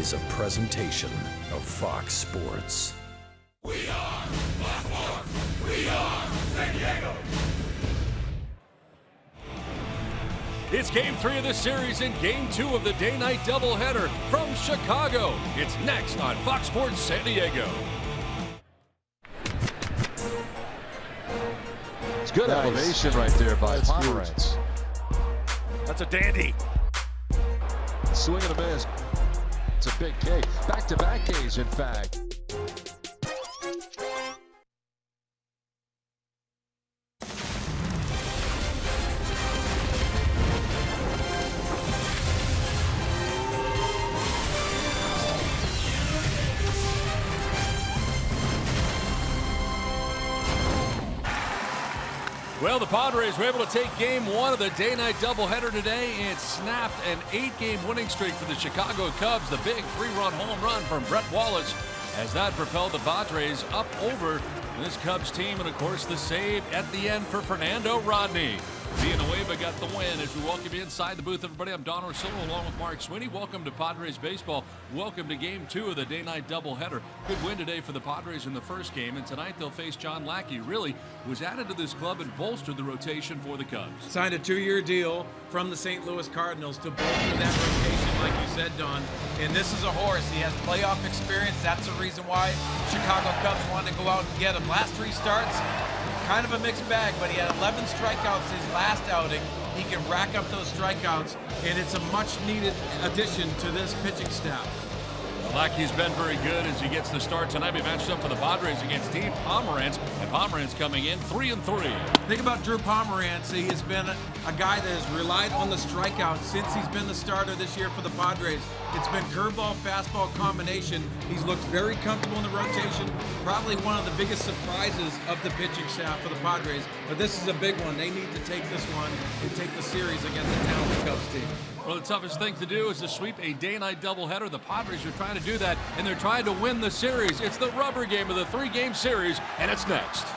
is a presentation of Fox Sports. We are Baltimore. We are San Diego. It's Game 3 of the series and Game 2 of the day-night doubleheader from Chicago. It's next on Fox Sports San Diego. It's good elevation right there by Pomeranz. That's a dandy. Swing and a miss. It's a big K. Back-to-back Ks, in fact. Well, the Padres were able to take Game 1 of the day-night doubleheader today and snapped an 8-game winning streak for the Chicago Cubs. The big 3-run home run from Brett Wallace as that propelled the Padres up over this Cubs team. And, of course, the save at the end for Fernando Rodney. Villanueva got the win. As we welcome you inside the booth, everybody, I'm Don Orsillo along with Mark Sweeney. Welcome to Padres Baseball. Welcome to Game 2 of the day-night doubleheader. Good win today for the Padres in the first game, and tonight they'll face John Lackey. Really was added to this club and bolstered the rotation for the Cubs. Signed a 2-year deal from the St. Louis Cardinals to bolster that rotation, like you said, Don. And this is a horse. He has playoff experience. That's the reason why Chicago Cubs wanted to go out and get him. Last 3 starts, kind of a mixed bag, but he had 11 strikeouts his last outing. He can rack up those strikeouts, and it's a much-needed addition to this pitching staff. Lackey's been very good as he gets the start tonight. He matched up for the Padres against Dean Pomeranz, and Pomeranz coming in 3-3. Think about Drew Pomeranz. He has been a guy that has relied on the strikeout since he's been the starter this year for the Padres. It's been curveball, fastball combination. He's looked very comfortable in the rotation. Probably one of the biggest surprises of the pitching staff for the Padres. But this is a big one. They need to take this one and take the series against the talented Cubs team. Well, the toughest thing to do is to sweep a day-night doubleheader. The Padres are trying to do that, and they're trying to win the series. It's the rubber game of the 3-game series, and it's next.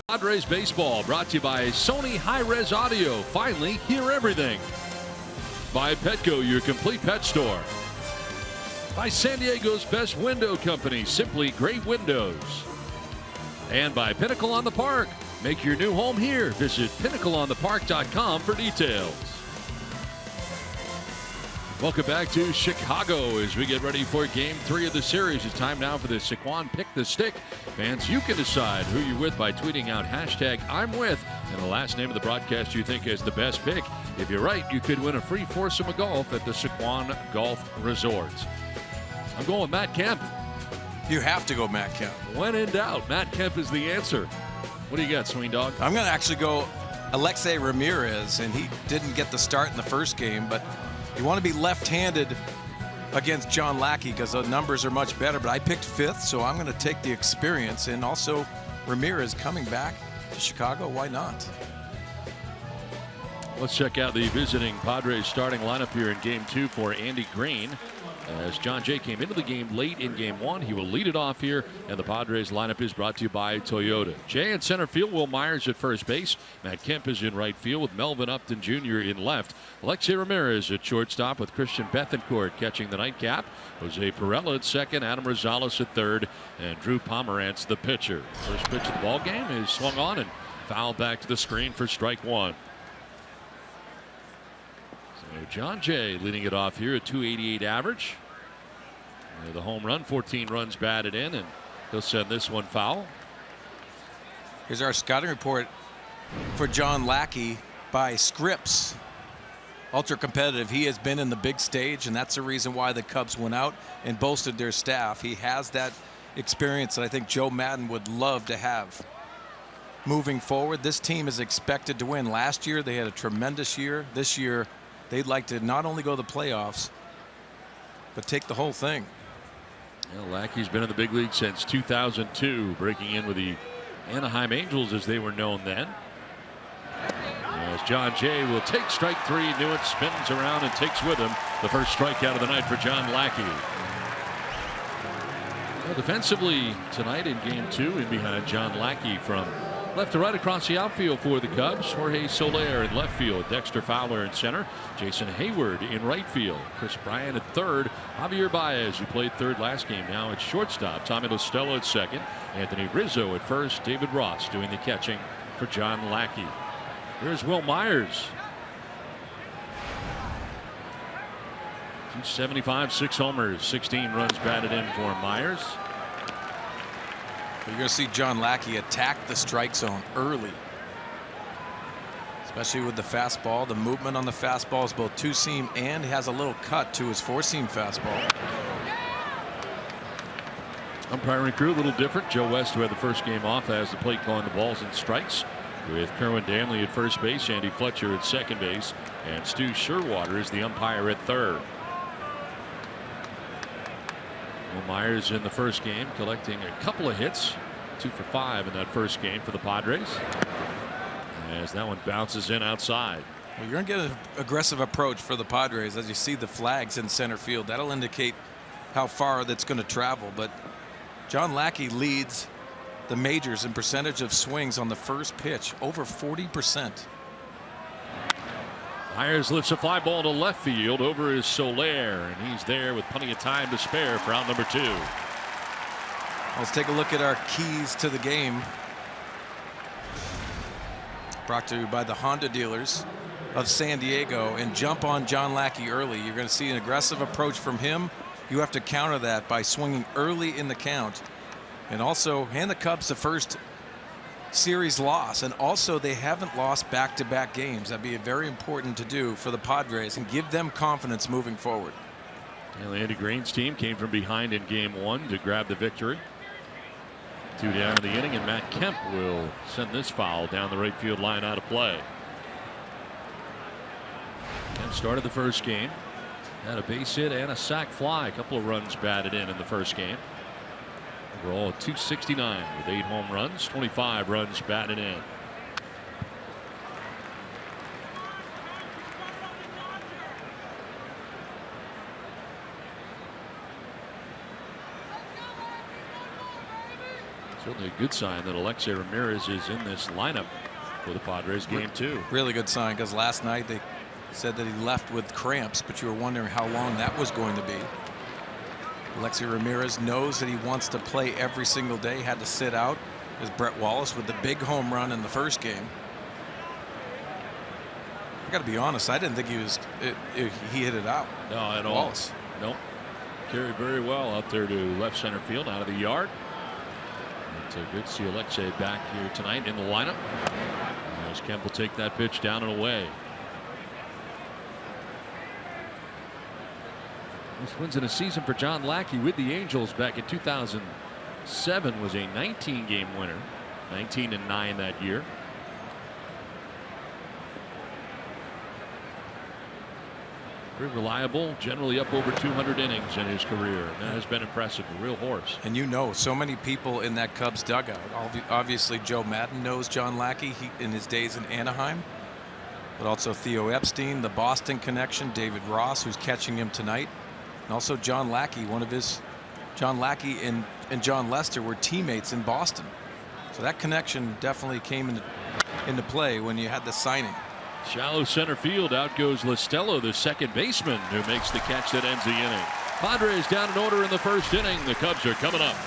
Padres baseball brought to you by Sony High-Res Audio. Finally, hear everything. By Petco, your complete pet store. By San Diego's best window company, Simply Great Windows. And by Pinnacle on the Park. Make your new home here. Visit pinnacleonthepark.com for details. Welcome back to Chicago as we get ready for Game 3 of the series. It's time now for the Saquon Pick the Stick. Fans, you can decide who you're with by tweeting out hashtag I'm with and the last name of the broadcast you think is the best pick. If you're right, you could win a free foursome of golf at the Saquon Golf Resorts. I'm going with Matt Kemp. You have to go Matt Kemp. When in doubt, Matt Kemp is the answer. What do you got, Swing Dog? I'm going to actually go Alexei Ramirez, and he didn't get the start in the first game, but you want to be left-handed against John Lackey because the numbers are much better, but I picked fifth, so I'm going to take the experience, and also Ramirez coming back to Chicago. Why not? Let's check out the visiting Padres starting lineup here in Game 2 for Andy Green. As John Jay came into the game late in Game 1, he will lead it off here, and the Padres lineup is brought to you by Toyota. Jay in center field, Will Myers at first base. Matt Kemp is in right field with Melvin Upton Jr. in left. Alexei Ramirez at shortstop with Christian Bethancourt catching the nightcap. Jose Pirela at second, Adam Rosales at third, and Drew Pomerantz the pitcher. First pitch of the ball game is swung on and fouled back to the screen for strike one. So John Jay leading it off here at .288 average. The home run, 14 runs batted in, and he'll send this one foul. Here's our scouting report for John Lackey by Scripps. Ultra competitive. He has been in the big stage, and that's the reason why the Cubs went out and bolstered their staff. He has that experience that I think Joe Maddon would love to have. Moving forward, this team is expected to win. Last year, they had a tremendous year. This year, they'd like to not only go to the playoffs, but take the whole thing. Lackey's been in the big league since 2002, breaking in with the Anaheim Angels as they were known then. As John Jay will take strike three, Newett spins around and takes with him the first strikeout of the night for John Lackey. Well, defensively tonight in Game 2, in behind John Lackey from left to right across the outfield for the Cubs. Jorge Soler in left field, Dexter Fowler in center, Jason Hayward in right field, Chris Bryant at third, Javier Baez, who played third last game, now at shortstop, Tommy LaStella at second, Anthony Rizzo at first, David Ross doing the catching for John Lackey. Here's Will Myers. 275, 6 homers, 16 runs batted in for Myers. You're going to see John Lackey attack the strike zone early, especially with the fastball. The movement on the fastball is both two-seam and has a little cut to his four-seam fastball. Umpiring crew a little different. Joe West, who had the first game off, has the plate calling the balls and strikes, with Kerwin Danley at first base, Andy Fletcher at second base, and Stu Sherwater is the umpire at third. Will Myers in the first game collecting a couple of hits, 2 for 5 in that first game for the Padres, as that one bounces in outside. Well, you're going to get an aggressive approach for the Padres as you see the flags in center field. That'll indicate how far that's going to travel. But John Lackey leads the majors in percentage of swings on the first pitch, over 40%. Myers lifts a fly ball to left field over his Soler, and he's there with plenty of time to spare for out number 2. Let's take a look at our keys to the game. Brought to you by the Honda dealers of San Diego, and jump on John Lackey early. You're going to see an aggressive approach from him. You have to counter that by swinging early in the count, and also hand the Cubs the first series loss, and also they haven't lost back-to-back games. That'd be very important to do for the Padres and give them confidence moving forward. Well, Andy Green's team came from behind in Game 1 to grab the victory. 2 down in the inning, and Matt Kemp will send this foul down the right field line out of play. Kemp started the first game, had a base hit and a sac fly, a couple of runs batted in the first game. Overall at 269 with 8 home runs, 25 runs batted in. Certainly a good sign that Alexei Ramirez is in this lineup for the Padres game 2. Really good sign, because last night they said that he left with cramps, but you were wondering how long that was going to be. Alexei Ramirez knows that he wants to play every single day. Had to sit out as Brett Wallace with the big home run in the first game. I got to be honest, I didn't think he hit it out. No, at Wallace. all. Nope. Carried very well out there to left center field, out of the yard. It's good to see Alexei back here tonight in the lineup. As Kemp will take that pitch down and away. Most wins in a season for John Lackey with the Angels back in 2007 was a 19-game winner. 19-9 that year. Very reliable, generally up over 200 innings in his career. And that has been impressive, a real horse. And you know, so many people in that Cubs dugout. Obviously, Joe Madden knows John Lackey in his days in Anaheim. But also Theo Epstein, the Boston connection, David Ross, who's catching him tonight. And also John Lackey, John Lackey and John Lester were teammates in Boston. So that connection definitely came into play when you had the signing. Shallow center field. Out goes Listello, the second baseman, who makes the catch that ends the inning. Padres down in order in the first inning. The Cubs are coming up.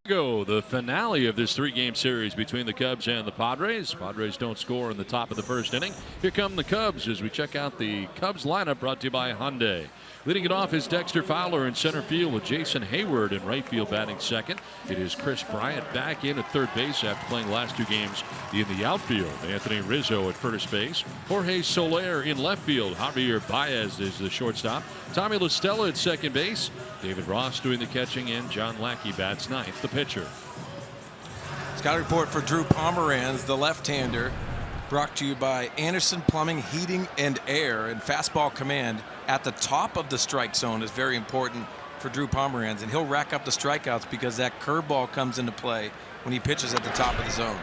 The finale of this 3-game series between the Cubs and the Padres. Padres don't score in the top of the first inning. Here come the Cubs as we check out the Cubs lineup, brought to you by Hyundai. Leading it off is Dexter Fowler in center field with Jason Hayward in right field batting second. It is Chris Bryant back in at third base after playing last 2 games in the outfield. Anthony Rizzo at first base. Jorge Soler in left field. Javier Baez is the shortstop. Tommy La Stella at second base. David Ross doing the catching, and John Lackey bats ninth, the pitcher. Scouting report for Drew Pomeranz, the left-hander, brought to you by Anderson Plumbing, Heating and Air, and fastball command at the top of the strike zone is very important for Drew Pomeranz, and he'll rack up the strikeouts because that curveball comes into play when he pitches at the top of the zone.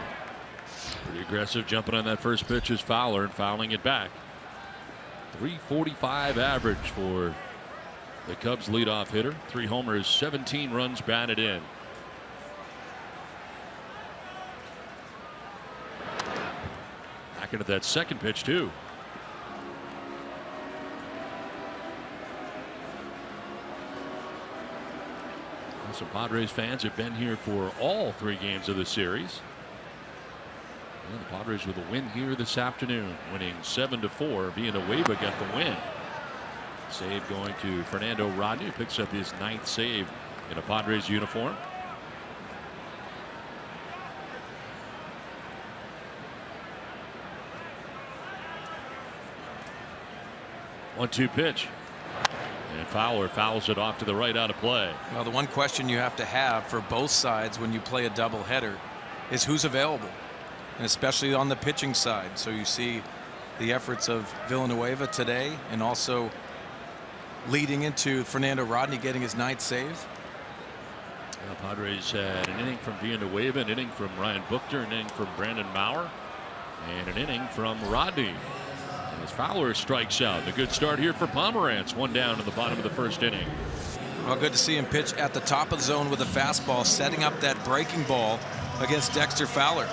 Pretty aggressive jumping on that first pitch is Fowler and fouling it back. 345 average for the Cubs leadoff hitter. 3 homers, 17 runs batted in. Back into that second pitch too. Some Padres fans have been here for all 3 games of the series. And the Padres with a win here this afternoon, winning 7-4. Villanueva got the win. Save going to Fernando Rodney, who picks up his 9th save in a Padres uniform. One-two pitch. And Fowler fouls it off to the right, out of play. Well, the one question you have to have for both sides when you play a doubleheader is who's available, and especially on the pitching side. So you see the efforts of Villanueva today, and also leading into Fernando Rodney getting his 9th save. The Padres had an inning from Villanueva, an inning from Ryan Buchter, an inning from Brandon Maurer, and an inning from Rodney. As Fowler strikes out. A good start here for Pomeranz. 1 down in the bottom of the first inning. Well, good to see him pitch at the top of the zone with a fastball, setting up that breaking ball against Dexter Fowler.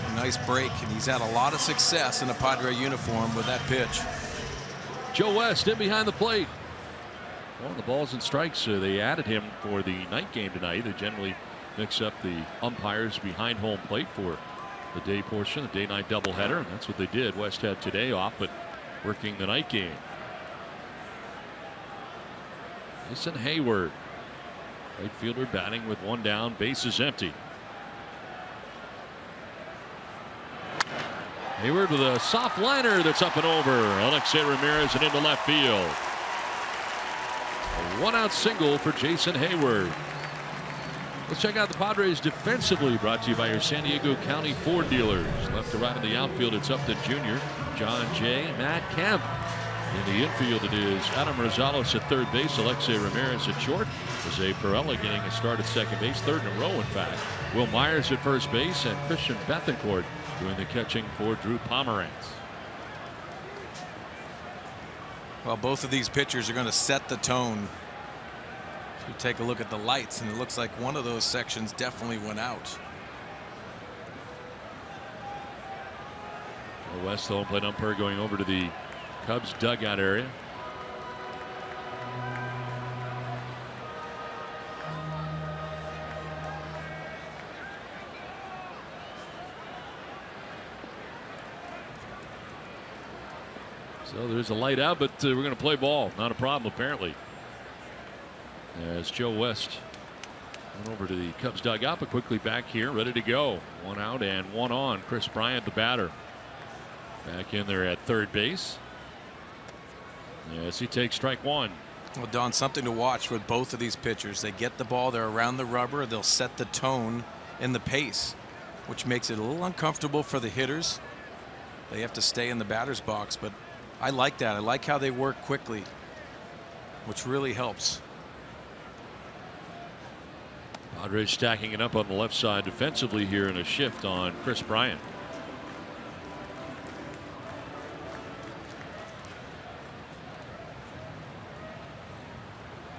A nice break, and he's had a lot of success in a Padre uniform with that pitch. Joe West in behind the plate. Well, the balls and strikes, they added him for the night game tonight. They generally mix up the umpires behind home plate for the day portion, the day-night doubleheader, and that's what they did. West had today off, but working the night game. Jason Hayward, right fielder, batting with 1 down, bases empty. Hayward with a soft liner that's up and over. Alexei Ramirez and into left field. A 1-out single for Jason Hayward. Let's check out the Padres defensively, brought to you by your San Diego County Ford dealers. Left to right in the outfield, it's Upton Jr., John Jay, Matt Kemp. In the infield, it is Adam Rosales at third base, Alexei Ramirez at short, Jose Perella getting a start at second base, 3rd in a row, in fact. Will Myers at first base, and Christian Bethencourt doing the catching for Drew Pomeranz. Well, both of these pitchers are going to set the tone. You take a look at the lights, and it looks like one of those sections definitely went out. West, the home plate umpire, going over to the Cubs dugout area. So there's a light out, but we're going to play ball. Not a problem, apparently. As Joe West went over to the Cubs dugout, but quickly back here, ready to go. 1 out and 1 on. Chris Bryant, the batter, back in there at third base. As he takes strike 1. Well, Don, something to watch with both of these pitchers. They get the ball, they're around the rubber, they'll set the tone and the pace, which makes it a little uncomfortable for the hitters. They have to stay in the batter's box, but I like that. I like how they work quickly, which really helps. Padres stacking it up on the left side defensively here in a shift on Chris Bryant.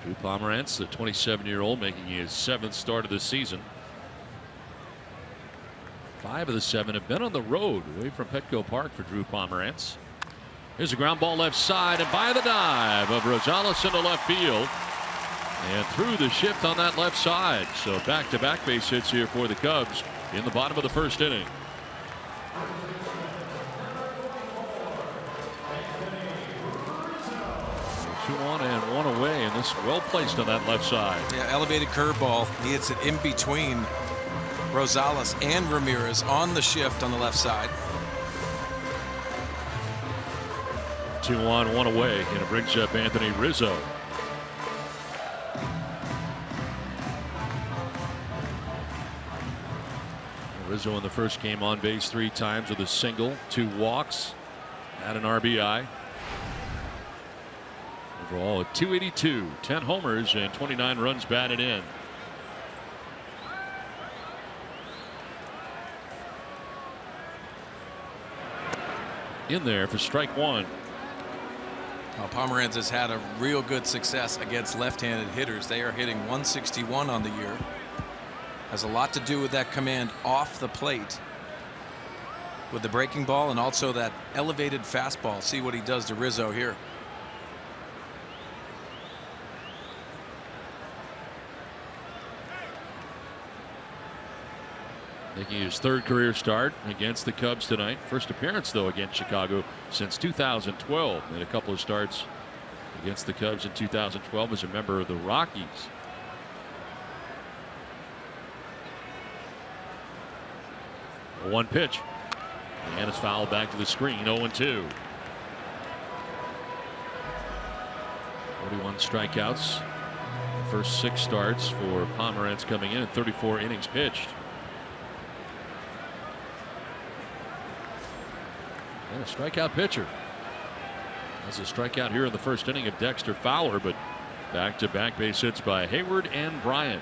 Drew Pomeranz, the 27-year-old, making his 7th start of the season. 5 of the 7 have been on the road away from Petco Park for Drew Pomeranz. Here's a ground ball left side, and by the dive of Rosales into left field. And through the shift on that left side. So back-to-back base hits here for the Cubs in the bottom of the first inning. Two on and 1 away, and this well placed on that left side. Yeah, elevated curveball. He hits it in between Rosales and Ramirez on the shift on the left side. 2 on, 1 away, and it brings up Anthony Rizzo. Rizzo in the first game on base 3 times with a single, 2 walks, had an RBI. Overall at 282, 10 homers and 29 runs batted in. In there for strike 1. Well, Pomeranz has had a real good success against left-handed hitters. They are hitting 161 on the year. Has a lot to do with that command off the plate with the breaking ball and also that elevated fastball. See what he does to Rizzo here. Making his 3rd career start against the Cubs tonight. First appearance, though, against Chicago since 2012. Made a couple of starts against the Cubs in 2012 as a member of the Rockies. A 1 pitch. And it's fouled back to the screen. 0-2. 41 strikeouts. The first 6 starts for Pomeranz coming in at 34 innings pitched. And a strikeout pitcher. Has a strikeout here in the first inning of Dexter Fowler, but back-to-back base hits by Hayward and Bryant.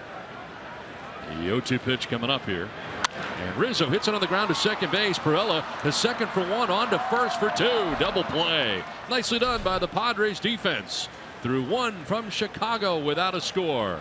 The 0-2 pitch coming up here. And Rizzo hits it on the ground to second base. Perella the second for one, on to first for two. Double play. Nicely done by the Padres defense. Through one from Chicago without a score.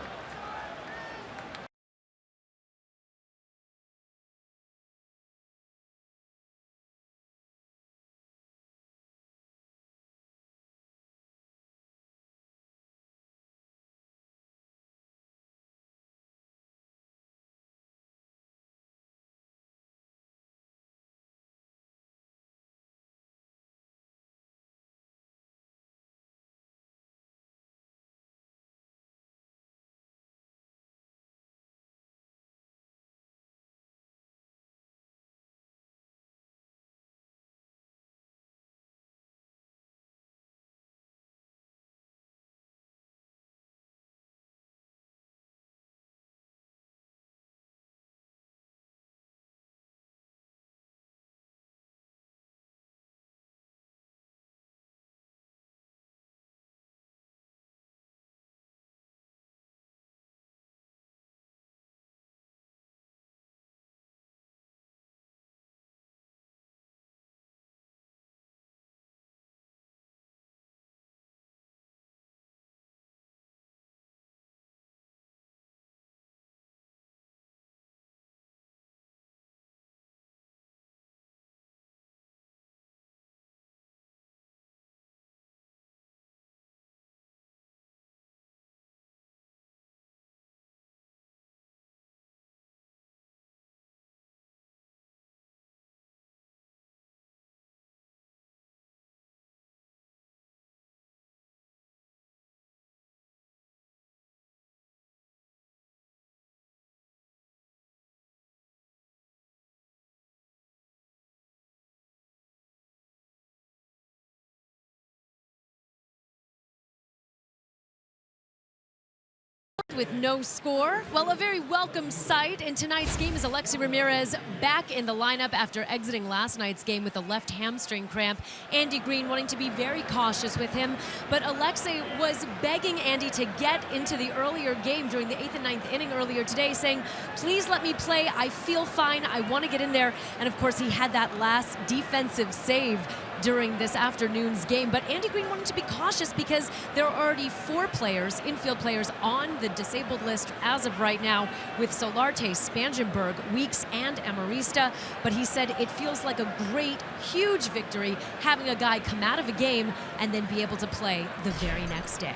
With no score. Well, a very welcome sight in tonight's game is Alexei Ramirez back in the lineup after exiting last night's game with a left hamstring cramp. Andy Green wanting to be very cautious with him, but Alexei was begging Andy to get into the earlier game during the 8th and 9th inning earlier today, saying, please let me play, I feel fine, I want to get in there. And of course he had that last defensive save during this afternoon's game. But Andy Green wanted to be cautious because there are already 4 players, infield players, on the disabled list as of right now, with Solarte, Spangenberg, Weeks, and Amarista. But he said it feels like a great, huge victory having a guy come out of a game and then be able to play the very next day.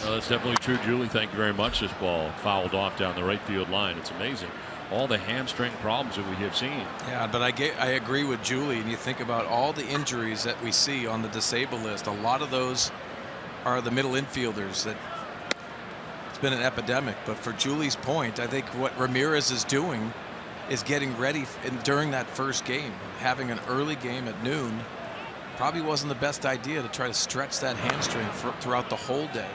Well, that's definitely true, Julie. Thank you very much. This ball fouled off down the right field line. It's amazing, all the hamstring problems that we have seen. Yeah, but I agree with Julie. And you think about all the injuries that we see on the disabled list. A lot of those are the middle infielders. That it's been an epidemic. But for Julie's point, I think what Ramirez is doing is getting ready during that first game. Having an early game at noon probably wasn't the best idea to try to stretch that hamstring throughout the whole day.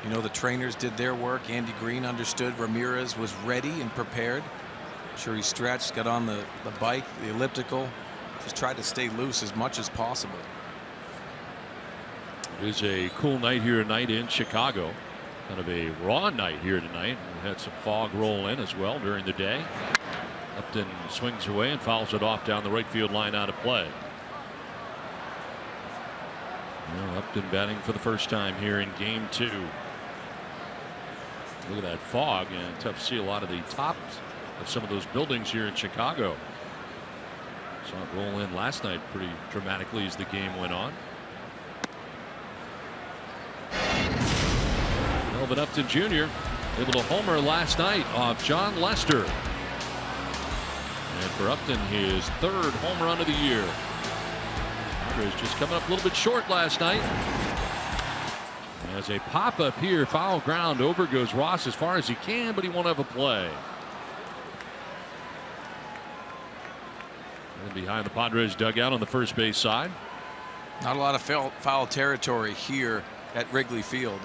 You know, the trainers did their work. Andy Green understood Ramirez was ready and prepared. I'm sure he stretched, got on the bike, the elliptical, just tried to stay loose as much as possible. It is a cool night here tonight in Chicago. Kind of a raw night here tonight. We had some fog roll in as well during the day. Upton swings away and fouls it off down the right field line, out of play. Well, Upton batting for the first time here in game 2. Look at that fog, and tough to see a lot of the tops of some of those buildings here in Chicago. Saw it roll in last night pretty dramatically as the game went on. Melvin Upton Jr. able to homer last night off John Lester. And for Upton, his 3rd home run of the year. Padres just coming up a little bit short last night. As a pop-up here, foul ground, over goes Ross as far as he can, but he won't have a play. And behind the Padres dugout on the first base side. Not a lot of foul territory here at Wrigley Field.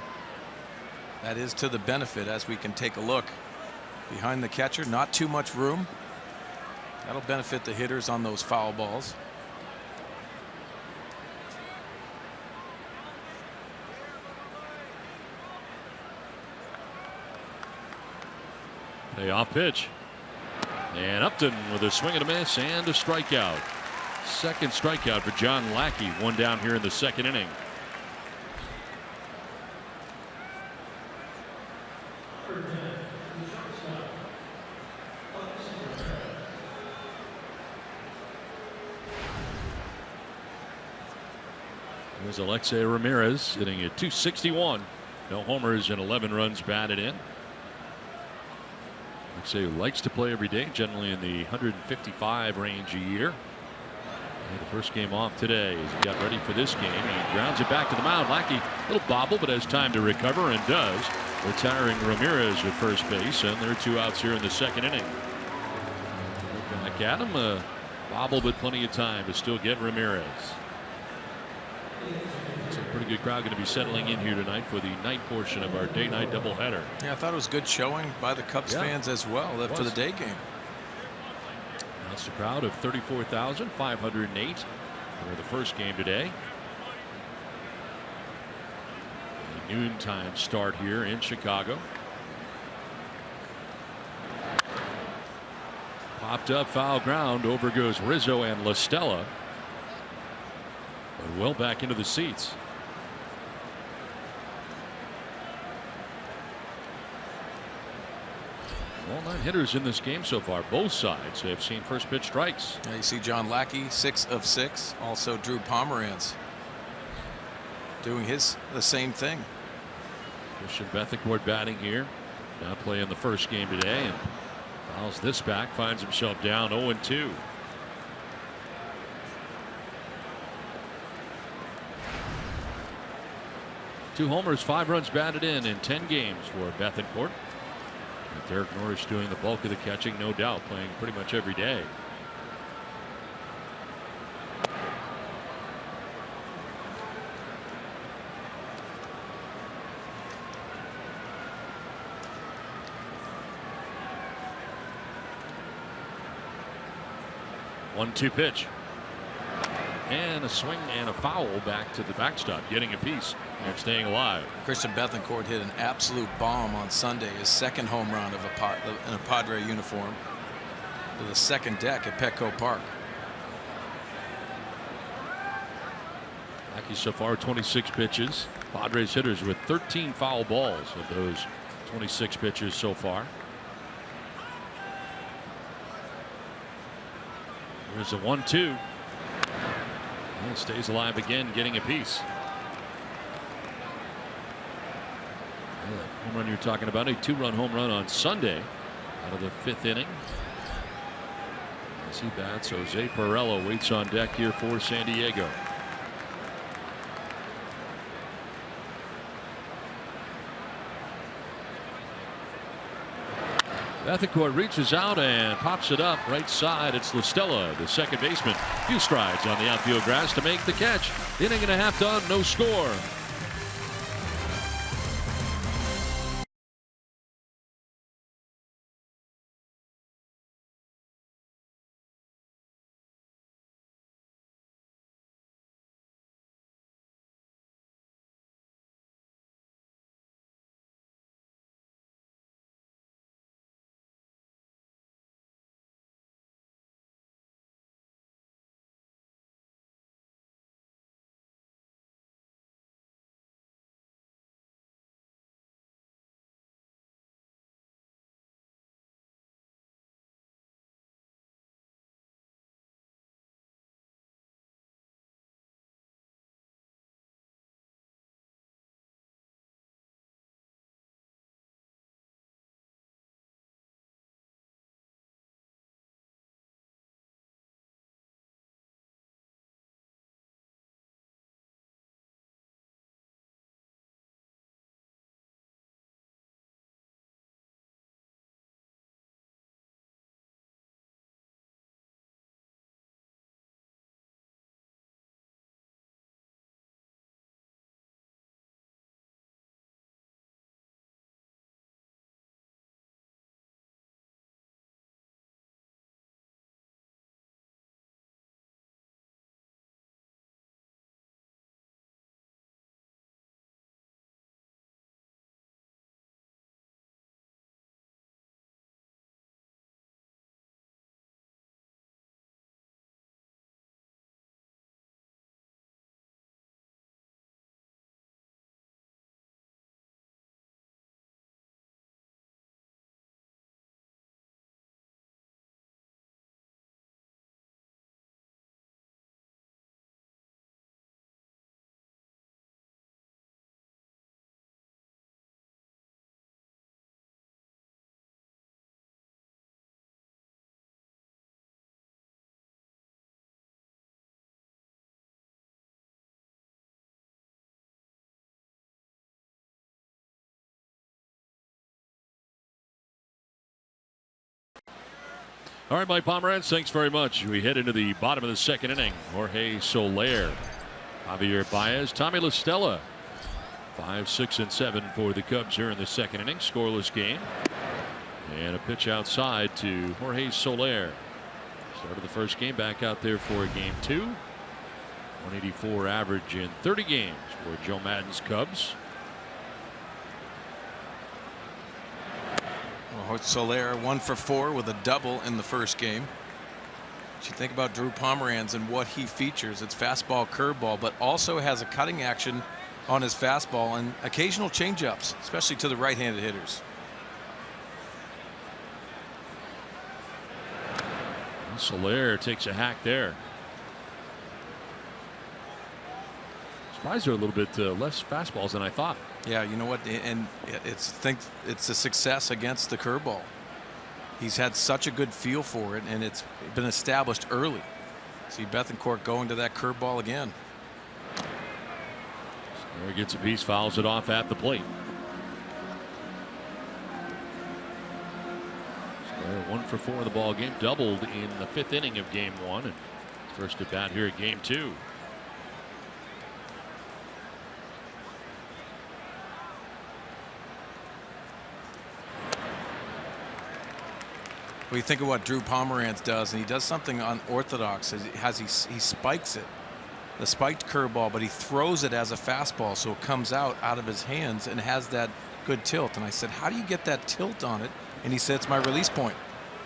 That is to the benefit, as we can take a look behind the catcher. Not too much room. That'll benefit the hitters on those foul balls. Payoff pitch. And Upton with a swing and a miss and a strikeout. Second strikeout for John Lackey. One down here in the second inning. Here's Alexei Ramirez sitting at 261. No homers and 11 runs batted in. Alexei likes to play every day, generally in the 155 range a year. And the first game off today as he got ready for this game. He grounds it back to the mound. Lackey, a little bobble, but has time to recover and does. Retiring Ramirez at first base, and there are 2 outs here in the second inning. Look back at him, bobble, but plenty of time to still get Ramirez. It's a pretty good crowd going to be settling in here tonight for the night portion of our day-night doubleheader. Yeah, I thought it was good showing by the Cubs fans as well for the day game. That's a crowd of 34,508 for the first game today. A noontime start here in Chicago. Popped up, foul ground. Over goes Rizzo and La Stella. But well back into the seats. All 9 hitters in this game so far. Both sides have seen first pitch strikes. Yeah, you see John Lackey 6 of 6. Also Drew Pomeranz doing the same thing. Christian Bethancourt batting here. Now playing the first game today and fouls this back. Finds himself down 0-2. Two homers, 5 runs batted in 10 games for Bethancourt. And Derek Norris doing the bulk of the catching, no doubt, playing pretty much every day. One-two pitch. And a swing and a foul back to the backstop, getting a piece and staying alive. Christian Bethancourt hit an absolute bomb on Sunday, his second home run in a Padre uniform to the second deck at Petco Park. Lackey so far 26 pitches. Padres hitters with 13 foul balls of those 26 pitches so far. There's a 1-2. And stays alive again, getting a piece. Home run you're talking about, a 2-run home run on Sunday out of the 5th inning. As he bats, Jose Pirela waits on deck here for San Diego. Bethancourt reaches out and pops it up right side. It's La Stella, the second baseman. Few strides on the outfield grass to make the catch. Inning and a half done, no score. All right, Mike Pomerantz, thanks very much. We head into the bottom of the second inning. Jorge Soler, Javier Baez, Tommy La Stella. 5, 6, and 7 for the Cubs here in the second inning. Scoreless game. And a pitch outside to Jorge Soler. Started the first game, back out there for game 2. 184 average in 30 games for Joe Maddon's Cubs. Well, Soler 1 for 4 with a double in the first game. What you think about Drew Pomeranz and what he features? It's fastball, curveball, but also has a cutting action on his fastball and occasional changeups, especially to the right-handed hitters. Soler takes a hack there. Surprised there a little bit less fastballs than I thought. Yeah, you know what? And it's a success against the curveball. He's had such a good feel for it, and it's been established early. See Bethancourt going to that curveball again. Soler gets a piece, fouls it off at the plate. Soler 1 for 4 in the ball game, doubled in the 5th inning of game 1, and first at bat here at game 2. Well, you think of what Drew Pomeranz does, and he does something unorthodox. He spikes it, the spiked curveball, but he throws it as a fastball, so it comes out of his hands and has that good tilt. And I said, how do you get that tilt on it? And he said, it's my release point.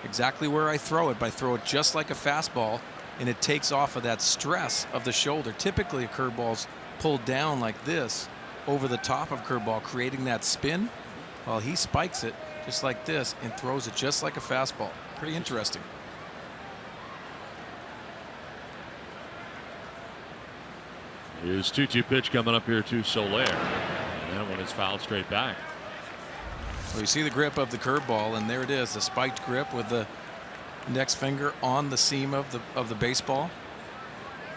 Exactly where I throw it, but I throw it just like a fastball, and it takes off of that stress of the shoulder. Typically, a curveball's pulled down like this over the top of curveball, creating that spin. Well, he spikes it just like this and throws it just like a fastball. Pretty interesting. His 2-2 pitch coming up here to Soler. And that one is fouled straight back. Well, you see the grip of the curveball, and there it is, the spiked grip with the index finger on the seam of the baseball.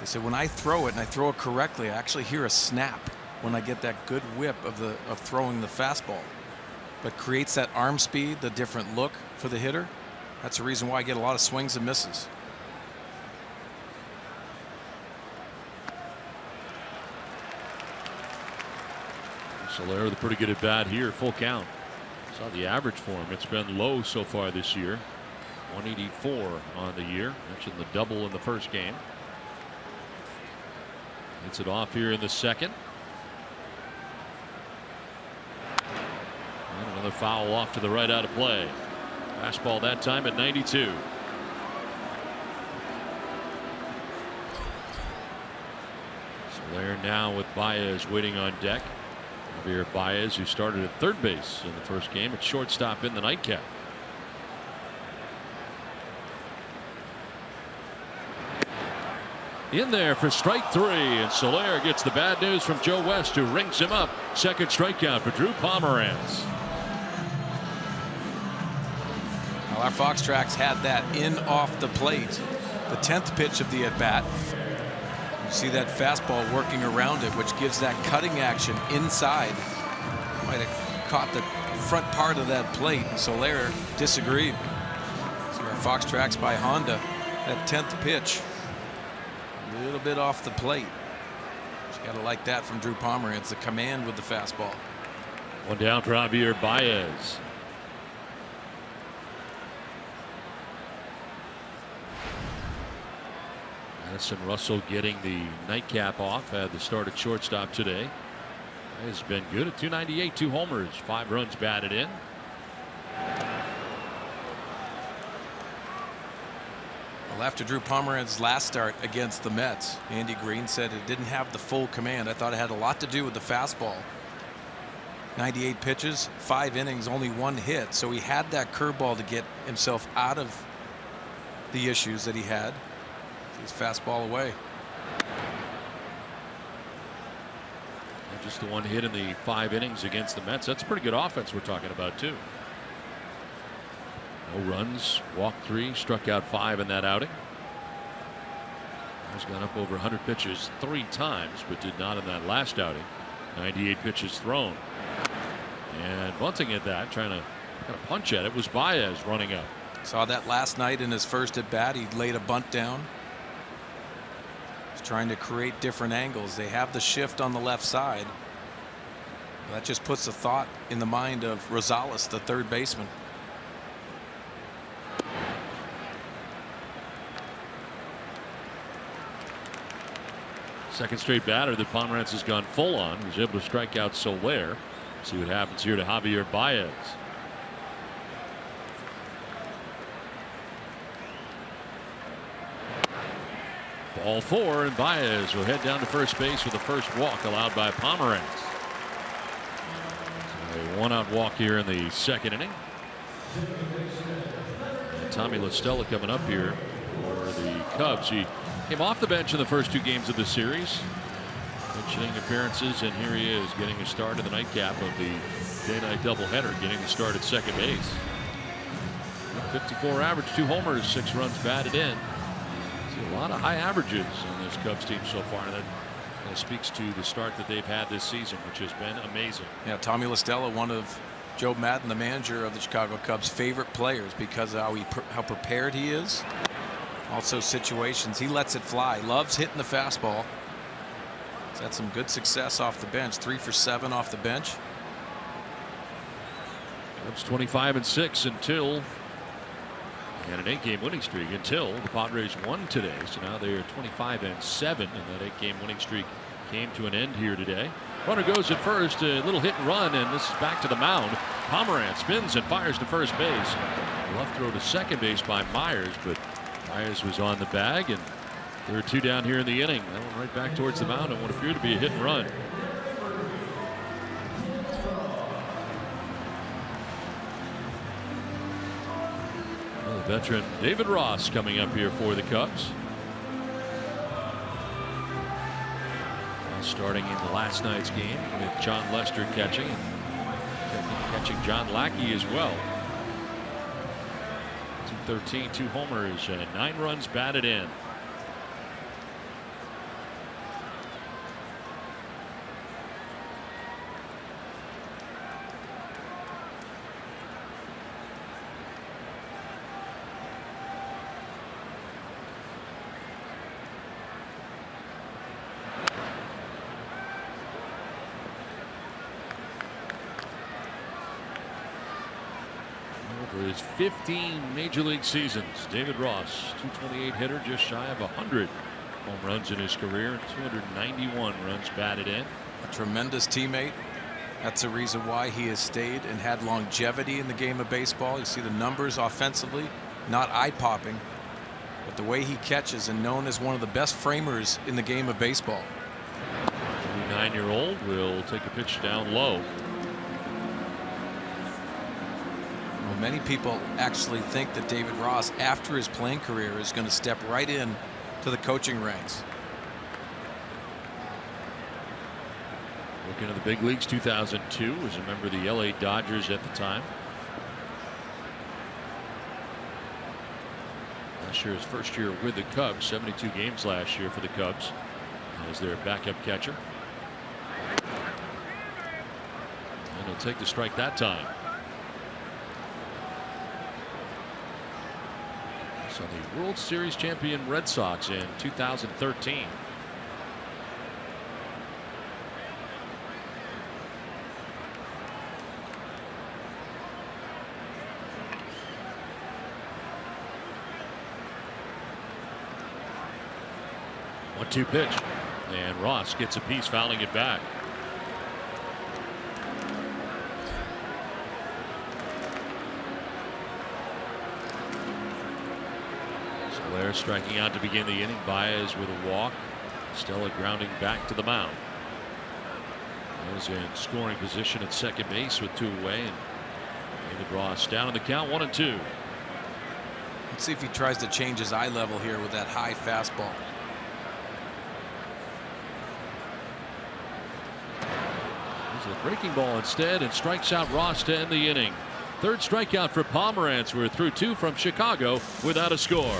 They said when I throw it and I throw it correctly, I actually hear a snap when I get that good whip of throwing the fastball. But creates that arm speed, the different look for the hitter. That's the reason why I get a lot of swings and misses. Soler with a pretty good at bat here, full count. Saw the average for him. It's been low so far this year. 184 on the year. Mentioned the double in the first game. Hits it off here in the second. And another foul off to the right out of play. Fastball that time at 92. Soler now with Baez waiting on deck. Javier Baez, who started at third base in the first game, at shortstop in the nightcap. In there for strike 3, and Soler gets the bad news from Joe West, who rings him up. Second strikeout for Drew Pomeranz. Well, our Fox Tracks had that in off the plate, the 10th pitch of the at bat. You see that fastball working around it, which gives that cutting action inside. Might have caught the front part of that plate. Soler disagreed. So our Fox Tracks by Honda, that 10th pitch, a little bit off the plate. You got to like that from Drew Pomeranz, the command with the fastball. One down for Javier Baez. Addison Russell getting the nightcap off. Had the start at shortstop today. Has been good at 298, 2 homers, 5 runs batted in. Well, after Drew Pomeranz's last start against the Mets, Andy Green said it didn't have the full command. I thought it had a lot to do with the fastball. 98 pitches, 5 innings, only 1 hit. So he had that curveball to get himself out of the issues that he had. His fastball away. Just the 1 hit in the 5 innings against the Mets. That's a pretty good offense we're talking about too. No runs, walked 3, struck out 5 in that outing. Has gone up over 100 pitches 3 times, but did not in that last outing. 98 pitches thrown. And bunting at that, trying to kind of punch at it, was Baez running up. Saw that last night in his first at bat. He laid a bunt down. He's trying to create different angles. They have the shift on the left side. That just puts a thought in the mind of Rosales, the third baseman. Second straight batter that Pomeranz has gone full on. He was able to strike out Soler. See what happens here to Javier Baez. Ball 4, and Baez will head down to first base with the first walk allowed by Pomeranz. So a one-out walk here in the second inning. And Tommy La Stella coming up here for the Cubs. He came off the bench in the first 2 games of the series. Mentioning appearances, and here he is getting a start in the nightcap of the day-night doubleheader, getting the start at second base. 54 average, 2 homers, 6 runs batted in. See a lot of high averages on this Cubs team so far. That speaks to the start that they've had this season, which has been amazing. Yeah, Tommy La Stella, one of Joe Maddon, the manager of the Chicago Cubs' favorite players because of how prepared he is. Also situations, he lets it fly, loves hitting the fastball. He's had some good success off the bench, 3 for 7 off the bench. Cubs 25-6 until, and an 8-game winning streak until the Padres won today. So now they are 25-7, and that 8-game winning streak came to an end here today. Runner goes at first, a little hit and run, and this is back to the mound. Pomeranz spins and fires to first base. Left throw to second base by Myers, but Myers was on the bag, and there are 2 down here in the inning. That one right back towards the mound on what appeared to be a hit and run. Well, the veteran David Ross coming up here for the Cubs. Starting in the last night's game with John Lester catching, and catching John Lackey as well. 213, 2 homers, and 9 runs batted in. For his 15 major league seasons, David Ross, 228 hitter, just shy of 100 home runs in his career, and 291 runs batted in. A tremendous teammate. That's the reason why he has stayed and had longevity in the game of baseball. You see the numbers offensively, not eye-popping, but the way he catches, and known as one of the best framers in the game of baseball. The 9-year-old will take a pitch down low. Many people actually think that David Ross, after his playing career, is going to step right in to the coaching ranks. Working in the big leagues, 2002, was a member of the LA Dodgers at the time. Last year, his first year with the Cubs, 72 games last year for the Cubs as their backup catcher. And he'll take the strike that time. So the World Series champion Red Sox in 2013. One-two pitch, and Ross gets a piece, fouling it back. Soler striking out to begin the inning. Baez with a walk. Stella grounding back to the mound. Baez in scoring position at second base with 2 away, and David Ross down on the count, 1-2. Let's see if he tries to change his eye level here with that high fastball. There's a breaking ball instead, and strikes out Ross to end the inning. Third strikeout for Pomeranz. We're through 2 from Chicago without a score.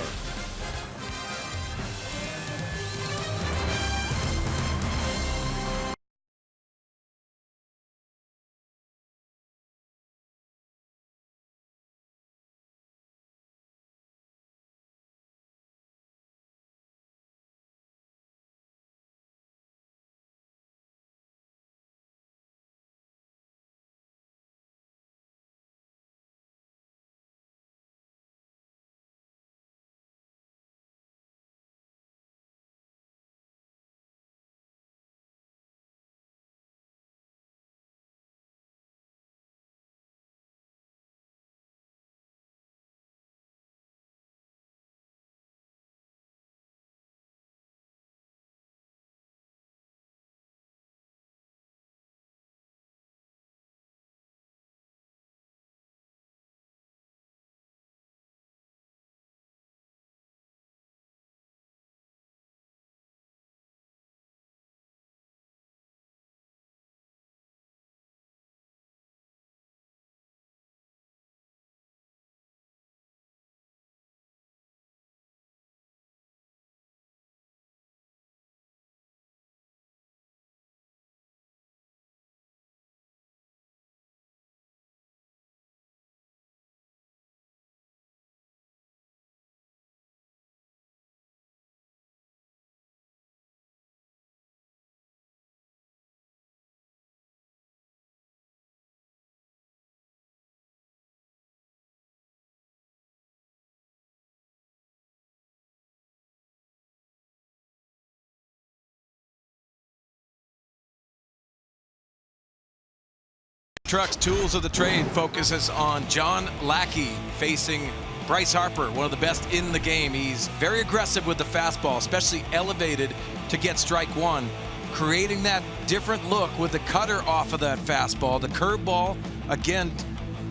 Trucks Tools of the Trade focuses on John Lackey facing Bryce Harper, one of the best in the game. He's very aggressive with the fastball, especially elevated to get strike one, creating that different look with the cutter off of that fastball. The curveball, again,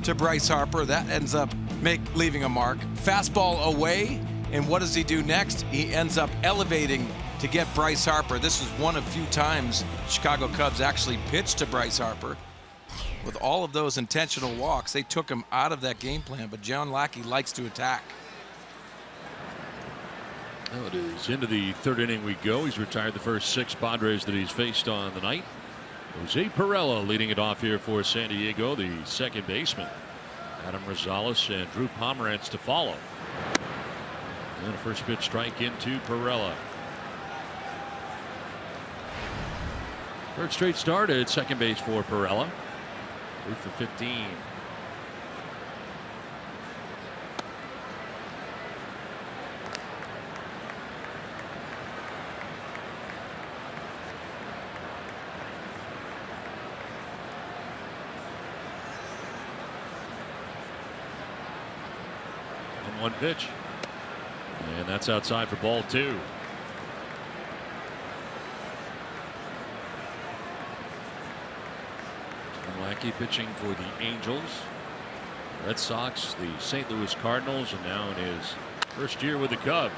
to Bryce Harper. That ends up leaving a mark. Fastball away, and what does he do next? He ends up elevating to get Bryce Harper. This was one of few times Chicago Cubs actually pitched to Bryce Harper. With all of those intentional walks, they took him out of that game plan, but John Lackey likes to attack. Well, it is into the third inning we go. He's retired the first 6 Padres that he's faced on the night. Jose Pirela leading it off here for San Diego, the second baseman. Adam Rosales and Drew Pomeranz to follow. And a first pitch strike into Pirela. Third straight start at second base for Pirela. 3 for 15. And one pitch. And that's outside for ball 2. Lackey pitching for the Angels, Red Sox, the St. Louis Cardinals, and now in his first year with the Cubs.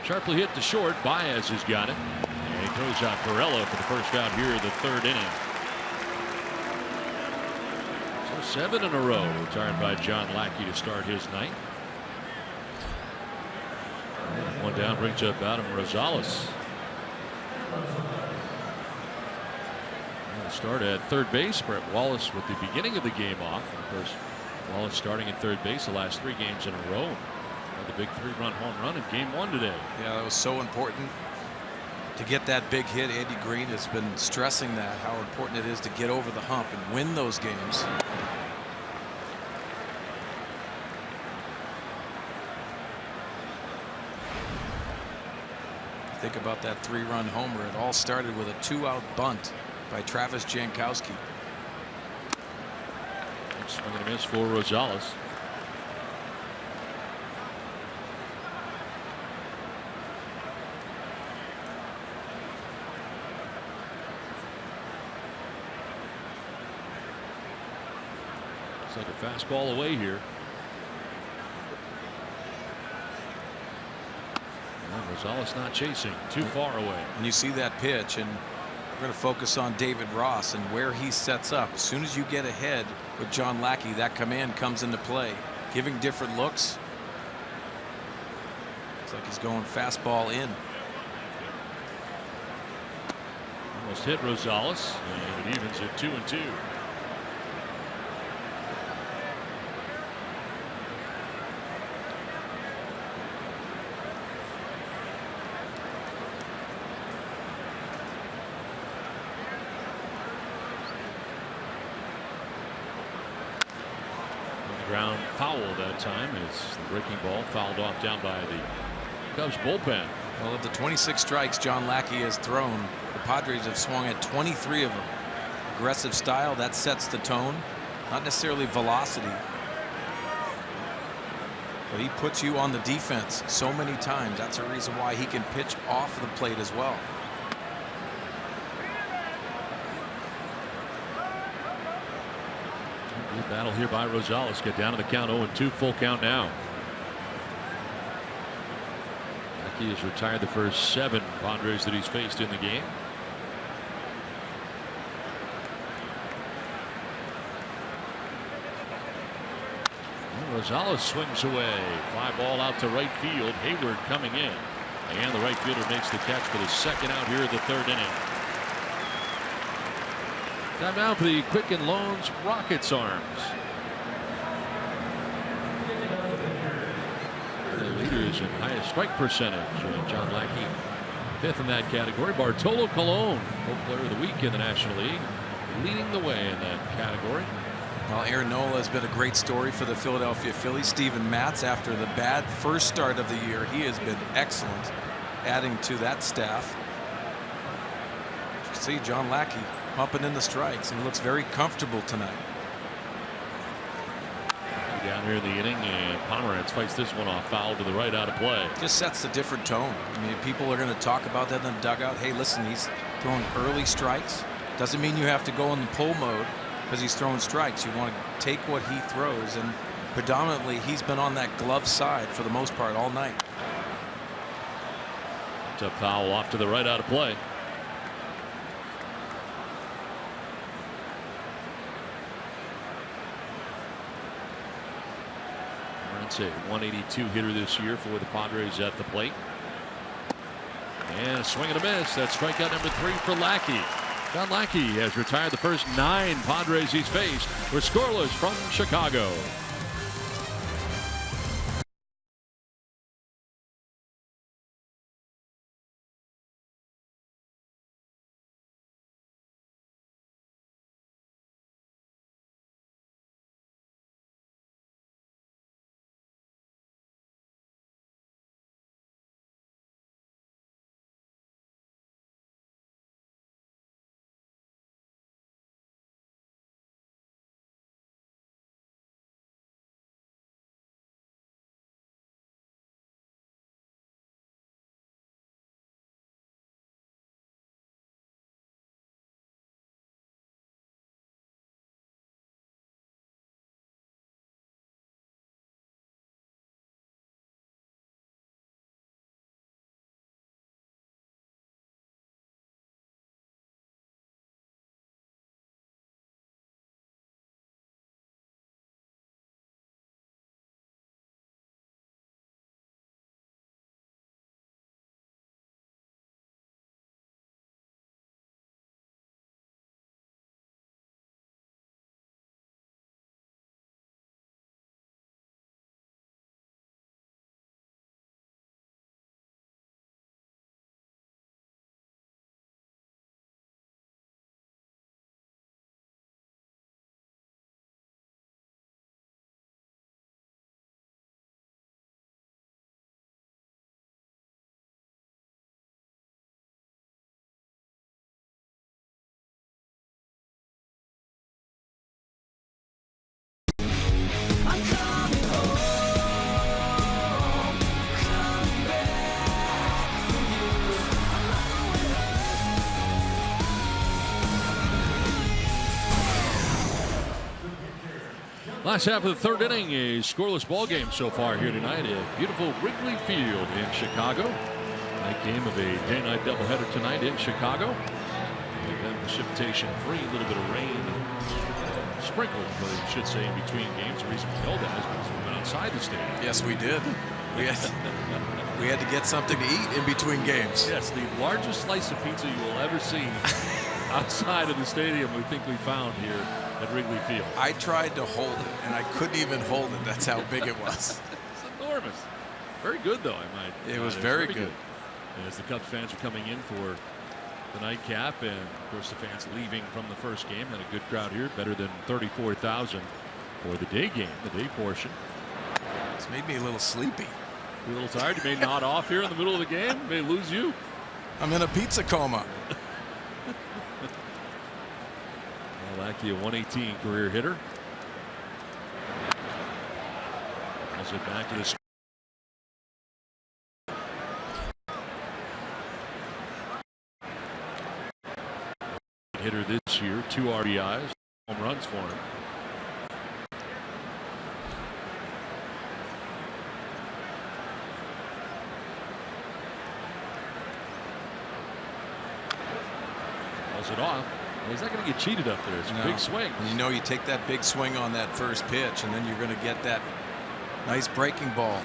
Sharply hit to short. Baez has got it. And he throws out Pirela for the first out here in the third inning. So 7 in a row retired by John Lackey to start his night. And one down brings up Adam Rosales. Start at third base. Brett Wallace with the beginning of the game off. And of course, Wallace starting at third base the last 3 games in a row. Had the big 3-run home run in game 1 today. Yeah, that was so important to get that big hit. Andy Green has been stressing that, how important it is to get over the hump and win those games. Think about that 3-run homer. It all started with a 2-out bunt by Travis Jankowski. Swing and a miss for Rosales. Looks like a fastball away here. And Rosales not chasing, too far away. And you see that pitch, and we're going to focus on David Ross and where he sets up. As soon as you get ahead with John Lackey, that command comes into play, giving different looks. Looks like he's going fastball in. Almost hit Rosales, and it evens at 2-2. Ground foul that time as the breaking ball fouled off down by the Cubs bullpen. Well, of the 26 strikes John Lackey has thrown, the Padres have swung at 23 of them. Aggressive style, that sets the tone. Not necessarily velocity, but he puts you on the defense so many times. That's a reason why he can pitch off the plate as well. Good battle here by Rosales. Get down to the count. 0-2, full count now. Lackey has retired the first 7 Padres that he's faced in the game. And Rosales swings away. Fly ball out to right field. Hayward coming in. And the right fielder makes the catch for the second out here in the third inning. Time now for the Quicken Loans Rockets Arms. The leaders in highest strike percentage. John Lackey 5th in that category. Bartolo Colon, Player of the Week in the National League, leading the way in that category. Well, Aaron Nola has been a great story for the Philadelphia Phillies. Steven Matz, after the bad first start of the year, he has been excellent, adding to that staff. You can see John Lackey pumping in the strikes, and he looks very comfortable tonight. down here in the inning, and Pomeranz fights this one off, foul to the right, out of play. Just sets a different tone. I mean, people are going to talk about that in the dugout. Hey, listen, he's throwing early strikes. Doesn't mean you have to go in the pull mode because he's throwing strikes. You want to take what he throws, and predominantly he's been on that glove side for the most part all night. It's a foul off to the right, out of play. It's a 182 hitter this year for the Padres at the plate. And a swing and a miss. That's strikeout number 3 for Lackey. John Lackey has retired the first 9 Padres he's faced. We're scoreless from Chicago. Last half of the third inning, a scoreless ball game so far here tonight at beautiful Wrigley Field in Chicago. Night game of a day-night doubleheader tonight in Chicago. And then precipitation free, a little bit of rain sprinkled, I should say, in between games. The reason we know that is because we went outside the stadium. Yes, we did. We had to get something to eat in between games. Yes, the largest slice of pizza you will ever see outside of the stadium, we think we found here at Wrigley Field. I tried to hold it, and I couldn't even hold it. That's how big it was. It's enormous. Very good, though, I might. It was very good. As the Cubs fans are coming in for the nightcap, and of course the fans leaving from the first game, and a good crowd here, better than 34,000 for the day game, the day portion. It's made me a little sleepy. You're a little tired. You may nod off here in the middle of the game. May lose you. I'm in a pizza coma. Lackey, a 118 career hitter. As it back to the hitter this year, 2 RBIs, home runs for him. Calls it off. He's not going to get cheated up there. It's a big swing. You know, you take that big swing on that first pitch, and then you're going to get that nice breaking ball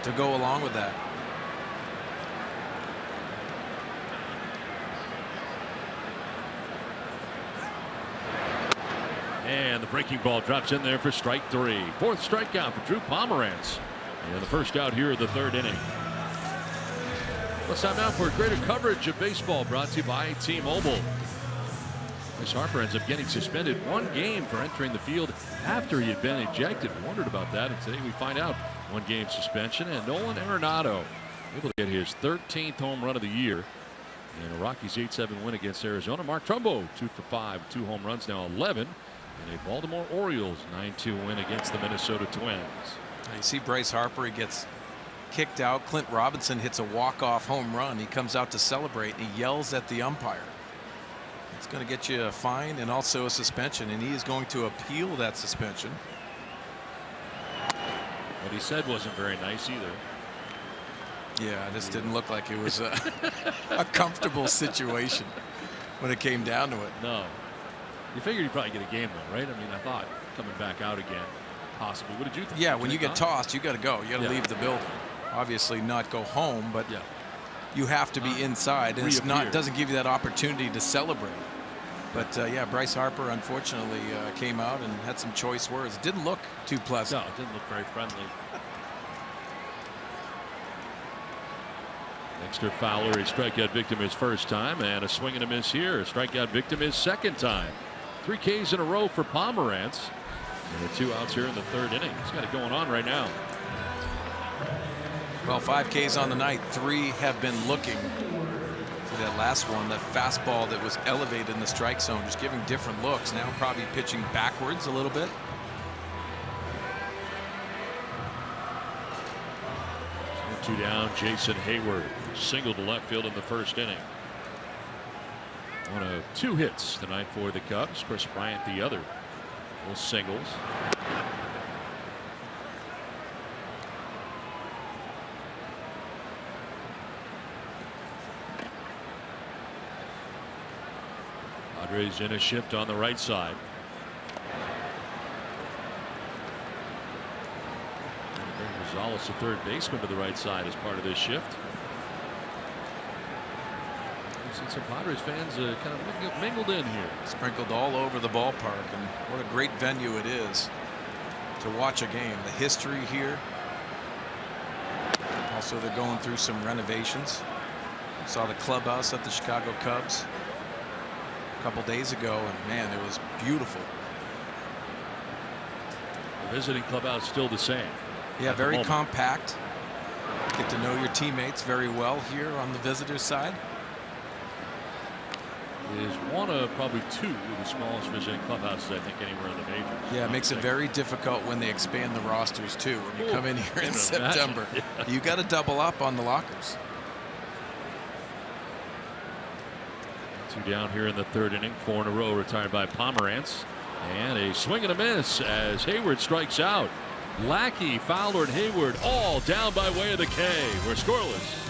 to go along with that. And the breaking ball drops in there for strike 3. 4th strikeout for Drew Pomeranz. And the first out here of the third inning. Let's time out for greater coverage of baseball, brought to you by T-Mobile. Bryce Harper ends up getting suspended 1 game for entering the field after he had been ejected. We wondered about that, and today we find out 1 game suspension. And Nolan Arenado able to get his 13th home run of the year in a Rockies 8-7 win against Arizona. Mark Trumbo 2 for 5, 2 home runs, now 11 in a Baltimore Orioles 9-2 win against the Minnesota Twins. You see Bryce Harper, he gets kicked out. Clint Robinson hits a walk-off home run. He comes out to celebrate and he yells at the umpire. It's going to get you a fine and also a suspension, and he is going to appeal that suspension. What he said wasn't very nice either. Yeah, this didn't look like it was a comfortable situation when it came down to it. No. You figured he'd probably get a game though, right? I mean, I thought coming back out again, possibly. What did you think? Yeah, when you get tossed, you got to go. You got to leave the building. Obviously, not go home, but you have to be inside, and it doesn't give you that opportunity to celebrate. But yeah, Bryce Harper unfortunately came out and had some choice words. It didn't look too pleasant. No, it didn't look very friendly. Dexter Fowler, a strikeout victim his first time, and a swing and a miss here. A strikeout victim his second time. 3 Ks in a row for Pomerantz. And the 2 outs here in the 3rd inning. He's got it going on right now. Well, 5 Ks on the night. 3 have been looking. See that last one, that fastball that was elevated in the strike zone, just giving different looks. Now probably pitching backwards a little bit. Two down, Jason Hayward singled to left field in the 1st inning. One of 2 hits tonight for the Cubs. Chris Bryant the other. Both singles. Padres in a shift on the right side. Gonzalez, the 3rd baseman, to the right side as part of this shift. We've seen some Padres fans kind of mingled in here. Sprinkled all over the ballpark, and what a great venue it is to watch a game. The history here. Also, they're going through some renovations. Saw the clubhouse at the Chicago Cubs a couple days ago, and man, it was beautiful. The visiting clubhouse still the same. Yeah, very compact. Get to know your teammates very well here on the visitors side. It is one of probably 2 of the smallest visiting clubhouses, I think, anywhere in the majors. Yeah, it makes it very difficult when they expand the rosters too. When you come in here in September, you got to double up on the lockers. 2 down here in the 3rd inning. 4 in a row retired by Pomerantz, and a swing and a miss as Hayward strikes out. Lackey, Fowler, and Hayward all down by way of the K. We're scoreless.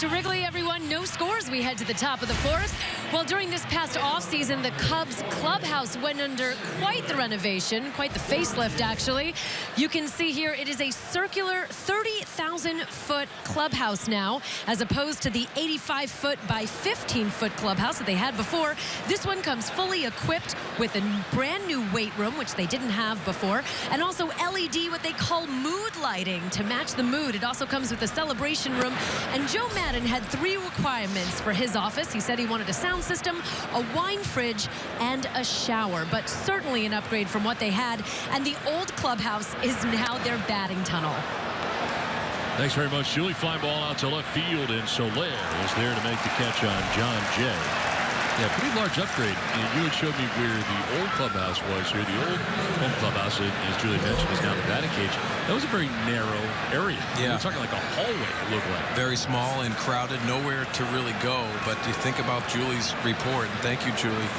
to Wrigley, everyone. No scores. We head to the top of the fourth. Well, during this past offseason, the Cubs clubhouse went under quite the renovation, quite the facelift, actually. You can see here it is a circular 30,000-foot clubhouse now, as opposed to the 85-foot by 15-foot clubhouse that they had before. This one comes fully equipped with a brand new weight room, which they didn't have before, and also LED, what they call mood lighting, to match the mood. It also comes with a celebration room. And Joe Maddon had 3 requirements for his office. He said he wanted a sound system, a wine fridge, and a shower, but certainly an upgrade from what they had. And the old clubhouse is now their batting tunnel. Thanks very much, Julie. Fly ball out to left field, and Soler is there to make the catch on John Jay. Yeah, pretty large upgrade. And you had showed me where the old clubhouse was here. The old home clubhouse, as Julie mentioned, is now the batting cage. That was a very narrow area. Yeah. You're talking like a hallway, it looked like. Very small and crowded, nowhere to really go. But you think about Julie's report, and thank you, Julie,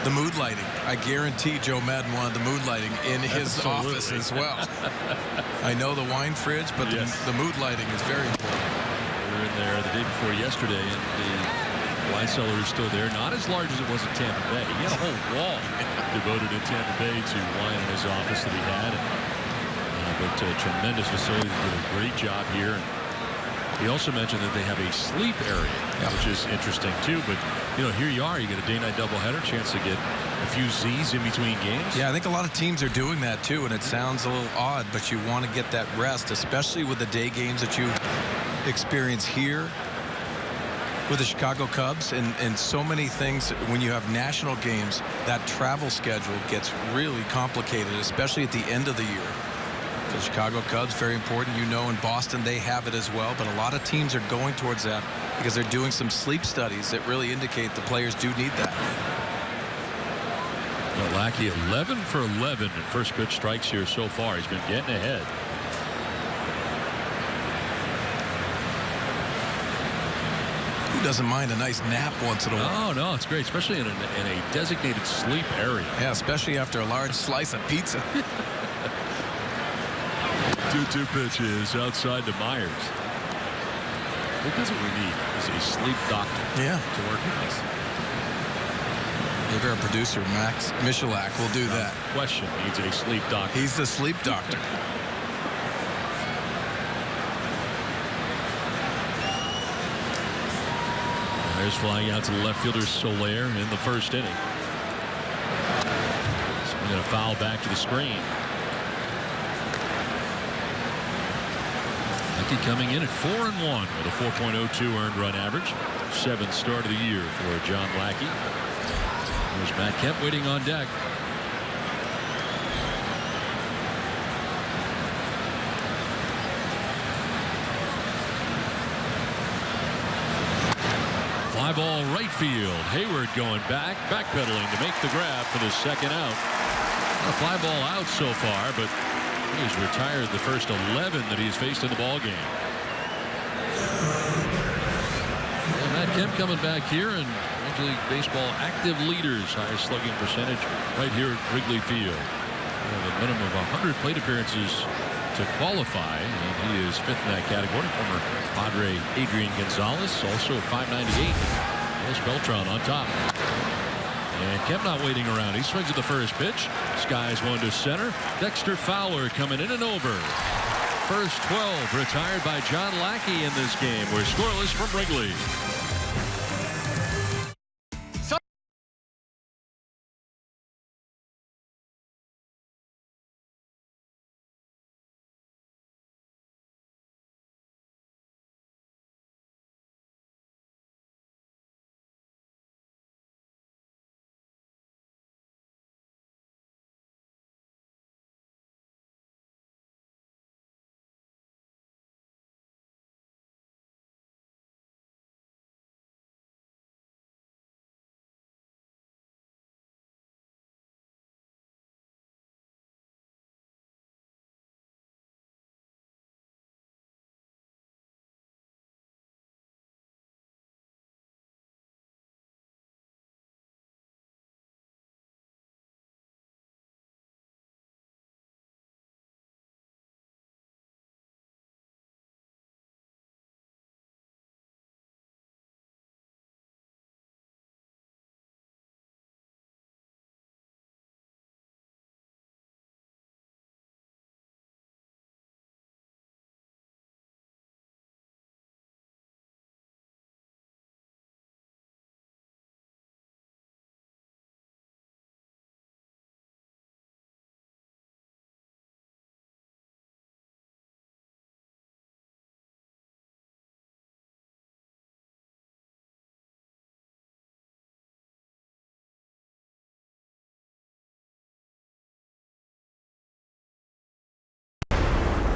the mood lighting. I guarantee Joe Maddon wanted the mood lighting in his office as well. I know the wine fridge, but yes, the mood lighting is very important. We were in there the day before yesterday, and the wine cellar is still there. Not as large as it was in Tampa Bay. He had a whole wall devoted in Tampa Bay to wine in his office that he had. But tremendous facility. They did a great job here. And he also mentioned that they have a sleep area, which is interesting too. But you know, here you are. You get a day-night doubleheader, chance to get a few Z's in between games. Yeah, I think a lot of teams are doing that too, and it sounds a little odd, but you want to get that rest, especially with the day games that you experience here with the Chicago Cubs, and so many things. When you have national games, that travel schedule gets really complicated, especially at the end of the year. The Chicago Cubs, very important. You know, in Boston, they have it as well. But a lot of teams are going towards that because they're doing some sleep studies that really indicate the players do need that. Well, Lackey 11 for 11 in first pitch strikes here so far. He's been getting ahead. Who doesn't mind a nice nap once in a while? Oh, no, it's great, especially in a designated sleep area. Yeah, especially after a large slice of pizza. 2-2 pitches outside to Myers. What doesn't we need is a sleep doctor to work with us. Maybe our producer, Max Michalak, will do that. Question needs a sleep doctor. He's the sleep doctor. Myers flying out to the left fielder, Soler, in the first inning. Swinging a foul back to the screen. Coming in at 4-1 with a 4.02 earned run average. 7th start of the year for John Lackey. There's Matt Kemp waiting on deck. Fly ball right field. Hayward going backpedaling to make the grab for the second out. A fly ball out so far, but he's retired the first 11 that he's faced in the ball game. And Matt Kemp coming back here, and Major League Baseball active leaders, highest slugging percentage right here at Wrigley Field. A minimum of 100 plate appearances to qualify, and he is 5th in that category. Former Padre Adrian Gonzalez, also at 598. There's Beltran on top. And Kemp not waiting around. He swings at the first pitch. Skies one to center. Dexter Fowler coming in and over. First 12 retired by John Lackey in this game. We're scoreless from Wrigley.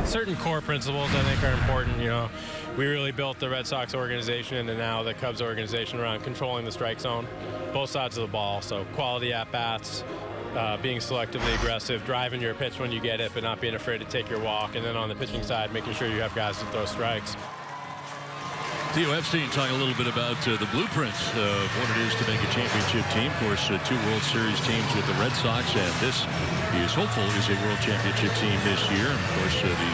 certain core principles I think are important. You know, we really built the Red Sox organization and now the Cubs organization around controlling the strike zone, both sides of the ball. So quality at-bats, being selectively aggressive, driving your pitch when you get it, but not being afraid to take your walk. And then on the pitching side, making sure you have guys to throw strikes. Theo Epstein talking a little bit about the blueprints of what it is to make a championship team. Of course, 2 World Series teams with the Red Sox, and this, he is hopeful, is a World Championship team this year. And of course, the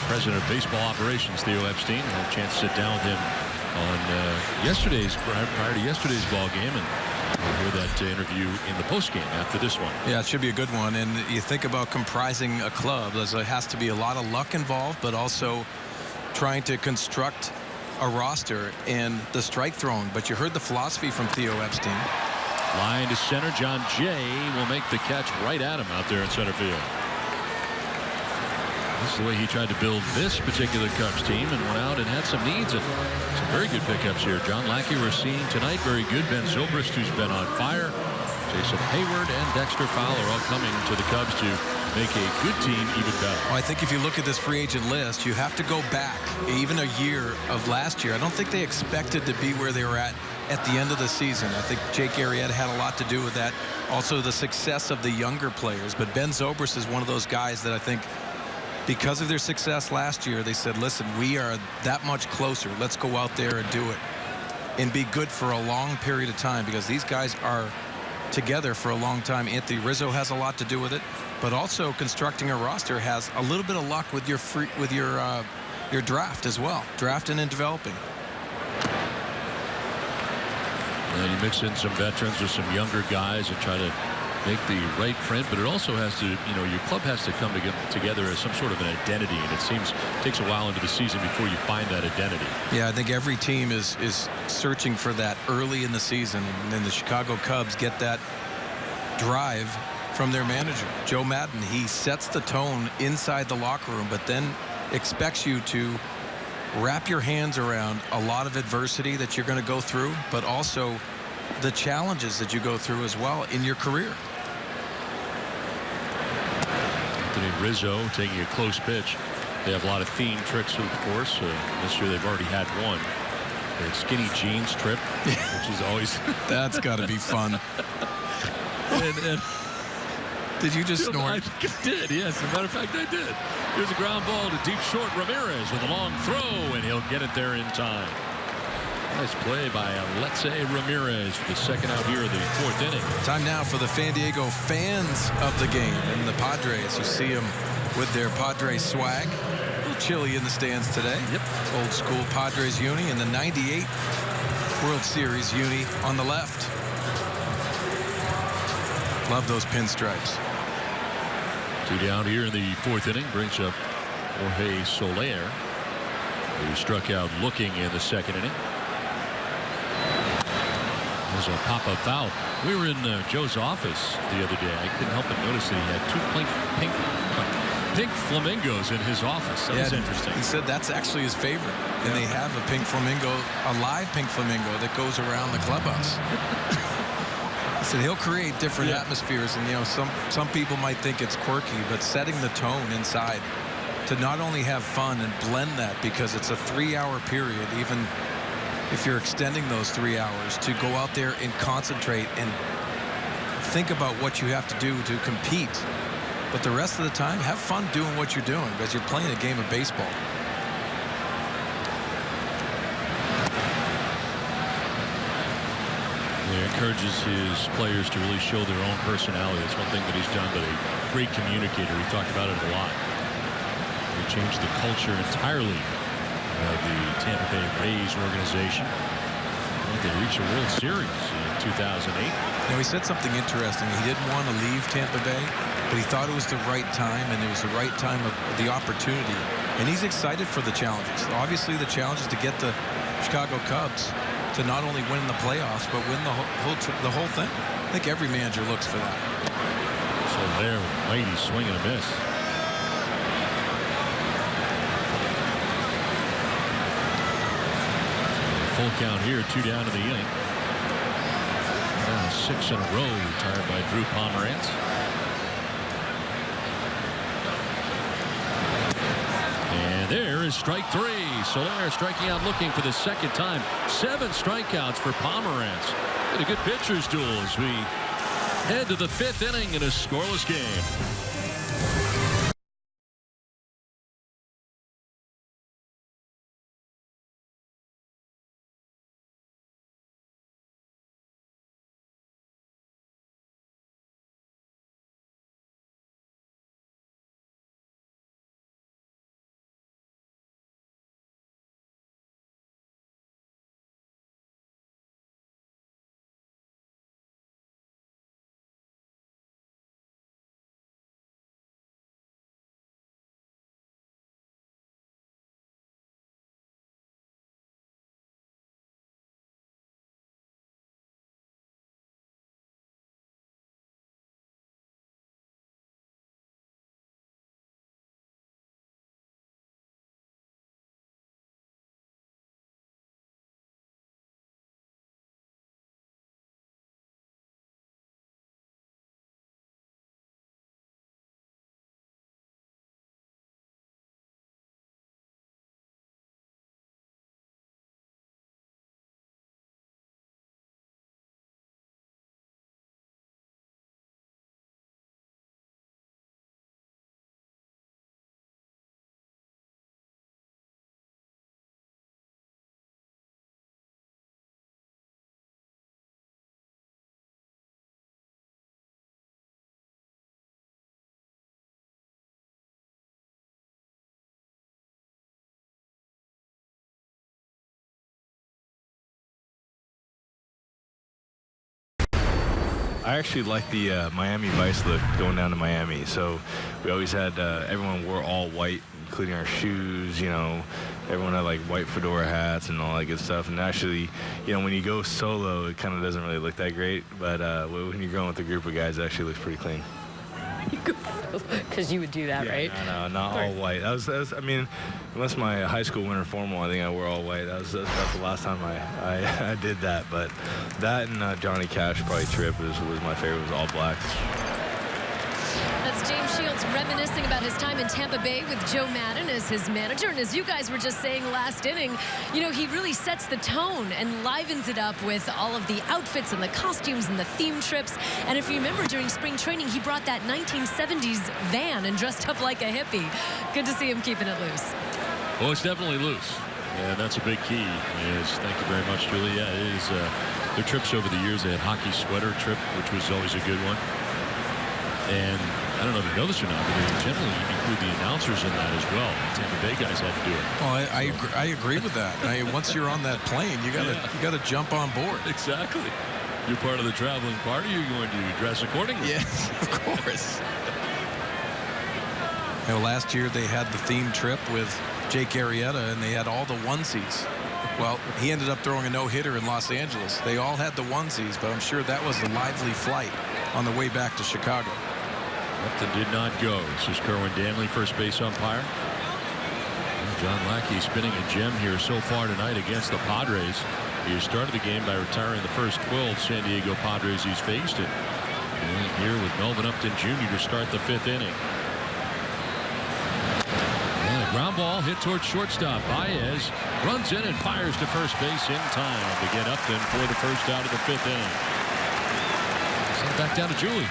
president of baseball operations, Theo Epstein, had a chance to sit down with him on prior to yesterday's ball game, and we'll hear that interview in the postgame after this one. Yeah, it should be a good one. And you think about comprising a club, there has to be a lot of luck involved, but also trying to construct a roster and the strike throwing. But you heard the philosophy from Theo Epstein. Line to center. John Jay will make the catch right at him out there in center field. This is the way he tried to build this particular Cubs team, and went out and had some needs and some very good pickups here. John Lackey we're seeing tonight, very good. Ben Zobrist, who's been on fire. Jason Hayward and Dexter Fowler all coming to the Cubs to make a good team even better. Well, I think if you look at this free agent list, you have to go back even a year of last year. I don't think they expected to be where they were at the end of the season. I think Jake Arrieta had a lot to do with that. Also the success of the younger players. But Ben Zobrist is one of those guys that I think, because of their success last year, they said, listen, we are that much closer. Let's go out there and do it and be good for a long period of time, because these guys are together for a long time. Anthony Rizzo has a lot to do with it, but also constructing a roster has a little bit of luck with your draft as well, drafting and developing. And you mix in some veterans with some younger guys and try to make the right print, but it also has to, your club has to come together as some sort of an identity, and it seems it takes a while into the season before you find that identity. Yeah, I think every team is searching for that early in the season, and then the Chicago Cubs get that drive from their manager, Joe Maddon. He sets the tone inside the locker room, but then expects you to wrap your hands around a lot of adversity that you're going to go through, but also the challenges that you go through as well in your career. Anthony Rizzo taking a close pitch. They have a lot of theme tricks, of course. This year they've already had one. Their skinny jeans trip, which is always that's got to be fun. and did you just snort? I did, yes. As a matter of fact, I did. Here's a ground ball to deep short. Ramirez with a long throw, and he'll get it there in time. Nice play by Alexei Ramirez for the second out here of the 4th inning. Time now for the San Diego fans of the game and the Padres. You see them with their Padres swag. A little chilly in the stands today. Yep. Old school Padres uni and the 98 World Series uni on the left. Love those pinstripes. 2 down here in the 4th inning. Brings up Jorge Soler, who struck out looking in the 2nd inning. There's a pop-up foul. We were in Joe's office the other day. I couldn't help but notice that he had 2 pink flamingos in his office. That was interesting. He said that's actually his favorite. And they have a pink flamingo, a live pink flamingo that goes around the clubhouse. He said he'll create different atmospheres. And, some people might think it's quirky, but setting the tone inside to not only have fun and blend that, because it's a 3-hour period, even if you're extending those 3 hours, to go out there and concentrate and think about what you have to do to compete. But the rest of the time, have fun doing what you're doing, because you're playing a game of baseball. He encourages his players to really show their own personality. That's one thing that he's done, but a great communicator. We talked about it a lot. He changed the culture entirely of the Tampa Bay Rays organization. They reached a World Series in 2008. He said something interesting. He didn't want to leave Tampa Bay, but he thought it was the right time, and it was the right time of the opportunity. And he's excited for the challenges. Obviously, the challenge is to get the Chicago Cubs to not only win the playoffs, but win the whole thing. I think every manager looks for that. So there, mighty swing and a miss. Full count here, 2 down to the inning. Now 6 in a row retired by Drew Pomeranz. is strike 3. Soler striking out looking for the second time. 7 strikeouts for Pomeranz. And a good pitcher's duel as we head to the 5th inning in a scoreless game. I actually like the Miami Vice look going down to Miami. So we always had everyone wore all white, including our shoes. You know, everyone had like white fedora hats and all that good stuff. And actually, you know, when you go solo, it kind of doesn't really look that great. But when you're going with a group of guys, it actually looks pretty clean. Because you would do that, yeah, right? No, not all white. That was, I mean, unless my high school winter formal, I think I wore all white. That's the last time I did that. But that and Johnny Cash probably trip was my favorite. Was all black. That's James Shields reminiscing about his time in Tampa Bay with Joe Madden as his manager. And as you guys were just saying last inning, you know, he really sets the tone and livens it up with all of the outfits and the costumes and the theme trips. And if you remember, during spring training, he brought that 1970s van and dressed up like a hippie. Good to see him keeping it loose. Well, it's definitely loose. And that's a big key. Thank you very much, Julie. Yeah, it is their trips over the years. They had hockey sweater trip, which was always a good one. And I don't know if you know this or not, but generally you include the announcers in that as well. The Tampa Bay guys had to do it. Well, I agree with that. Once you're on that plane, you gotta jump on board. Exactly. You're part of the traveling party. You're going to dress accordingly. Yes, of course. You know, last year they had the theme trip with Jake Arrieta, and they had all the onesies. Well, he ended up throwing a no-hitter in Los Angeles. They all had the onesies, but I'm sure that was a lively flight on the way back to Chicago. Upton did not go. This is Kerwin Danley, first base umpire. And John Lackey spinning a gem here so far tonight against the Padres. He started the game by retiring the first 12 San Diego Padres he's faced it. And here with Melvin Upton Jr. to start the 5th inning. And a ground ball hit towards shortstop. Baez runs in and fires to first base in time to get Upton for the first out of the 5th inning. Send back down to Julie.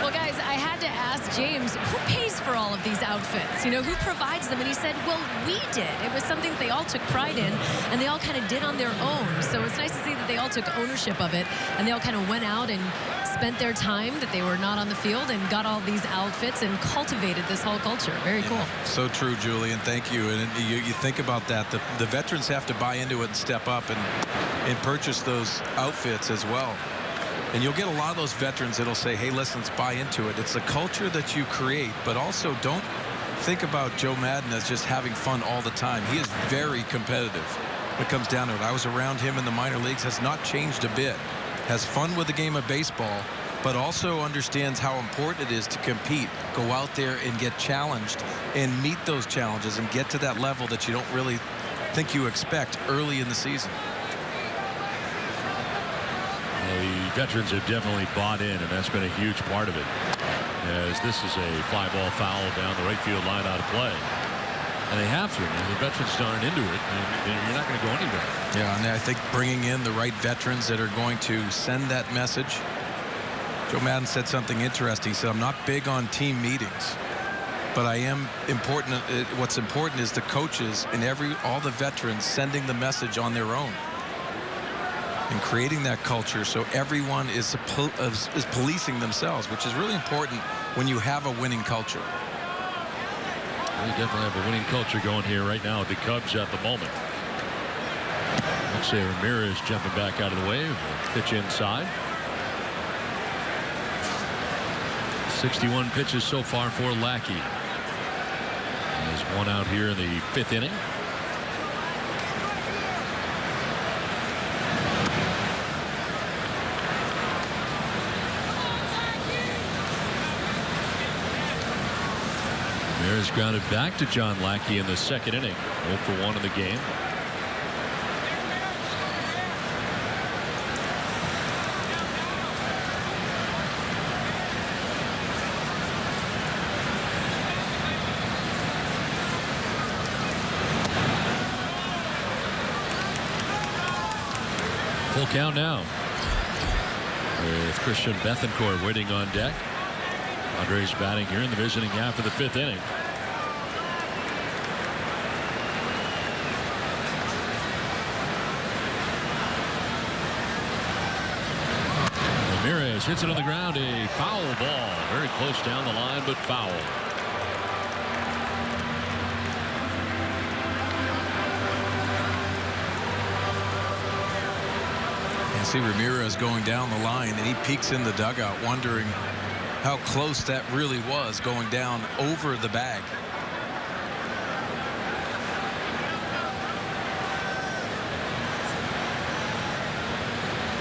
Well, guys, I had to ask James, who pays for all of these outfits? You know, who provides them? And he said, well, we did. It was something that they all took pride in, and they all kind of did on their own. So it's nice to see that they all took ownership of it, and they all kind of went out and spent their time that they were not on the field and got all these outfits and cultivated this whole culture. Very cool. So true, Julie, and thank you. And you think about that. The veterans have to buy into it and step up and purchase those outfits as well. And you'll get a lot of those veterans that'll say, hey, listen, let's buy into it. It's a culture that you create, but also don't think about Joe Madden as just having fun all the time. He is very competitive when it comes down to it. I was around him in the minor leagues, has not changed a bit. Has fun with the game of baseball, but also understands how important it is to compete, go out there and get challenged and meet those challenges and get to that level that you don't really think you expect early in the season. The veterans have definitely bought in, and that's been a huge part of it. As this is a fly ball foul down the right field line out of play. And they have to. The veterans aren't into it, and you're not going to go anywhere. Yeah, and I think bringing in the right veterans that are going to send that message. Joe Maddon said something interesting. He said, I'm not big on team meetings, but I am important. What's important is the coaches and all the veterans sending the message on their own and creating that culture so everyone is policing themselves, which is really important when you have a winning culture. We definitely have a winning culture going here right now with the Cubs at the moment. Let's say Ramirez jumping back out of the way. Pitch inside. 61 pitches so far for Lackey. There's one out here in the 5th inning. Ramirez grounded back to John Lackey in the 2nd inning. 0 for 1 in the game. Full count now with Christian Bethancourt waiting on deck. Padres batting here in the visiting half of the 5th inning. Ramirez hits it on the ground. A foul ball. Very close down the line, but foul. And see Ramirez going down the line, and he peeks in the dugout wondering how close that really was, going down over the bag.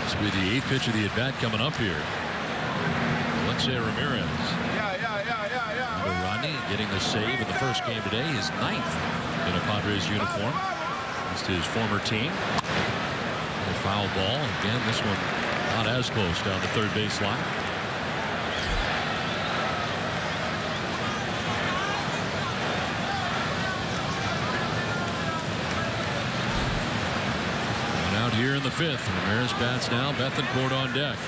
This will be the 8th pitch of the at-bat coming up here. Alexei Ramirez. Rodney getting the save in the first game today, his 9th in a Padres uniform against his former team. A foul ball. Again, this one not as close down the third base line. Out here in the 5th. Ramirez bats now. Bethancourt on deck.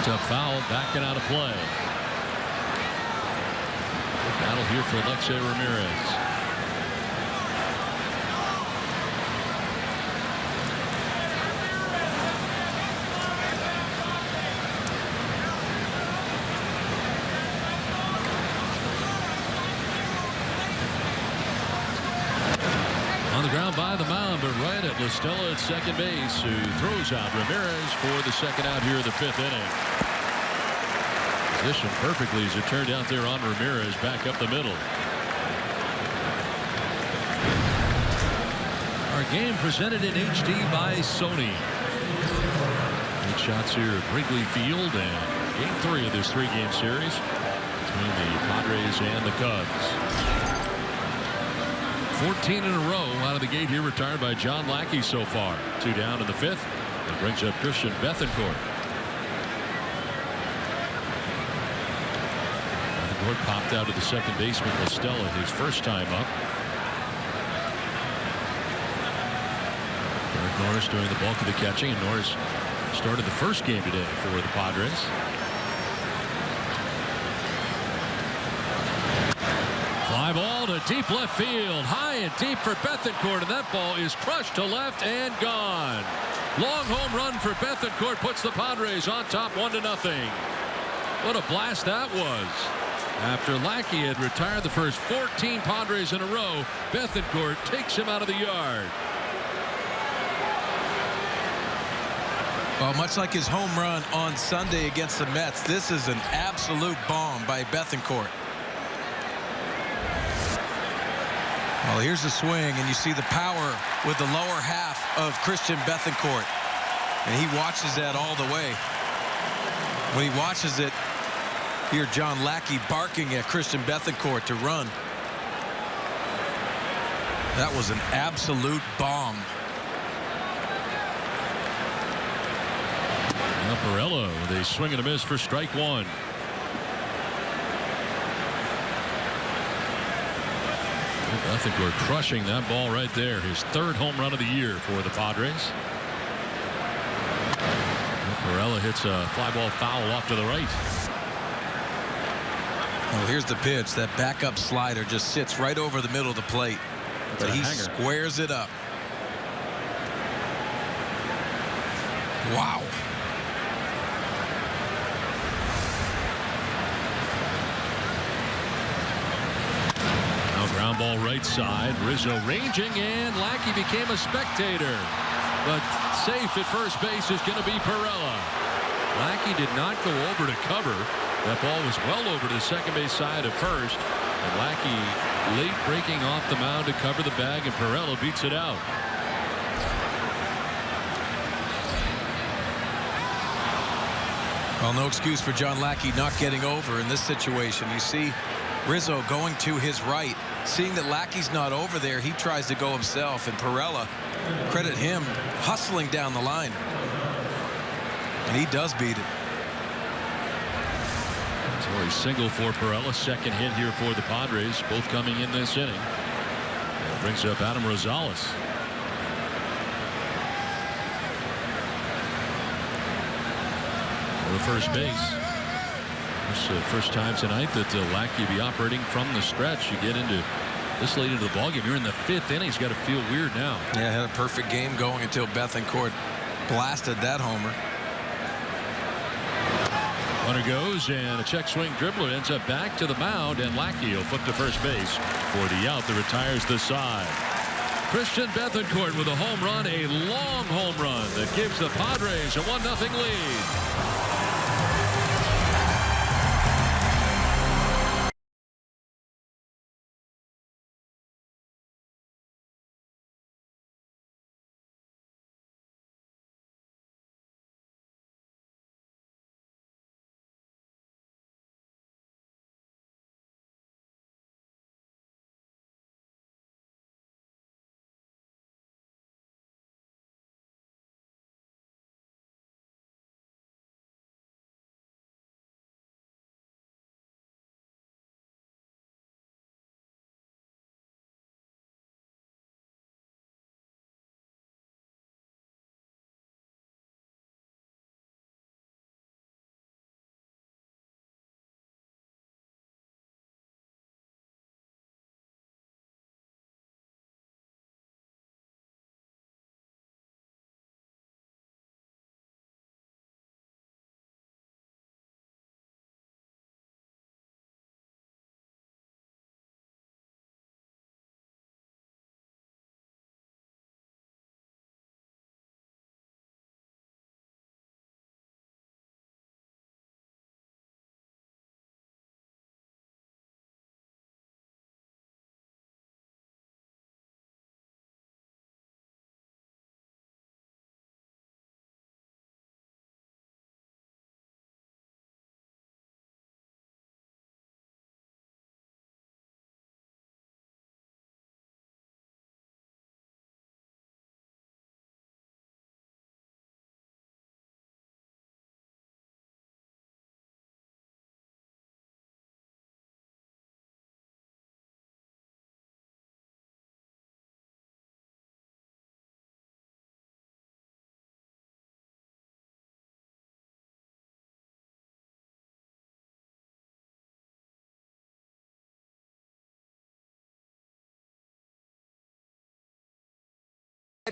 Tough foul, backing out of play. Good battle here for Alexei Ramirez. By the mound, but right at La Stella at second base, who throws out Ramirez for the second out here in the 5th inning. Positioned perfectly as it turned out there on Ramirez back up the middle. Our game presented in HD by Sony. 8 shots here at Wrigley Field, and Game 3 of this 3-game series between the Padres and the Cubs. 14 in a row out of the gate here retired by John Lackey so far. 2 down in the 5th. That brings up Christian Bethancourt. Bethancourt popped out to the second baseman La Stella his first time up. Eric Norris doing the bulk of the catching, and Norris started the first game today for the Padres. Fly ball to deep left field, high and deep for Bethancourt, and that ball is crushed to left and gone. Long home run for Bethancourt puts the Padres on top 1-0. What a blast that was. After Lackey had retired the first 14 Padres in a row, Bethancourt takes him out of the yard. Well, much like his home run on Sunday against the Mets, this is an absolute bomb by Bethancourt. Well, here's the swing, and you see the power with the lower half of Christian Bethancourt. And he watches that all the way. When he watches it, hear John Lackey barking at Christian Bethancourt to run. That was an absolute bomb. Perella with a swing and a miss for strike one. I think we're crushing that ball right there. His third home run of the year for the Padres. Perella hits a fly ball foul off to the right. Well, here's the pitch. That backup slider just sits right over the middle of the plate. But he squares it up. Wow. Now ground ball right side. Rizzo ranging, and Lackey became a spectator. But safe at first base is going to be Perella. Lackey did not go over to cover. That ball was well over to the second base side at first. And Lackey late breaking off the mound to cover the bag, and Perella beats it out. Well, no excuse for John Lackey not getting over in this situation. You see Rizzo going to his right. Seeing that Lackey's not over there, he tries to go himself, and Perella, credit him, hustling down the line. And he does beat it. So a single for Perella, second hit here for the Padres, both coming in this inning. That brings up Adam Rosales. For the first base. This first time tonight that Lackey be operating from the stretch. You get into this late into the ballgame. You're in the fifth inning. It's got to feel weird now. Yeah, had a perfect game going until Bethancourt blasted that homer. Runner goes, and a check swing dribbler ends up back to the mound, and Lackey will flip to first base for the out that retires the side. Christian Bethancourt with a home run, a long home run that gives the Padres a 1-0 lead.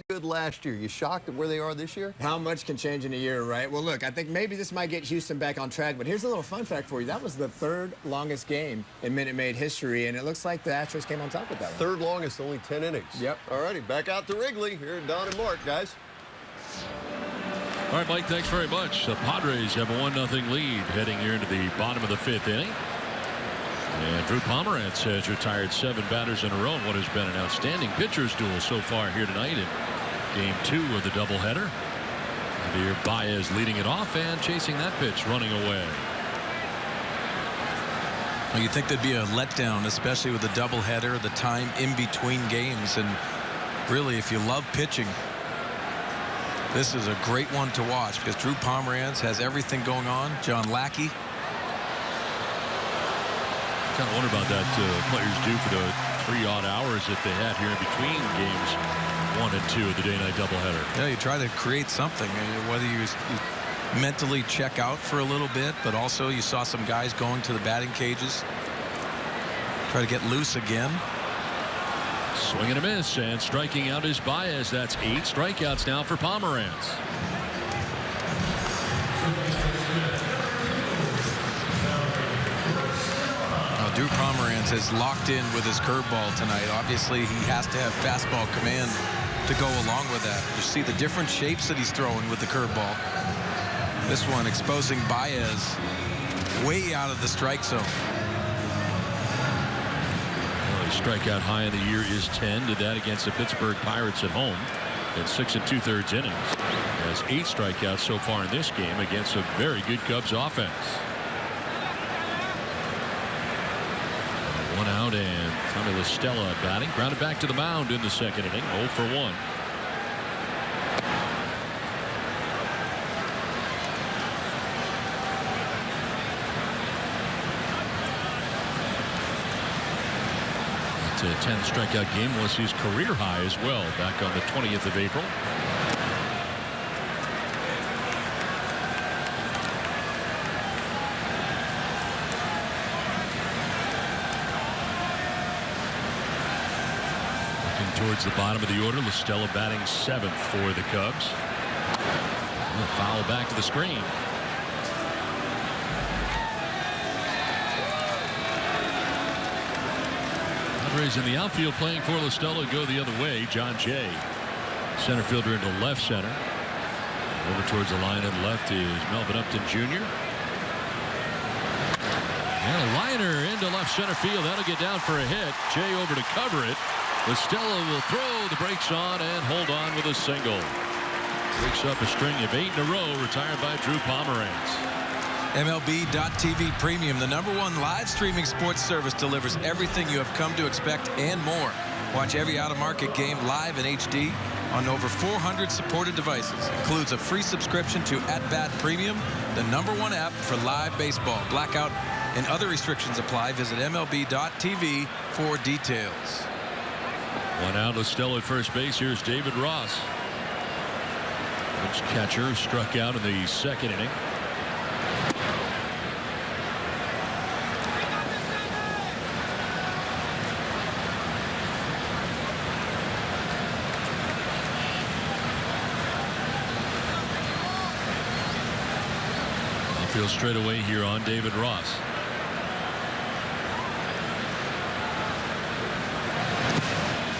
Good last year. You shocked at where they are this year? How much can change in a year, right? Well, look, I think maybe this might get Houston back on track, but here's a little fun fact for you. That was the third longest game in Minute Maid history, and it looks like the Astros came on top with that one. Third longest, only 10 innings. Yep. All righty, back out to Wrigley. Here at Don and Mark, guys. All right, Mike, thanks very much. The Padres have a 1-0 lead heading here into the bottom of the fifth inning. And Drew Pomerantz has retired 7 batters in a row in what has been an outstanding pitcher's duel so far here tonight in Game 2 of the doubleheader. And here Baez leading it off and chasing that pitch, running away. Well, you'd think there'd be a letdown, especially with the doubleheader, the time in between games. And really, if you love pitching, This is a great one to watch because Drew Pomeranz has everything going on. John Lackey. Kind of wonder about that players do for the 3 odd hours that they had here in between games 1 and 2 of the day-night doubleheader. Yeah, you try to create something, whether you mentally check out for a little bit, but also you saw some guys going to the batting cages, try to get loose again. Swing and a miss, and striking out is Baez. That's 8 strikeouts now for Pomeranz. Drew Pomeranz is locked in with his curveball tonight. Obviously, he has to have fastball command to go along with that. You see the different shapes that he's throwing with the curveball. This one exposing Baez way out of the strike zone. Well, his strikeout high in the year is 10. Did that against the Pittsburgh Pirates at home in 6 2/3 innings. Has 8 strikeouts so far in this game against a very good Cubs offense. 1 out, and Tommy La Stella batting. Grounded back to the mound in the second inning. 0 for 1. It's a 10 strikeout game was his career high as well back on the 20th of April. Towards the bottom of the order, La Stella batting 7th for the Cubs. And a foul back to the screen. Padres in the outfield playing for La Stella go the other way. John Jay, center fielder into left center. Over towards the line and left is Melvin Upton Jr. And a liner into left center field. That'll get down for a hit. Jay over to cover it. La Stella will throw the brakes on and hold on with a single. Breaks up a string of 8 in a row retired by Drew Pomeranz. MLB.TV Premium, the #1 live streaming sports service, delivers everything you have come to expect and more. Watch every out-of-market game live in HD on over 400 supported devices. Includes a free subscription to At Bat Premium, the #1 app for live baseball. Blackout and other restrictions apply. Visit MLB.TV for details. 1 out, La Stella at first base. Here's David Ross. Cubs catcher struck out in the second inning. Outfield straight away here on David Ross.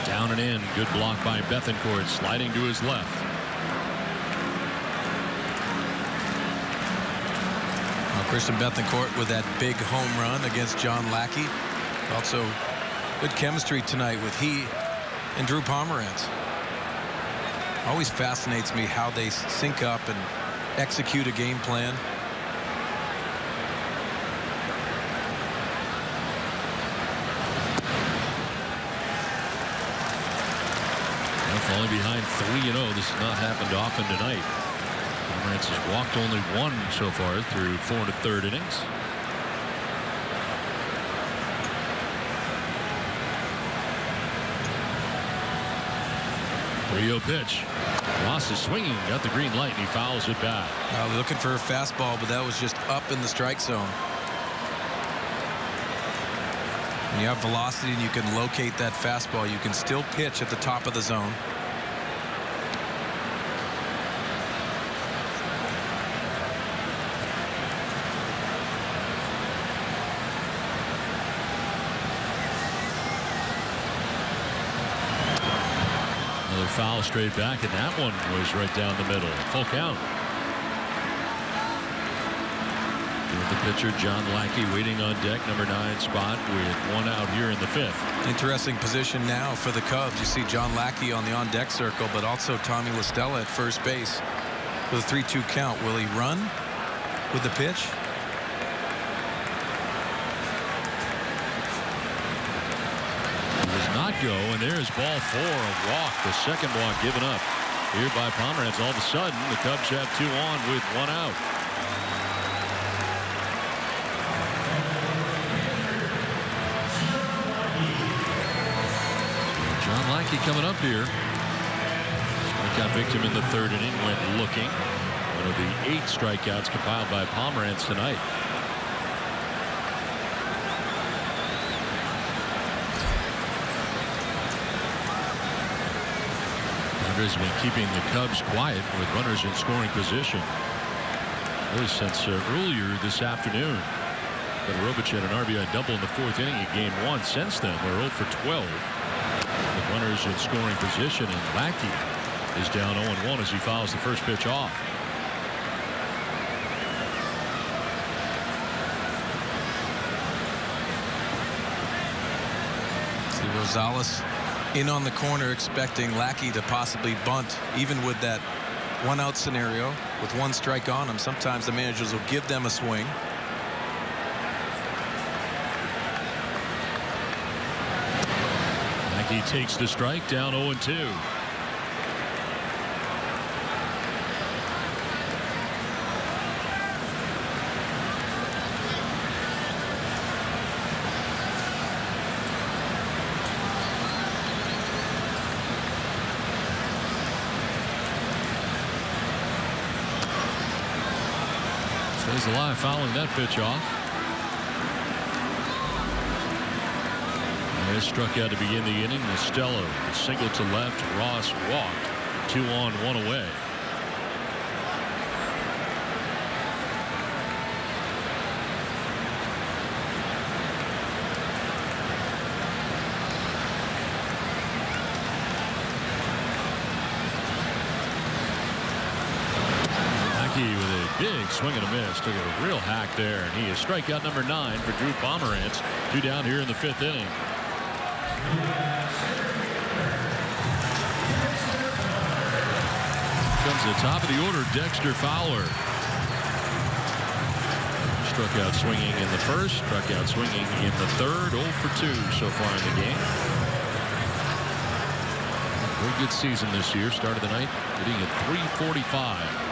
Down and in. Good block by Bethancourt, sliding to his left. Well, Christian Bethancourt with that big home run against John Lackey. Also good chemistry tonight with he and Drew Pomeranz. Always fascinates me how they sync up and execute a game plan. Falling behind 3-0. This has not happened often tonight. Pomeranz has walked only 1 so far through 4 1/3 innings. Rio pitch. Ross is swinging, got the green light, and he fouls it back. Looking for a fastball, but that was just up in the strike zone. When you have velocity and you can locate that fastball, you can still pitch at the top of the zone. Foul straight back, and that one was right down the middle. Full count. With the pitcher, John Lackey, waiting on deck, #9 spot, with 1 out here in the 5th. Interesting position now for the Cubs. You see John Lackey on the on-deck circle, but also Tommy La Stella at first base with a 3-2 count. Will he run with the pitch? Does not go, and there's ball 4, a walk, the second walk given up here by Pomeranz. All of a sudden, the Cubs have 2 on with 1 out. John Lackey coming up here. Strikeout victim in the 3rd inning, went looking. One of the 8 strikeouts compiled by Pomeranz tonight. Padres have been keeping the Cubs quiet with runners in scoring position really since earlier this afternoon. But Robich had an RBI double in the 4th inning in Game 1. Since then, they're 0 for 12 with runners in scoring position, and Lackey is down 0-1 as he fouls the first pitch off. See Rosales in on the corner, expecting Lackey to possibly bunt, even with that 1-out scenario with 1 strike on him. Sometimes the managers will give them a swing. Lackey takes the strike, down 0-2. Stays alive fouling that pitch off. He struck out to begin the inning. Costello single to left. Ross walked. 2 on, 1 away. Big swing and a miss. Took a real hack there, and he is strikeout number 9 for Drew Pomeranz. 2 down here in the 5th inning. Comes to the top of the order, Dexter Fowler. Struck out swinging in the 1st, struck out swinging in the 3rd. 0 for 2 so far in the game. Very good season this year. Started the night hitting at .345.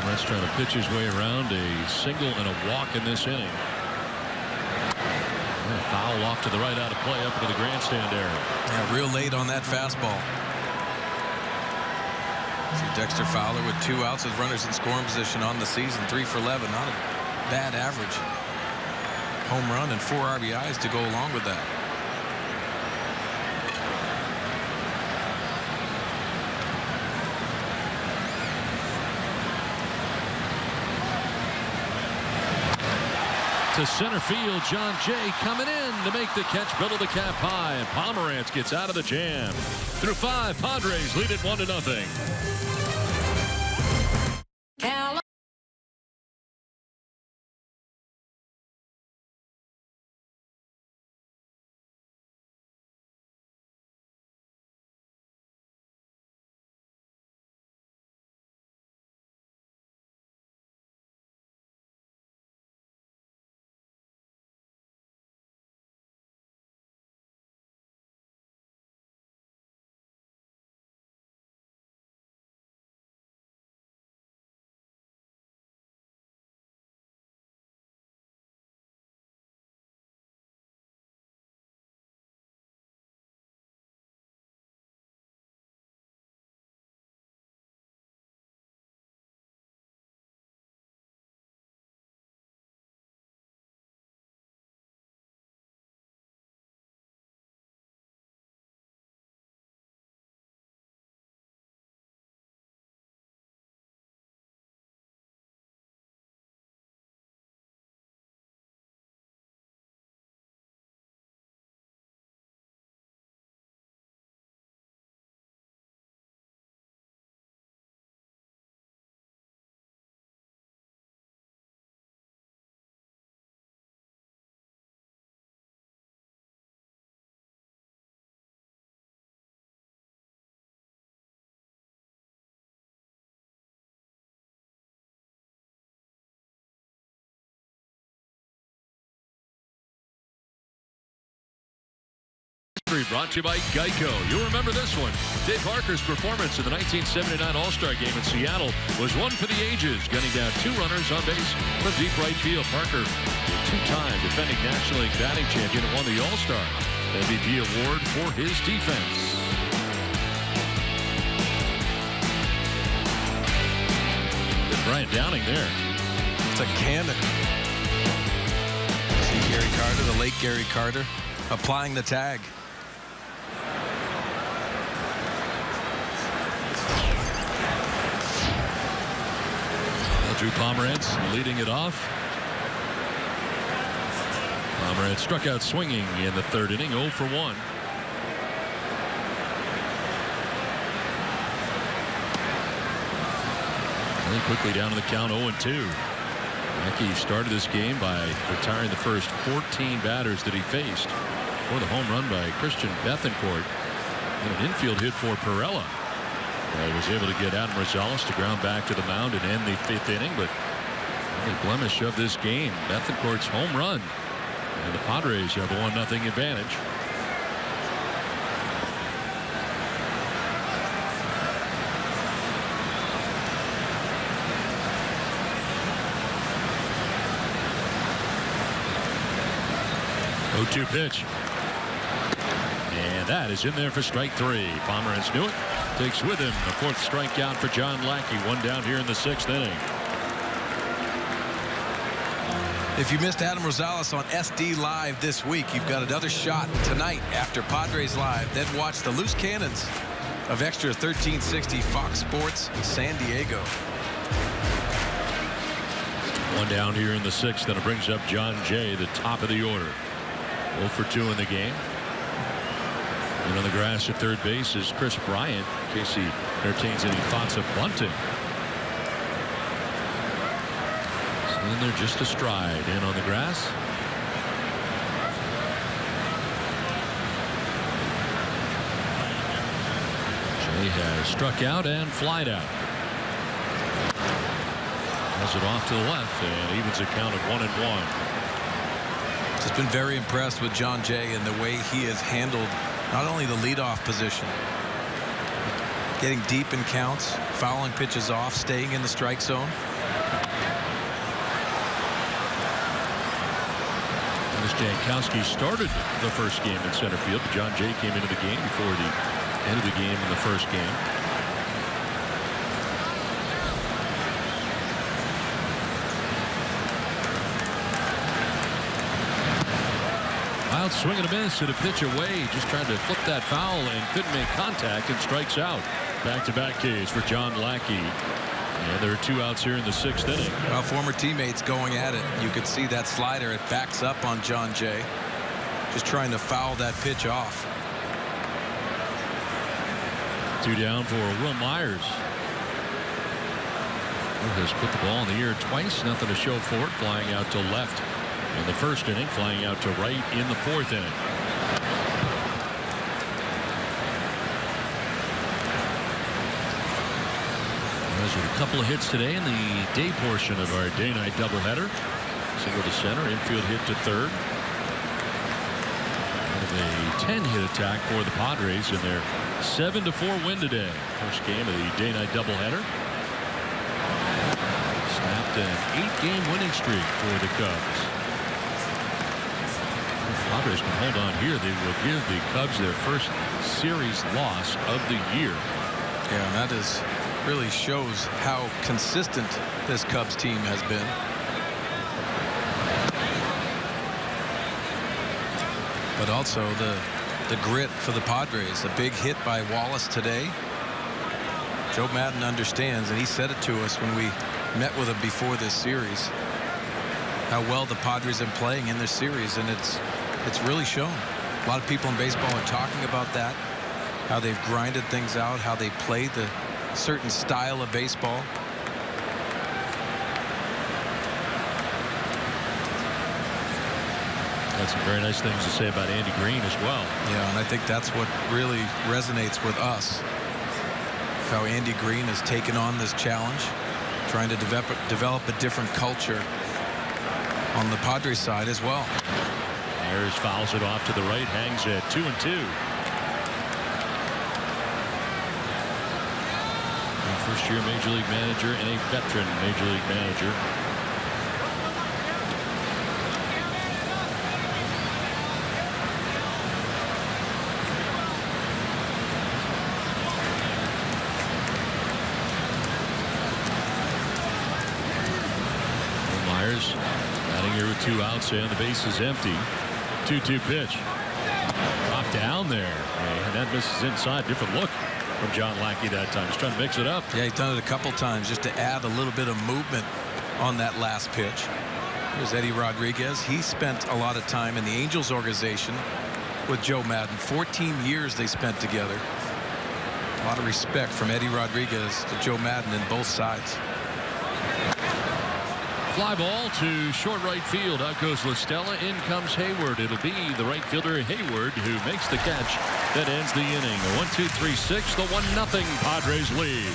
Let's try to pitch his way around a single and a walk in this inning. And a foul off to the right, out of play up into the grandstand area. Yeah, real late on that fastball. See Dexter Fowler with 2 outs as runners in scoring position on the season. 3 for 11, not a bad average. Home run and 4 RBIs to go along with that. To center field, John Jay coming in to make the catch, middle of the cap high, and Pomeranz gets out of the jam. Through 5, Padres lead it 1-0. 3 brought to you by Geico. You'll remember this one. Dave Parker's performance in the 1979 All-Star Game in Seattle was one for the ages, gunning down 2 runners on base from deep right field. Parker, a 2-time defending National League batting champion, and won the All-Star MVP award for his defense. Brian Downing there. It's a cannon. See Gary Carter, the late Gary Carter, applying the tag. Drew Pomerantz leading it off. Pomerantz struck out swinging in the 3rd inning, 0 for 1. And quickly down to the count, 0-2. Yankees started this game by retiring the first 14 batters that he faced. For the home run by Christian Bethancourt and an infield hit for Perella. He was able to get Adam Rosales to ground back to the mound and end the 5th inning, but the blemish of this game, Bethancourt's home run, and the Padres have a 1-0 advantage. Oh-2 pitch. And that is in there for strike 3. Pomerantz knew it. Takes with him the 4th strikeout for John Lackey. 1 down here in the 6th inning. If you missed Adam Rosales on SD Live this week, you've got another shot tonight after Padres Live. Then watch the Loose Cannons of Extra 1360 Fox Sports San Diego. 1 down here in the 6th, and it brings up John Jay, the top of the order. 0 for 2 in the game. And on the grass at 3rd base is Chris Bryant, in case he entertains any thoughts of bunting. In there just astride, in on the grass. Jay has struck out and flied out. Has it off to the left and evens a count of 1-1. Just been very impressed with John Jay and the way he has handled not only the leadoff position, getting deep in counts, fouling pitches off, staying in the strike zone. Jankowski started the first game in center field. John Jay came into the game before the end of the game in the first game. Wild swing and a miss and a pitch away. Just tried to flip that foul and couldn't make contact and strikes out. Back-to-back Ks for John Lackey. And there are 2 outs here in the 6th inning. Well, former teammates going at it. You could see that slider. It backs up on John Jay. Just trying to foul that pitch off. 2 down for Will Myers. He has put the ball in the air twice. Nothing to show for it. Flying out to left in the 1st inning. Flying out to right in the 4th inning. With a couple of hits today in the day portion of our day-night doubleheader. Single to center, infield hit to 3rd. Out of a 10-hit attack for the Padres in their 7-4 win today. First game of the day-night doubleheader. Snapped an 8-game winning streak for the Cubs. If the Padres can hold on here, they will give the Cubs their first series loss of the year. Yeah, and that is really shows how consistent this Cubs team has been. But also the grit for the Padres. A big hit by Wallace today. Joe Maddon understands, and he said it to us when we met with him before this series, how well the Padres are playing in this series, and it's really shown. A lot of people in baseball are talking about that, how they've grinded things out, how they play the certain style of baseball. Got some very nice things to say about Andy Green as well. Yeah, and I think that's what really resonates with us. How Andy Green has taken on this challenge, trying to develop a different culture on the Padres side as well. Myers fouls it off to the right, hangs at 2-2. First-year Major League manager and a veteran Major League manager. Myers batting here with 2 outs and the base is empty. 2-2 pitch. Dropped down there. And that misses inside. Different look from John Lackey that time. He's trying to mix it up. Yeah, he's done it a couple times just to add a little bit of movement on that last pitch. Here's Eddie Rodriguez. He spent a lot of time in the Angels organization with Joe Maddon. 14 years they spent together. A lot of respect from Eddie Rodriguez to Joe Maddon in both sides. Fly ball to short right field. Out goes La Stella. In comes Hayward. It'll be the right fielder Hayward who makes the catch that ends the inning. A 1-2-3-6. The 1-0 Padres lead.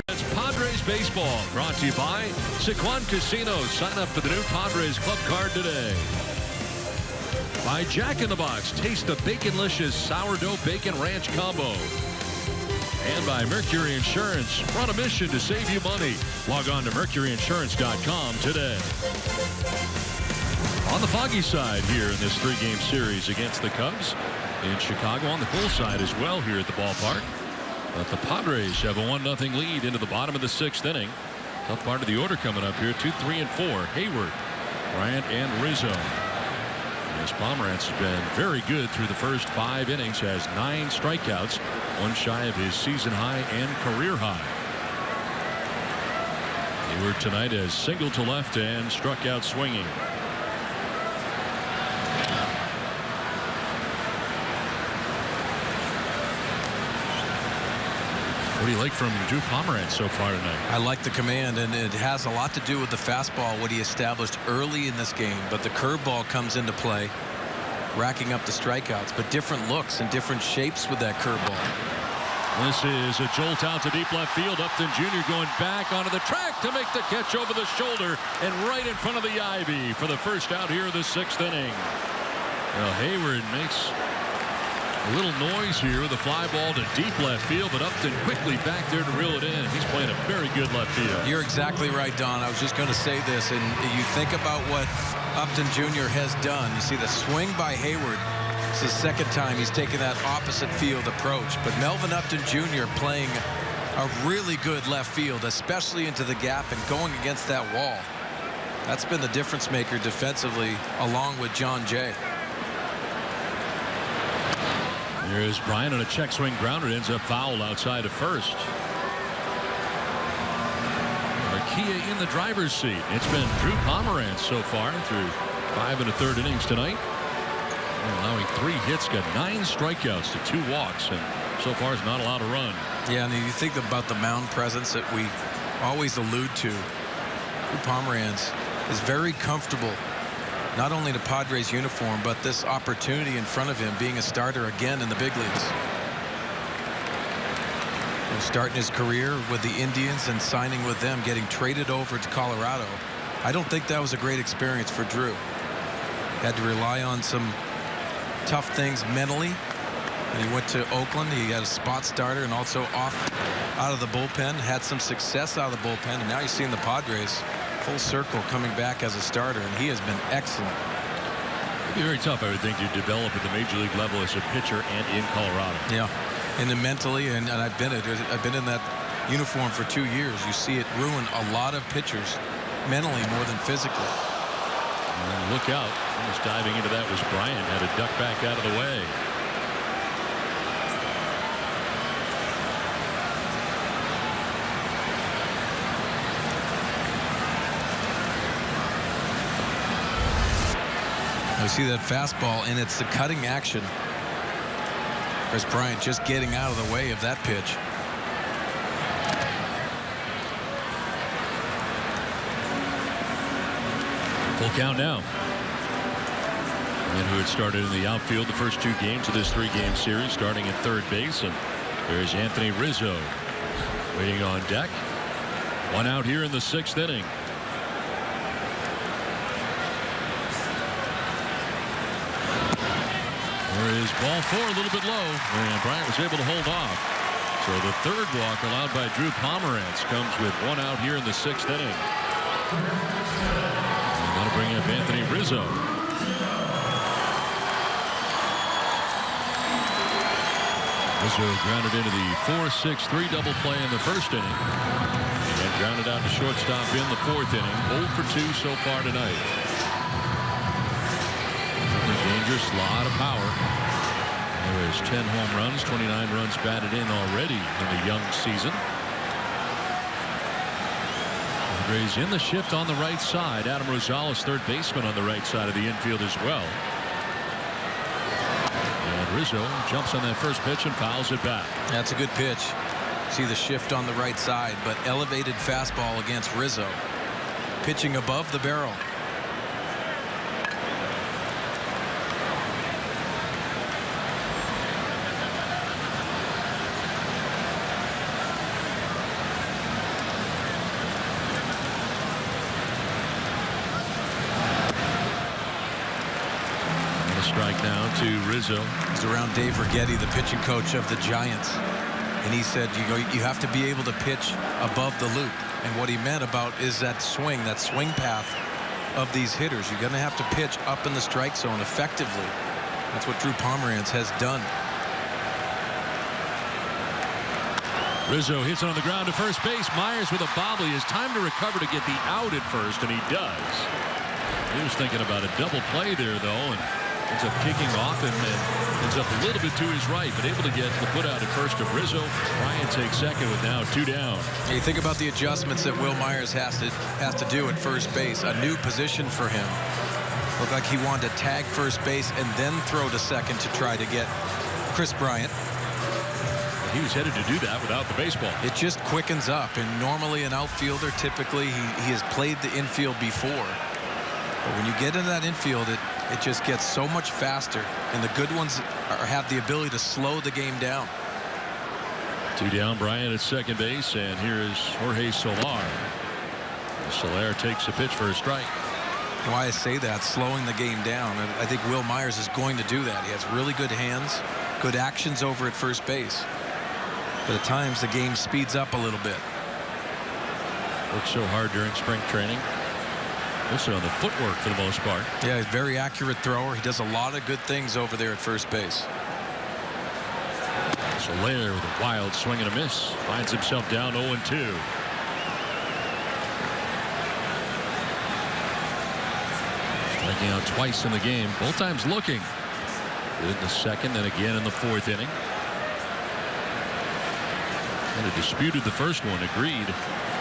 It's Padres baseball, brought to you by Sequan Casino. Sign up for the new Padres club card today. By Jack in the Box, taste the Baconlicious Sourdough Bacon Ranch Combo. And by Mercury Insurance, on a mission to save you money. Log on to mercuryinsurance.com today. On the foggy side here in this 3-game series against the Cubs in Chicago, on the cool side as well here at the ballpark. But the Padres have a 1-0 lead into the bottom of the 6th inning. Tough part of the order coming up here. 2, 3, and 4. Hayward, Bryant, and Rizzo. As Pomerantz has been very good through the first 5 innings. Has 9 strikeouts. 1 shy of his season high and career high. Hayward tonight has singled to left and struck out swinging. What do you like from Drew Pomerantz so far tonight? I like the command, and it has a lot to do with the fastball, what he established early in this game. But the curveball comes into play, racking up the strikeouts, but different looks and different shapes with that curveball. This is a jolt out to deep left field. Upton Jr. going back onto the track to make the catch over the shoulder and right in front of the ivy for the first out here of the 6th inning. Well, Hayward makes a little noise here with a fly ball to deep left field, but Upton quickly back there to reel it in. He's playing a very good left field. You're exactly right, Don. I was just going to say this, and you think about what Upton Jr. has done. You see the swing by Hayward. It's the second time he's taken that opposite field approach. But Melvin Upton Jr. playing a really good left field, especially into the gap and going against that wall. That's been the difference maker defensively, along with John Jay. Here's Bryant on a check swing grounder. Ends up fouled outside of first. Kia in the driver's seat. It's been Drew Pomeranz so far through 5 1/3 innings tonight, allowing 3 hits, got 9 strikeouts to 2 walks, and so far has not allowed a run. Yeah, and you think about the mound presence that we always allude to. Drew Pomeranz is very comfortable, not only in a Padres uniform, but this opportunity in front of him being a starter again in the big leagues. Starting his career with the Indians and signing with them, getting traded over to Colorado. I don't think that was a great experience for Drew. Had to rely on some tough things mentally. And he went to Oakland. He had a spot starter and also out of the bullpen. Had some success out of the bullpen. And now you're seeing the Padres full circle coming back as a starter. And he has been excellent. It'd be very tough, I would think, to develop at the major league level as a pitcher and in Colorado. Yeah. And then mentally, and I've been in that uniform for 2 years. You see it ruin a lot of pitchers mentally more than physically. And look out. Almost diving into that was Bryant. Had to duck back out of the way. I see that fastball, and it's the cutting action. Chris Bryant just getting out of the way of that pitch. Full count now. And who had started in the outfield the first 2 games of this 3-game series, starting at third base. And there's Anthony Rizzo waiting on deck. 1 out here in the 6th inning. There is ball 4, a little bit low, and Bryant was able to hold off. So the 3rd walk allowed by Drew Pomeranz comes with 1 out here in the 6th inning. And that'll bring up Anthony Rizzo. Rizzo grounded into the 4-6-3 double play in the 1st inning. And grounded out to shortstop in the 4th inning. 0 for 2 so far tonight. Dangerous, lot of power. There is 10 home runs, 29 runs batted in already in the young season. Padres in the shift on the right side. Adam Rosales, third baseman, on the right side of the infield as well. And Rizzo jumps on that first pitch and fouls it back. That's a good pitch. See the shift on the right side, but elevated fastball against Rizzo. Pitching above the barrel. Strike now to Rizzo. He's around Dave Righetti, the pitching coach of the Giants, and he said, you have to be able to pitch above the loop. And what he meant about is that swing path of these hitters. You're going to have to pitch up in the strike zone effectively. That's what Drew Pomeranz has done. Rizzo hits it on the ground to first base. Myers with a bobble. He has time to recover to get the out at first, and he does. He was thinking about a double play there, though, and ends up kicking off and ends up a little bit to his right, but able to get the put out at first of Rizzo. Bryant takes second with now 2 down. You think about the adjustments that Will Myers has to do at first base. A new position for him. Looked like he wanted to tag first base and then throw to second to try to get Chris Bryant. He was headed to do that without the baseball. It just quickens up, and normally an outfielder, typically he has played the infield before. But when you get into that infield, it just gets so much faster, and the good ones have the ability to slow the game down. 2 down, Bryant at second base, and here is Jorge Soler. Soler takes a pitch for a strike. Why I say that, slowing the game down, and I think Will Myers is going to do that. He has really good hands, good actions over at first base. But at times the game speeds up a little bit. Worked so hard during spring training. Also on the footwork for the most part. Yeah, he's a very accurate thrower. He does a lot of good things over there at first base. Soler with a wild swing and a miss. Finds himself down 0-2. Striking out twice in the game. Both times looking. Good in the 2nd and again in the 4th inning. Kind of disputed the first one. Agreed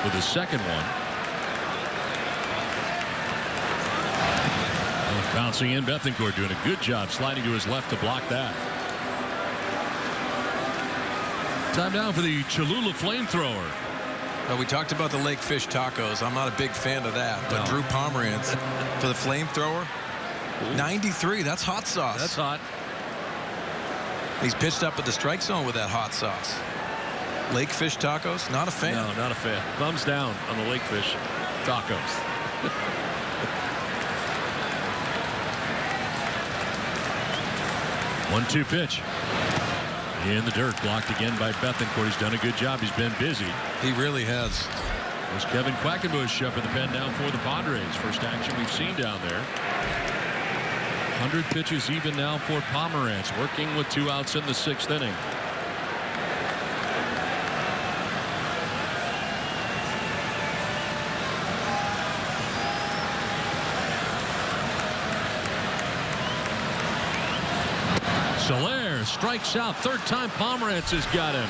with the 2nd one. Bouncing in, Bethancourt doing a good job sliding to his left to block that. Time down for the Cholula flamethrower. Well, we talked about the lake fish tacos. I'm not a big fan of that, but Drew Pomeranz for the flamethrower. 93, that's hot sauce. That's hot. He's pitched up at the strike zone with that hot sauce. Lake fish tacos, not a fan. No, not a fan. Thumbs down on the lake fish tacos. 1-2 pitch. In the dirt, blocked again by Bethancourt. He's done a good job. He's been busy. He really has. There's Kevin Quackenbush up in the pen now for the Padres. First action we've seen down there. 100 pitches even now for Pomeranz, working with 2 outs in the 6th inning. Soler strikes out. 3rd time Pomeranz has got him.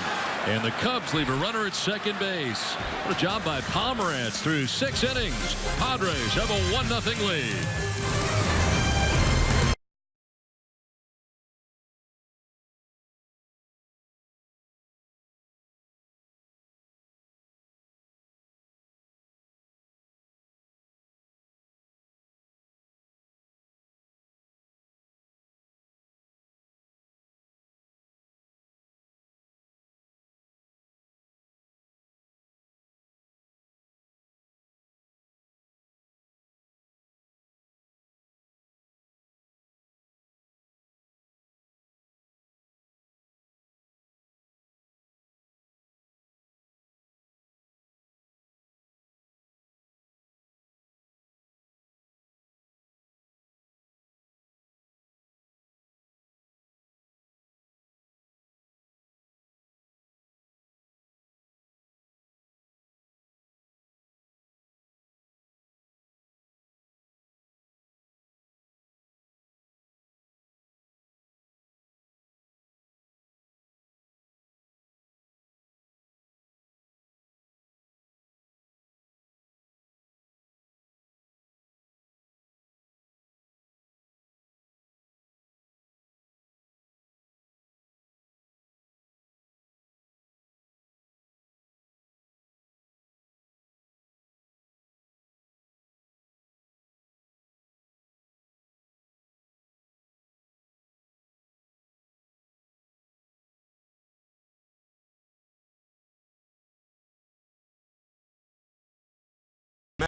And the Cubs leave a runner at second base. What a job by Pomeranz through 6 innings. Padres have a 1-0 lead.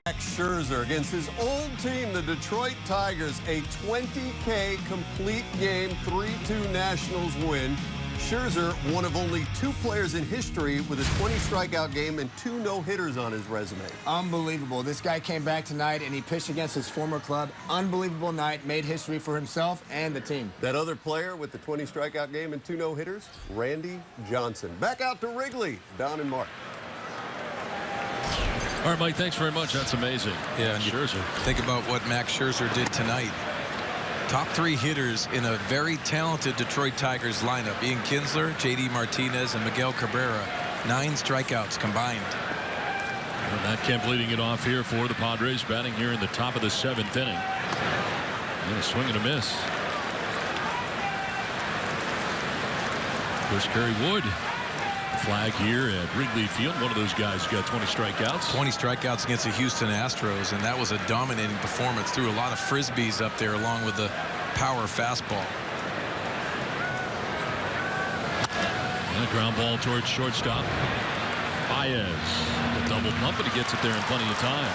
Max Scherzer against his old team, the Detroit Tigers, a 20K complete game, 3-2 Nationals win. Scherzer, one of only 2 players in history with a 20 strikeout game and 2 no-hitters on his resume. Unbelievable. This guy came back tonight and he pitched against his former club. Unbelievable night, made history for himself and the team. That other player with the 20 strikeout game and 2 no-hitters, Randy Johnson. Back out to Wrigley, Don and Mark. All right, Mike, thanks very much. That's amazing. Yeah, and Scherzer. Think about what Max Scherzer did tonight. Top 3 hitters in a very talented Detroit Tigers lineup. Ian Kinsler, J.D. Martinez, and Miguel Cabrera. 9 strikeouts combined. And Matt Kemp leading it off here for the Padres, batting here in the top of the 7th inning. And a swing and a miss. Chris Kerry Wood. Flag here at Wrigley Field. One of those guys got 20 strikeouts. 20 strikeouts against the Houston Astros, and that was a dominating performance. Threw a lot of frisbees up there along with the power fastball. And a ground ball towards shortstop. Baez. A double pump, but he gets it there in plenty of time.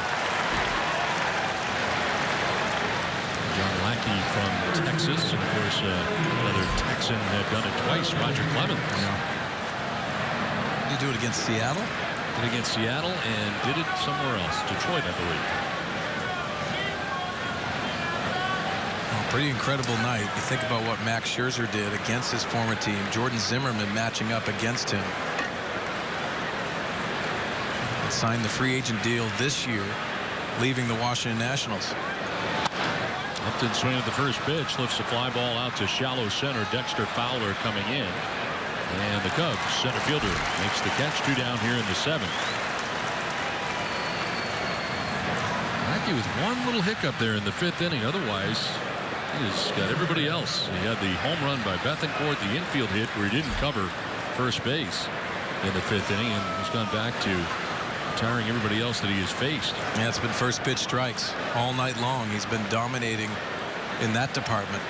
John Lackey from Texas, and of course another Texan had done it twice, Roger Clemens. Yeah. Did he do it against Seattle? Did it against Seattle and did it somewhere else. Detroit, I believe. Well, pretty incredible night. You think about what Max Scherzer did against his former team. Jordan Zimmerman matching up against him. He signed the free agent deal this year, leaving the Washington Nationals. Upton swing at the first pitch, lifts a fly ball out to shallow center. Dexter Fowler coming in. And the Cubs center fielder makes the catch. 2 down here in the 7th. Lackey with one little hiccup there in the 5th inning. Otherwise, He's got everybody else. He had the home run by Bethancourt, the infield hit where he didn't cover first base in the 5th inning, and he's gone back to retiring everybody else that he has faced. Yeah, it's been first pitch strikes all night long. He's been dominating in that department.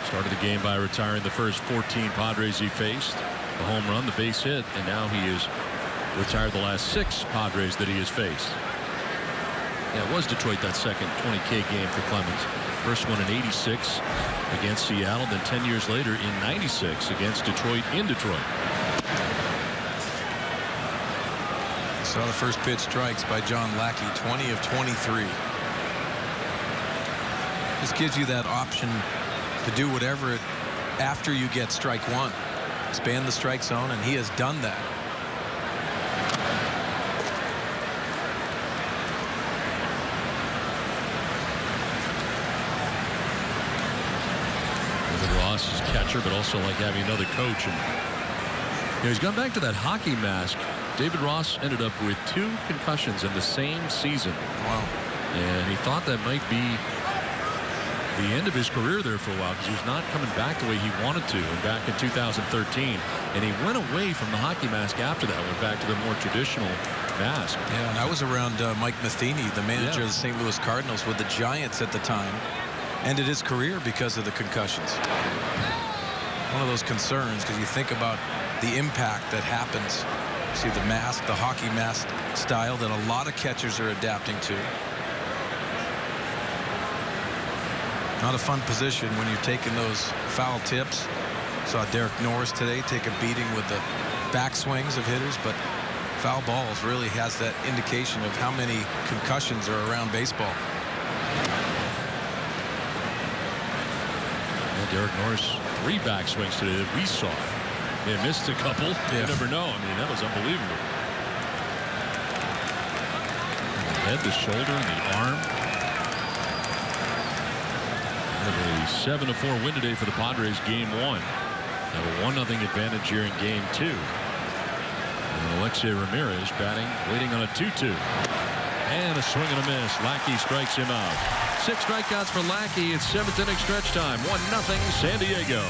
Started the game by retiring the first 14 Padres he faced. The home run, the base hit, and now he has retired the last 6 Padres that he has faced. Yeah, it was Detroit that second 20K game for Clemens. First one in '86 against Seattle, then 10 years later in '96 against Detroit in Detroit. Saw the first pitch strikes by John Lackey, 20 of 23. This gives you that option to do whatever after you get strike one. Expand the strike zone, and he has done that. Ross is catcher, but also like having another coach. And he's gone back to that hockey mask. David Ross ended up with 2 concussions in the same season. Wow. And he thought that might be the end of his career there for a while because he was not coming back the way he wanted to. And back in 2013, and he went away from the hockey mask after that, went back to the more traditional mask. Yeah, and I was around Mike Matheny, the manager of the St. Louis Cardinals with the Giants at the time. Ended his career because of the concussions. One of those concerns, because you think about the impact that happens. See the mask, the hockey mask style that a lot of catchers are adapting to. Not a fun position when you're taking those foul tips. Saw Derek Norris today take a beating with the backswings of hitters, but foul balls really has that indication of how many concussions are around baseball. Derek Norris, 3 backswings today that we saw. They missed a couple. You never know. I mean, that was unbelievable. The head, the shoulder, and the arm. A 7-4 win today for the Padres, game 1. Have a 1-0 advantage here in game 2. And Alexei Ramirez batting, waiting on a 2-2. And a swing and a miss. Lackey strikes him out. 6 strikeouts for Lackey. It's 7th inning stretch time. 1-0 San Diego.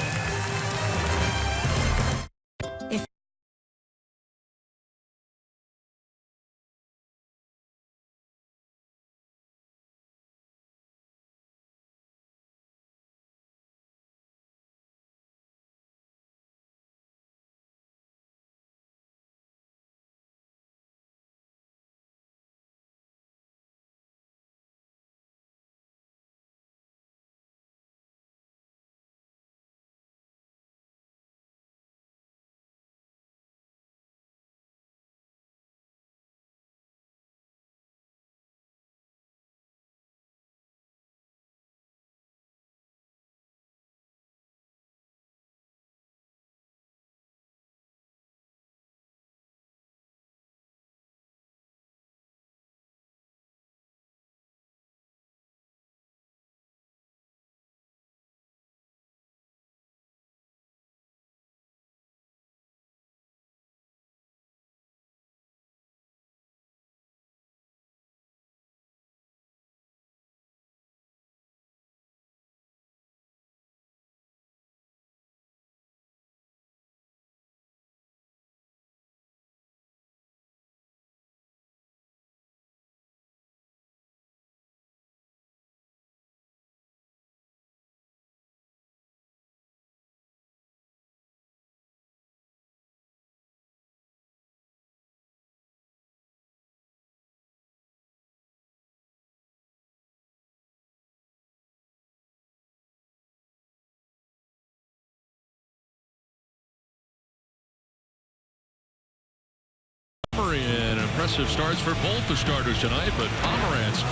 And impressive starts for both the starters tonight, but Pomerantz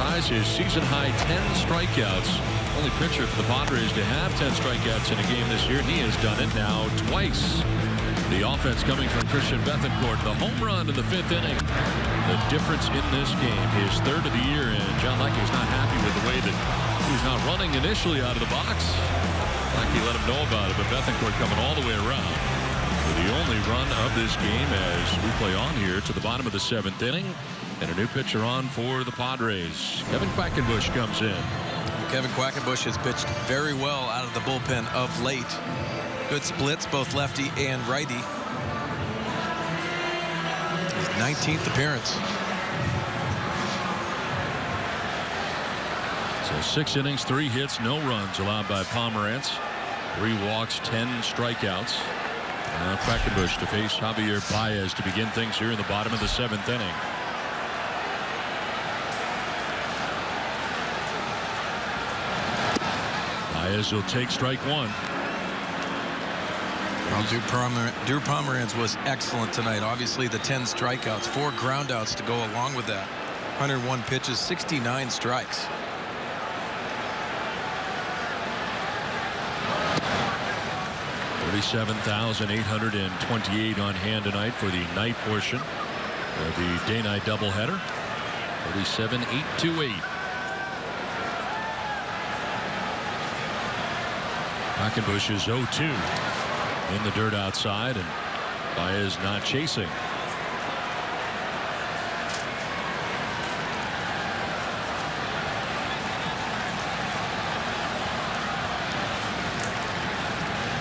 ties his season-high 10 strikeouts. Only pitcher for the Padres to have 10 strikeouts in a game this year, and he has done it now twice. The offense coming from Christian Bethancourt, the home run in the 5th inning. The difference in this game, his 3rd of the year, and John Lackey was not happy with the way that he was not running initially out of the box. Lackey let him know about it, but Bethancourt coming all the way around. The only run of this game as we play on here to the bottom of the 7th inning. And a new pitcher on for the Padres. Kevin Quackenbush comes in. Kevin Quackenbush has pitched very well out of the bullpen of late. Good splits, both lefty and righty. His 19th appearance. So 6 innings, 3 hits, no runs allowed by Pomerantz. 3 walks, 10 strikeouts. Quackenbush to face Javier Baez to begin things here in the bottom of the 7th inning. Baez will take strike 1. Well, Drew Pomerantz was excellent tonight. Obviously, the 10 strikeouts, 4 groundouts to go along with that. 101 pitches, 69 strikes. $37,828 on hand tonight for the night portion of the day-night doubleheader. 37,828. Quackenbush is 0-2 in the dirt outside, and Baez not chasing.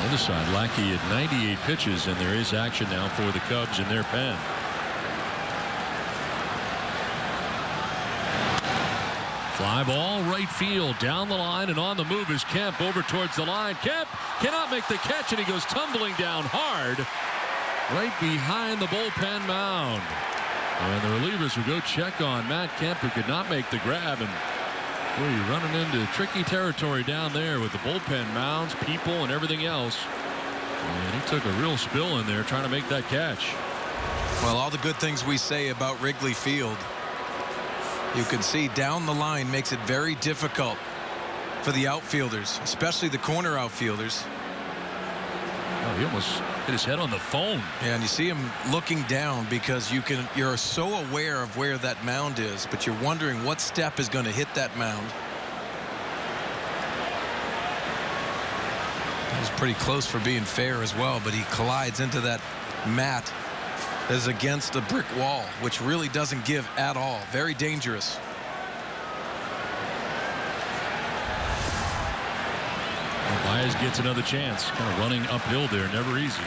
Other side, Lackey at 98 pitches, and there is action now for the Cubs in their pen. Fly ball, right field, down the line, and on the move is Kemp over towards the line. Kemp cannot make the catch, and he goes tumbling down hard right behind the bullpen mound. And the relievers will go check on Matt Kemp, who could not make the grab, and boy, you're running into tricky territory down there with the bullpen mounds, people, and everything else. And he took a real spill in there trying to make that catch. Well, all the good things we say about Wrigley Field, you can see down the line makes it very difficult for the outfielders, especially the corner outfielders. Oh, he almost hit his head on the phone. Yeah, and you see him looking down because you're so aware of where that mound is, but you're wondering what step is going to hit that mound. It was pretty close for being fair as well, but he collides into that mat that is against a brick wall, which really doesn't give at all. Very dangerous. Baez gets another chance. Kind of running uphill there. Never easy.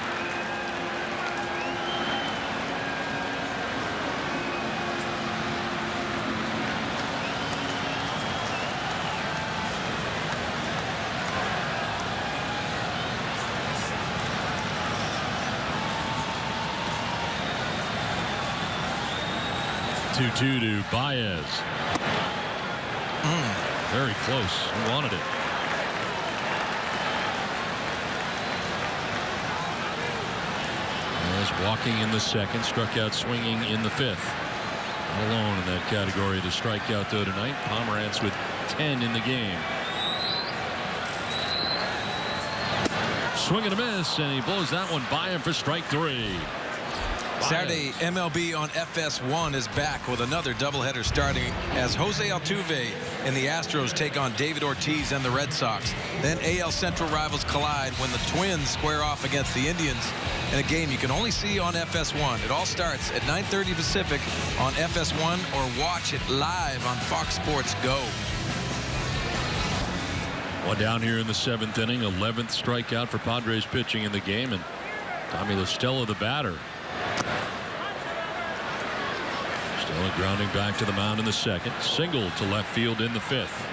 Two to Baez. Very close. He wanted it. Baez walking in the 2nd, struck out swinging in the 5th. Not alone in that category to strike out though tonight. Pomerantz with 10 in the game. Swing and a miss, and he blows that one by him for strike 3. Saturday, MLB on FS1 is back with another doubleheader starting as Jose Altuve and the Astros take on David Ortiz and the Red Sox. Then AL Central rivals collide when the Twins square off against the Indians in a game you can only see on FS1. It all starts at 9:30 Pacific on FS1 or watch it live on Fox Sports Go. One down here in the 7th inning, 11th strikeout for Padres pitching in the game, and Tommy La Stella the batter. Stella grounding back to the mound in the 2nd. Single to left field in the 5th.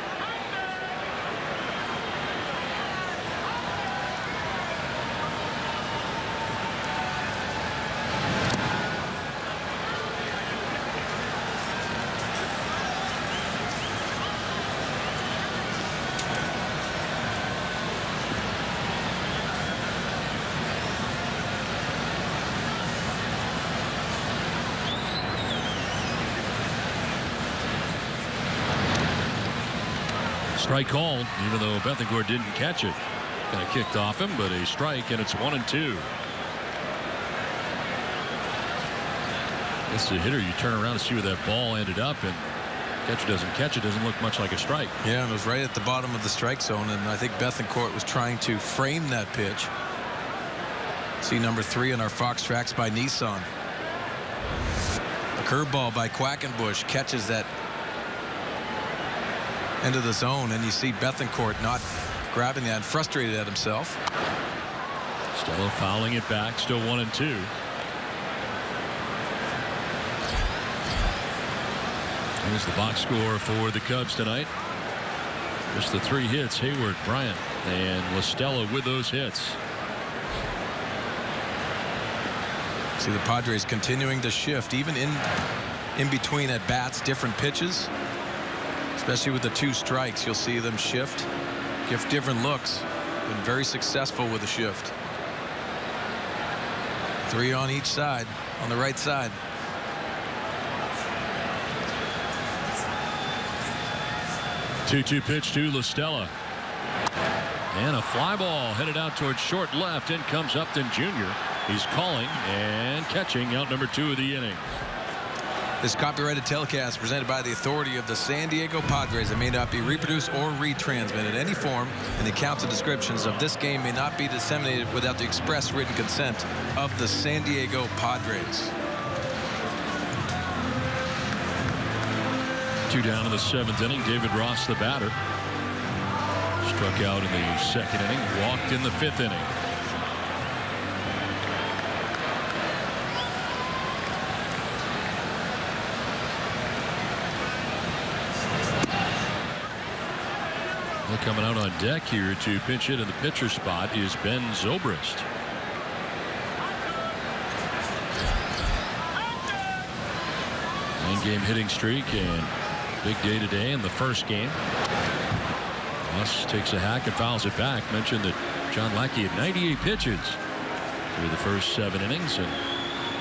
Strike called, even though Bethancourt didn't catch it. Kind of kicked off him, but a strike, and it's 1-2. It's the hitter. You turn around and see where that ball ended up, and catcher doesn't catch it. Doesn't look much like a strike. Yeah, and it was right at the bottom of the strike zone, and I think Bethancourt was trying to frame that pitch. See number 3 on our Fox Tracks by Nissan. A curveball by Quackenbush catches that end of the zone, and you see Bethancourt not grabbing that, frustrated at himself. Stella fouling it back, still 1-2. Here's the box score for the Cubs tonight. Just the 3 hits, Hayward, Bryant, and LaStella with those hits. See the Padres continuing to shift, even in between at bats, different pitches. Especially with the 2 strikes, you'll see them shift, give different looks. Been very successful with the shift. 3 on each side, on the right side. Two pitch to LaStella. And a fly ball headed out towards short left. In comes Upton Jr. He's calling and catching out number 2 of the inning. This copyrighted telecast presented by the authority of the San Diego Padres. It may not be reproduced or retransmitted in any form, and the accounts and descriptions of this game may not be disseminated without the express written consent of the San Diego Padres. 2 down in the 7th inning. David Ross, the batter, struck out in the 2nd inning, walked in the 5th inning. Well, coming out on deck here to pinch hit in the pitcher spot is Ben Zobrist. Nine-game hitting streak and big day today in the first game. Ross takes a hack and fouls it back. Mentioned that John Lackey had 98 pitches through the first 7 innings, and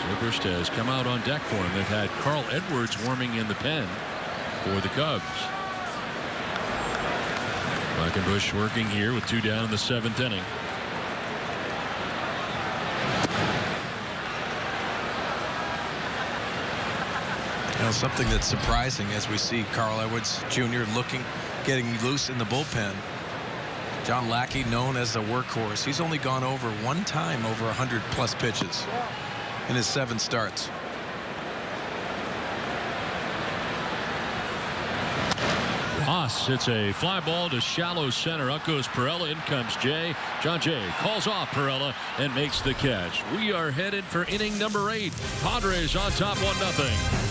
Zobrist has come out on deck for him. They've had Carl Edwards warming in the pen for the Cubs. Quackenbush working here with 2 down in the 7th inning. You know, something that's surprising as we see Carl Edwards Jr. getting loose in the bullpen. John Lackey, known as the workhorse, he's only gone over 1 time over 100+ pitches in his 7 starts. Ross hits a fly ball to shallow center. Up goes Perella. In comes Jay. John Jay calls off Perella and makes the catch. We are headed for inning number 8. Padres on top 1-0.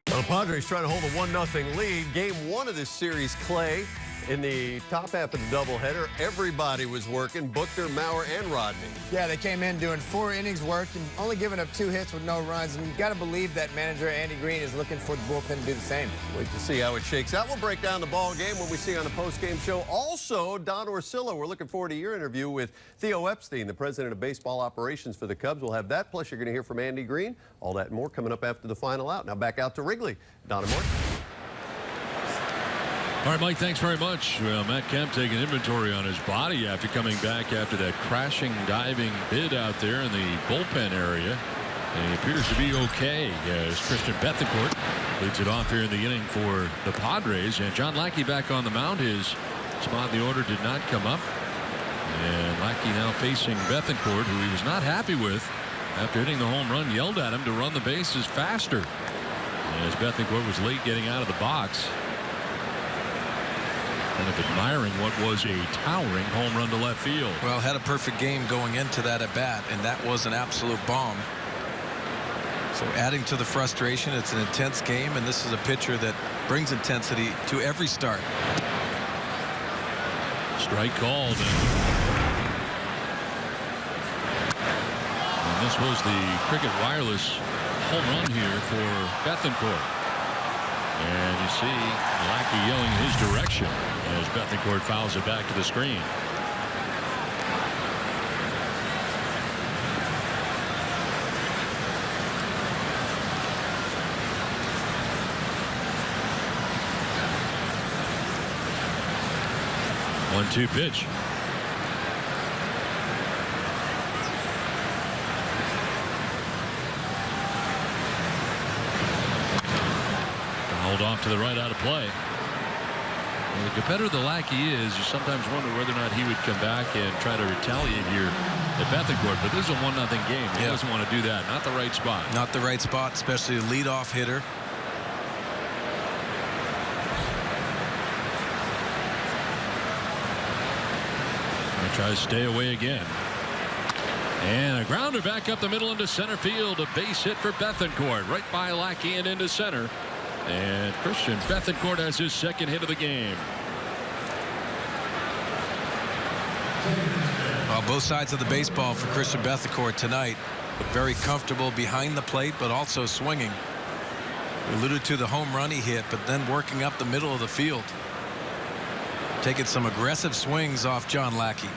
The Padres trying to hold a 1-0 lead. Game 1 of this series, Clay, in the top half of the doubleheader. Everybody was working, Buckner, Maurer, and Rodney. Yeah, they came in doing 4 innings work and only giving up 2 hits with no runs. And you've got to believe that manager Andy Green is looking for the bullpen to do the same. Wait to see how it shakes out. We'll break down the ball game when we see you on the post-game show. Also, Don Orsillo, we're looking forward to your interview with Theo Epstein, the president of baseball operations for the Cubs. We'll have that. Plus, you're going to hear from Andy Green. All that and more coming up after the final out. Now back out to Wrigley. Don and Mark. All right, Mike, thanks very much. Well, Matt Kemp taking inventory on his body after coming back after that crashing, diving bid out there in the bullpen area. And he appears to be okay as Christian Bethancourt leads it off here in the inning for the Padres. And John Lackey back on the mound. His spot in the order did not come up. And Lackey now facing Bethancourt, who he was not happy with after hitting the home run, yelled at him to run the bases faster. As Bethancourt was late getting out of the box. Kind of admiring what was a towering home run to left field. Well, had a perfect game going into that at bat, and that was an absolute bomb. So adding to the frustration, it's an intense game, and this is a pitcher that brings intensity to every start. Strike called. And this was the Cricket Wireless home run here for Bethancourt. And you see Lackey yelling in his direction as Bethancourt fouls it back to the screen. One-two pitch. Fouled off to the right, out of play. Well, the better the Lackey is, you sometimes wonder whether or not he would come back and try to retaliate here at Bethancourt. But this is a 1-0 game. He doesn't want to do that. Not the right spot. Not the right spot, especially a leadoff hitter. He tries to stay away again. And a grounder back up the middle into center field. A base hit for Bethancourt. Right by Lackey and into center. And Christian Bethancourt has his second hit of the game. Well, both sides of the baseball for Christian Bethancourt tonight. Very comfortable behind the plate, but also swinging. We alluded to the home run he hit, but then working up the middle of the field. Taking some aggressive swings off John Lackey.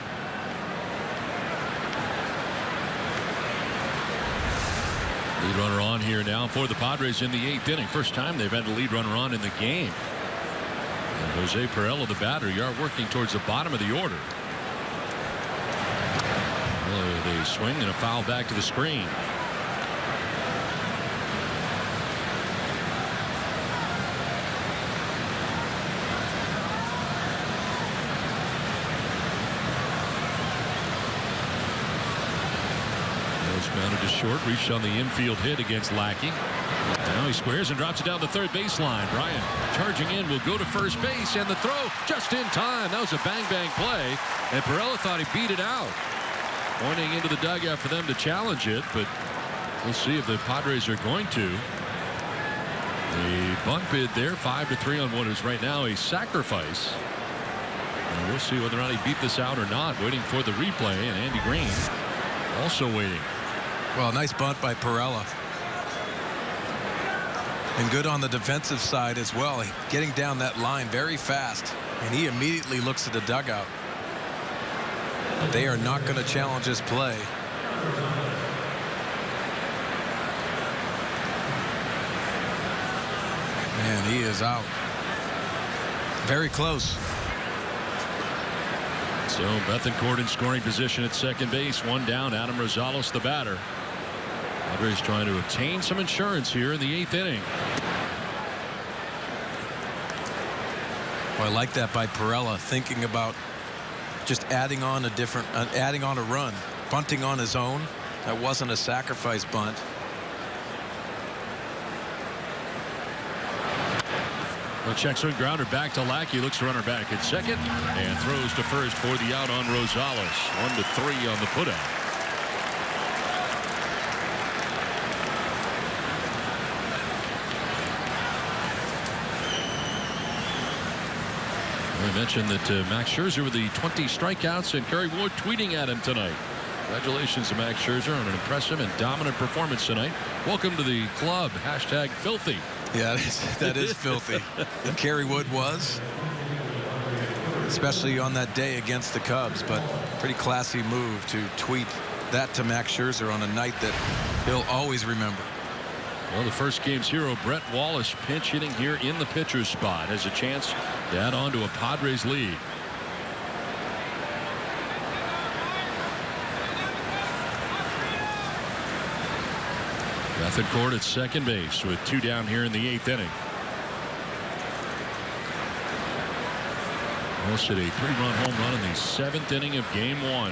Lead runner on here now for the Padres in the 8th inning. First time they've had a lead runner on in the game. And Jose Perella, the batter, you are working towards the bottom of the order. Well, they swing and a foul back to the screen. Grounded to short, reached on the infield hit against Lackey. Now he squares and drops it down the third baseline. Bryant charging in, will go to first base, and the throw just in time. That was a bang play, and Perella thought he beat it out. Pointing into the dugout for them to challenge it, but we'll see if the Padres are going to. The bunt bid there, 5-3 on what is right now a sacrifice. And we'll see whether or not he beat this out or not. Waiting for the replay, and Andy Green also waiting. Well, nice bunt by Perella. And good on the defensive side as well. Getting down that line very fast. And he immediately looks at the dugout. But they are not going to challenge his play. Man, he is out. Very close. So Bethancourt in scoring position at second base. One down. Adam Rosales, the batter. Padres trying to obtain some insurance here in the 8th inning. Well, I like that by Perella, thinking about just adding on a run, bunting on his own. That wasn't a sacrifice bunt. Well, check swing grounder back to Lackey. Looks to runner back at second and throws to first for the out on Rosales. 1-3 on the putout. We mentioned that Max Scherzer with the 20 strikeouts, and Kerry Wood tweeting at him tonight. Congratulations to Max Scherzer on an impressive and dominant performance tonight. Welcome to the club. Hashtag filthy. Yeah, that is filthy. And Kerry Wood was, especially on that day against the Cubs, but pretty classy move to tweet that to Max Scherzer on a night that he'll always remember. Well, the first game's hero, Brett Wallace, pinch hitting here in the pitcher's spot, has a chance to add on to a Padres lead. Bethancourt at second base with 2 down here in the 8th inning. Wallace hit a 3-run home run in the 7th inning of Game 1.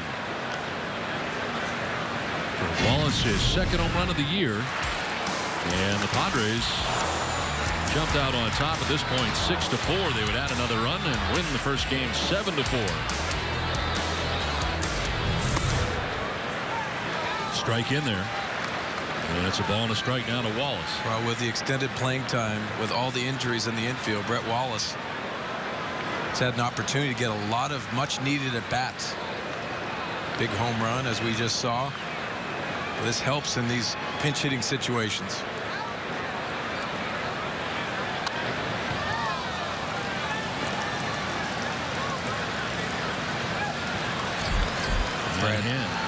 For Wallace, his second home run of the year. And the Padres jumped out on top at this point 6-4. They would add another run and win the first game 7-4. Strike in there. And it's a ball and a strike now to Wallace. Well, with the extended playing time, with all the injuries in the infield, Brett Wallace has had an opportunity to get a lot of much needed at bats. Big home run, as we just saw. This helps in these pinch hitting situations. Right hand.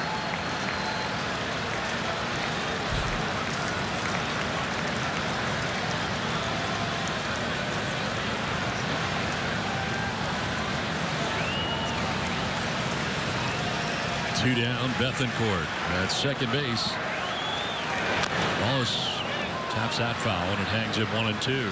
Two down, Bethancourt at second base. Wallace taps that foul and it hangs at 1-2.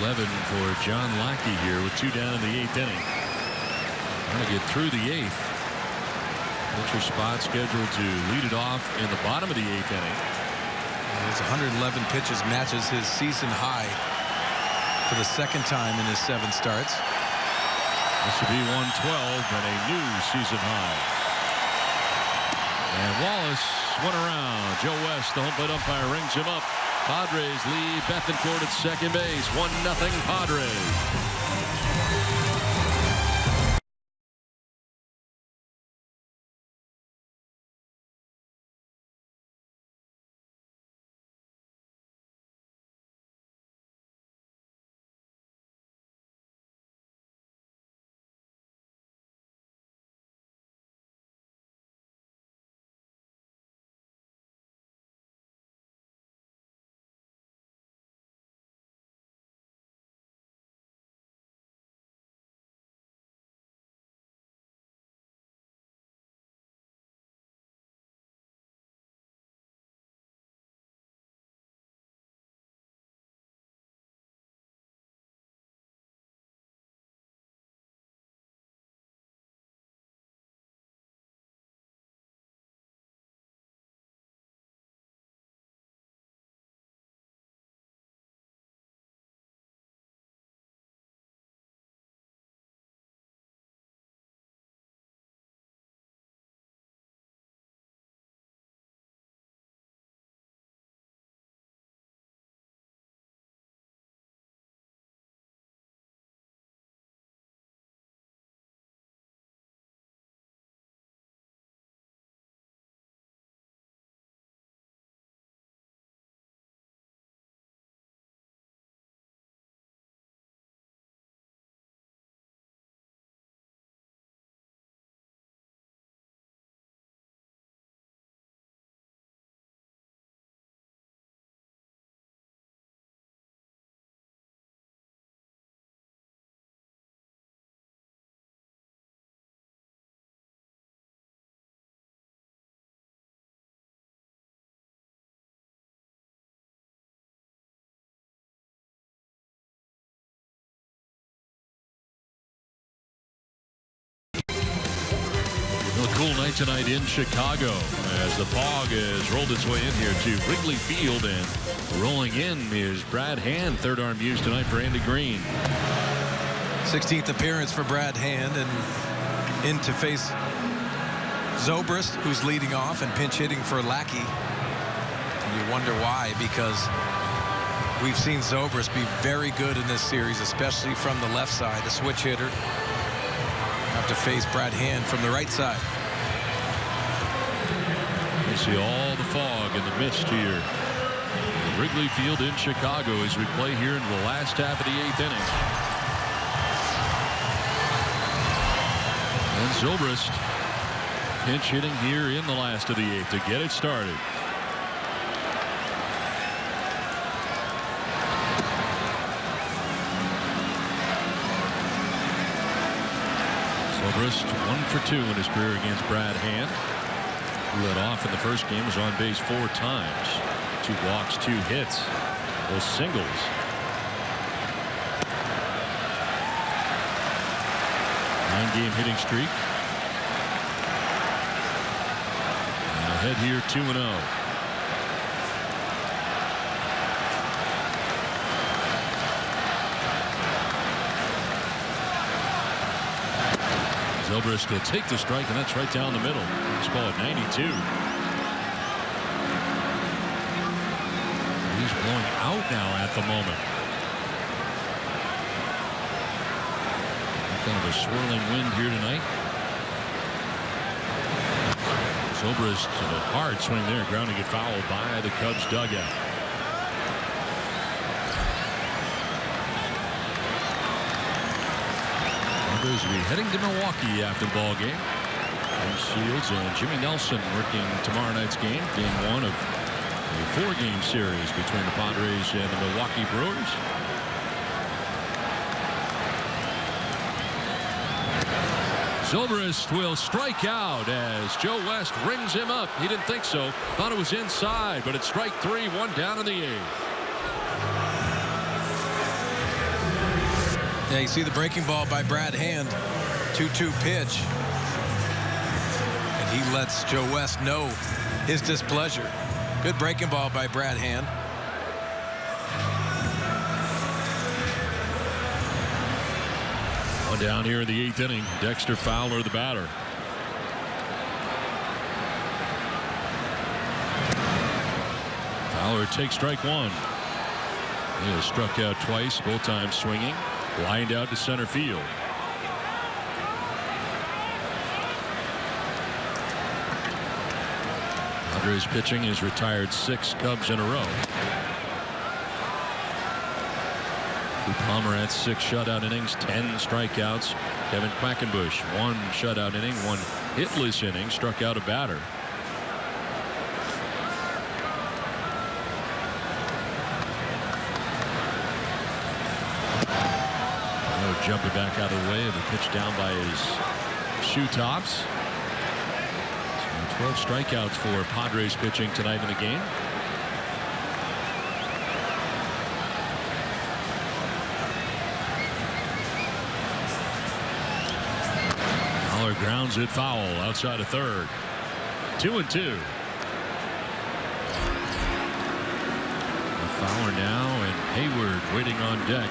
11 for John Lackey here with 2 down in the 8th inning. Trying to get through the 8th. Pitcher spot scheduled to lead it off in the bottom of the 8th inning. His 111 pitches matches his season high for the second time in his 7 starts. This will be 112 and a new season high. And Wallace went around. Joe West, the home plate umpire, rings him up. Padres lead. Bethancourt at second base. 1-0 Padres. A cool night tonight in Chicago as the fog has rolled its way in here to Wrigley Field, and rolling in is Brad Hand, third arm used tonight for Andy Green. 16th appearance for Brad Hand, and in to face Zobrist, who's leading off and pinch hitting for Lackey. And you wonder why, because we've seen Zobrist be very good in this series, especially from the left side, a switch hitter. Have to face Brad Hand from the right side. You see all the fog and the mist here at Wrigley Field in Chicago as we play here into the last half of the 8th inning. Zobrist pinch hitting here in the last of the 8th to get it started. Zobrist 1 for 2 in his career against Brad Hand. Who led off in the first game, was on base 4 times. 2 walks, 2 hits. Those singles. Nine-game hitting streak. And ahead here 2-0. Zobrist will take the strike, and that's right down the middle. He's ball at 92. He's blowing out now at the moment. Kind of a swirling wind here tonight. Zobrist, a hard swing there, grounding it foul by the Cubs dugout. Padres will be heading to Milwaukee after the ball game. James Shields and Jimmy Nelson working tomorrow night's game, game 1 of a 4-game series between the Padres and the Milwaukee Brewers. Zobrist will strike out as Joe West rings him up. He didn't think so. Thought it was inside, but it's strike 3, 1 down in the 8th. Yeah, you see the breaking ball by Brad Hand. 2-2 pitch. And he lets Joe West know his displeasure. Good breaking ball by Brad Hand. One down here in the 8th inning. Dexter Fowler, the batter. Fowler takes strike 1. He has struck out twice, both times swinging. Lined out to center field. Padres pitching has retired 6 Cubs in a row. Palmer had 6 shutout innings, 10 strikeouts. Kevin Quackenbush, 1 shutout inning, 1 hitless inning, struck out a batter. Jumping back out of the way of the pitch down by his shoe tops. So 12 strikeouts for Padres pitching tonight in the game. Fowler grounds it foul outside of third. 2-2. Fowler now and Hayward waiting on deck.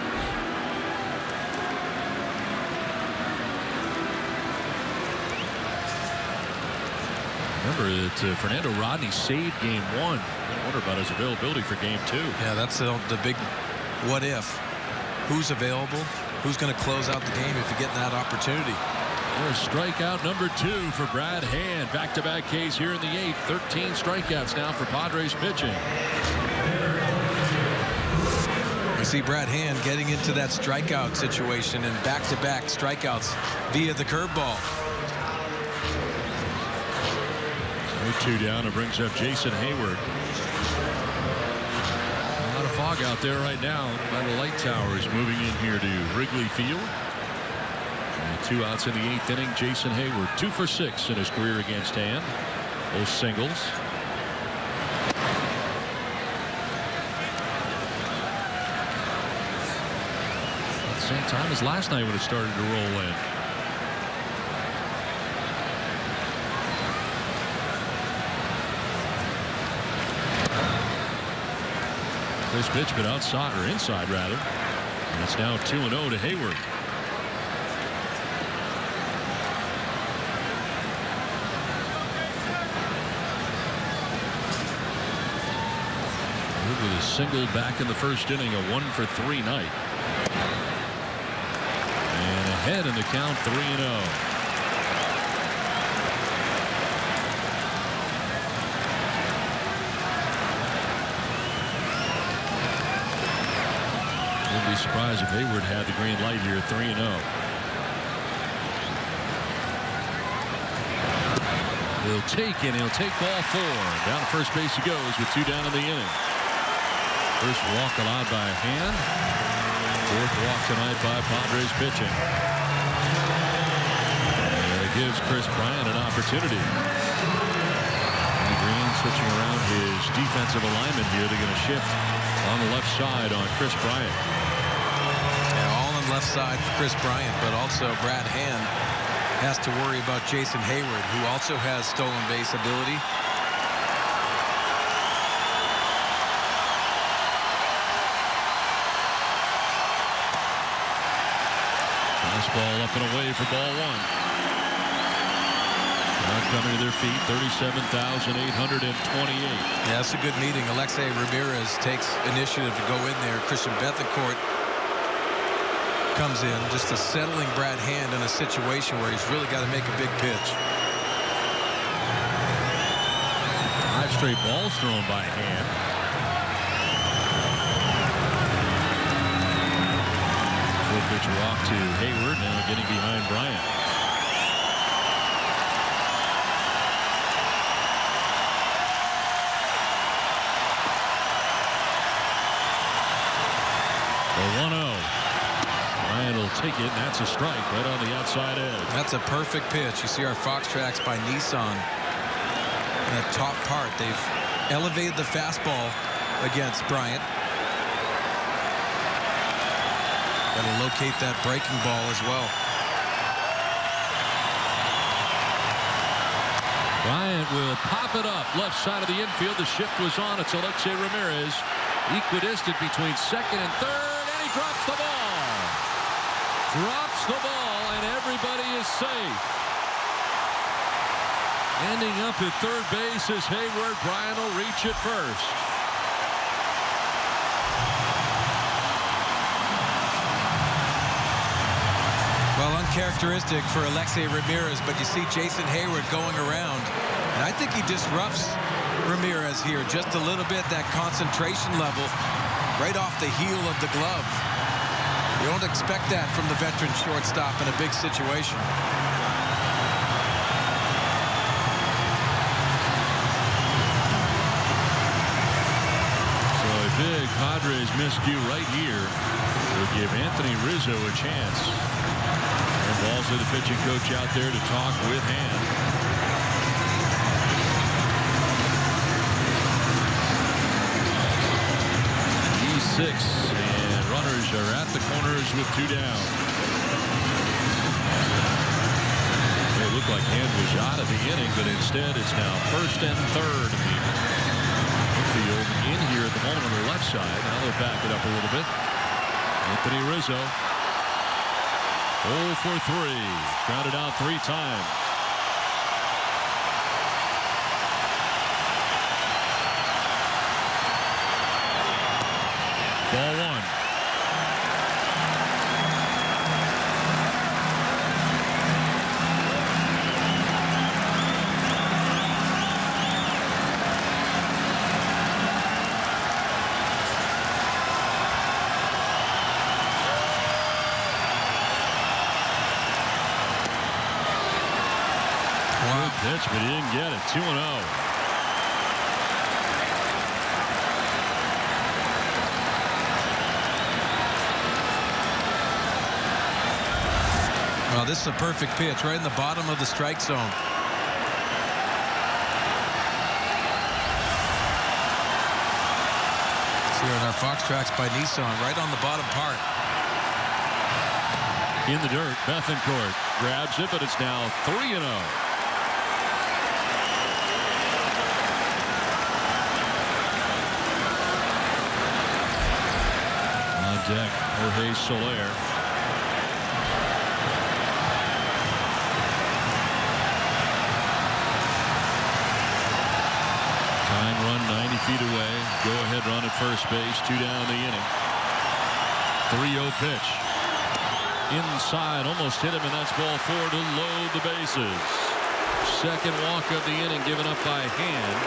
Remember that Fernando Rodney saved game 1. I wonder about his availability for game 2. Yeah, that's the big what if. Who's available? Who's going to close out the game if you get that opportunity? There's strikeout number 2 for Brad Hand. Back-to-back Ks here in the 8th. 13 strikeouts now for Padres pitching. You see Brad Hand getting into that strikeout situation and back-to-back strikeouts via the curveball. 2 down. It brings up Jason Hayward. A lot of fog out there right now by the light towers. Moving in here to Wrigley Field. And 2 outs in the 8th inning. Jason Hayward 2 for 6 in his career against Hand. Both singles. At the same time as last night when it started to roll in. This pitch, but outside or inside rather. And it's now 2-0 to Hayward. With a single back in the first inning, a 1-for-3 night. And ahead in the count, 3-0. Wouldn't be surprised if Hayward had the green light here at 3-0. He'll take ball 4. Down to first base he goes with 2 down in the inning. First walk allowed by Hand. 4th walk tonight by Padres pitching. And it gives Chris Bryant an opportunity. Green switching around his defensive alignment here. They're going to shift on the left side on Chris Bryant. Yeah, all on left side for Chris Bryant, but also Brad Hand has to worry about Jason Hayward, who also has stolen base ability. Fastball up and away for ball 1. Now coming to their feet, 37,828. Yeah, that's a good meeting. Alexei Ramirez takes initiative to go in there. Christian Bethancourt comes in, just a settling Brad Hand in a situation where he's really got to make a big pitch. 5 straight balls thrown by Hand. Full pitch walk to Hayward, now getting behind Bryant. The 1-0. Bryant will take it, and that's a strike right on the outside edge. That's a perfect pitch. You see our Fox tracks by Nissan. In that top part, they've elevated the fastball against Bryant. Got to locate that breaking ball as well. Bryant will pop it up left side of the infield. The shift was on. It's Alexei Ramirez, equidistant between second and third, and he drops the ball. Drops the ball, and everybody is safe. Ending up at third base is Hayward. Bryant will reach it first. Well, uncharacteristic for Alexei Ramirez, but you see Jason Hayward going around, and I think he disrupts Ramirez here just a little bit. That concentration level right off the heel of the glove. You don't expect that from the veteran shortstop in a big situation. So a big Padres miscue right here will give Anthony Rizzo a chance. And balls to the pitching coach out there to talk with Hand. E6, and runners are at the corners with 2 down. It looked like Hand was out of the inning, but instead it's now first and third in the infield in here at the moment on the left side. Now they'll back it up a little bit. Anthony Rizzo 0 for 3. Grounded out 3 times. Ball 1. Pitch, but he didn't get it. 2-0. Well, this is a perfect pitch right in the bottom of the strike zone. See here on our Fox tracks by Nissan, right on the bottom part. In the dirt, Bethancourt grabs it, but it's now 3-0. Deck, Jorge Soler. Tying run 90 feet away. Go ahead run at first base. 2 down in the inning. 3-0 pitch. Inside, almost hit him, and that's ball 4 to load the bases. Second walk of the inning given up by Hand.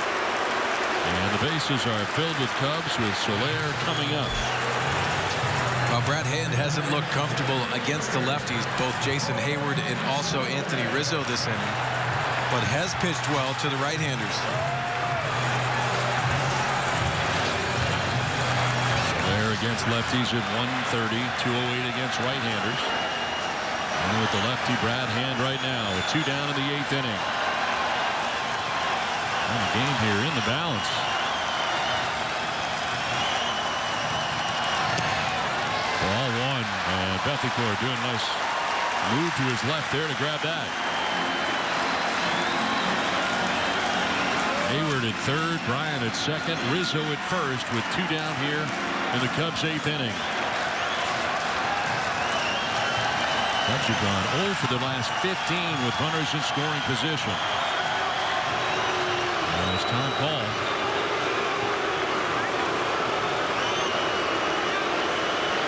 And the bases are filled with Cubs with Soler coming up. Well, Brad Hand hasn't looked comfortable against the lefties, both Jason Hayward and also Anthony Rizzo this inning. but has pitched well to the right-handers. There against lefties at 130, 208 against right-handers. And with the lefty Brad Hand right now, with 2 down in the 8th inning. And the game here in the balance. Ball 1, and Bethencourt doing a nice move to his left there to grab that. Hayward at third, Bryant at second, Rizzo at first with 2 down here in the Cubs' 8th inning. Cubs have gone 0 for their last 15 with runners in scoring position. There's Tom Paul.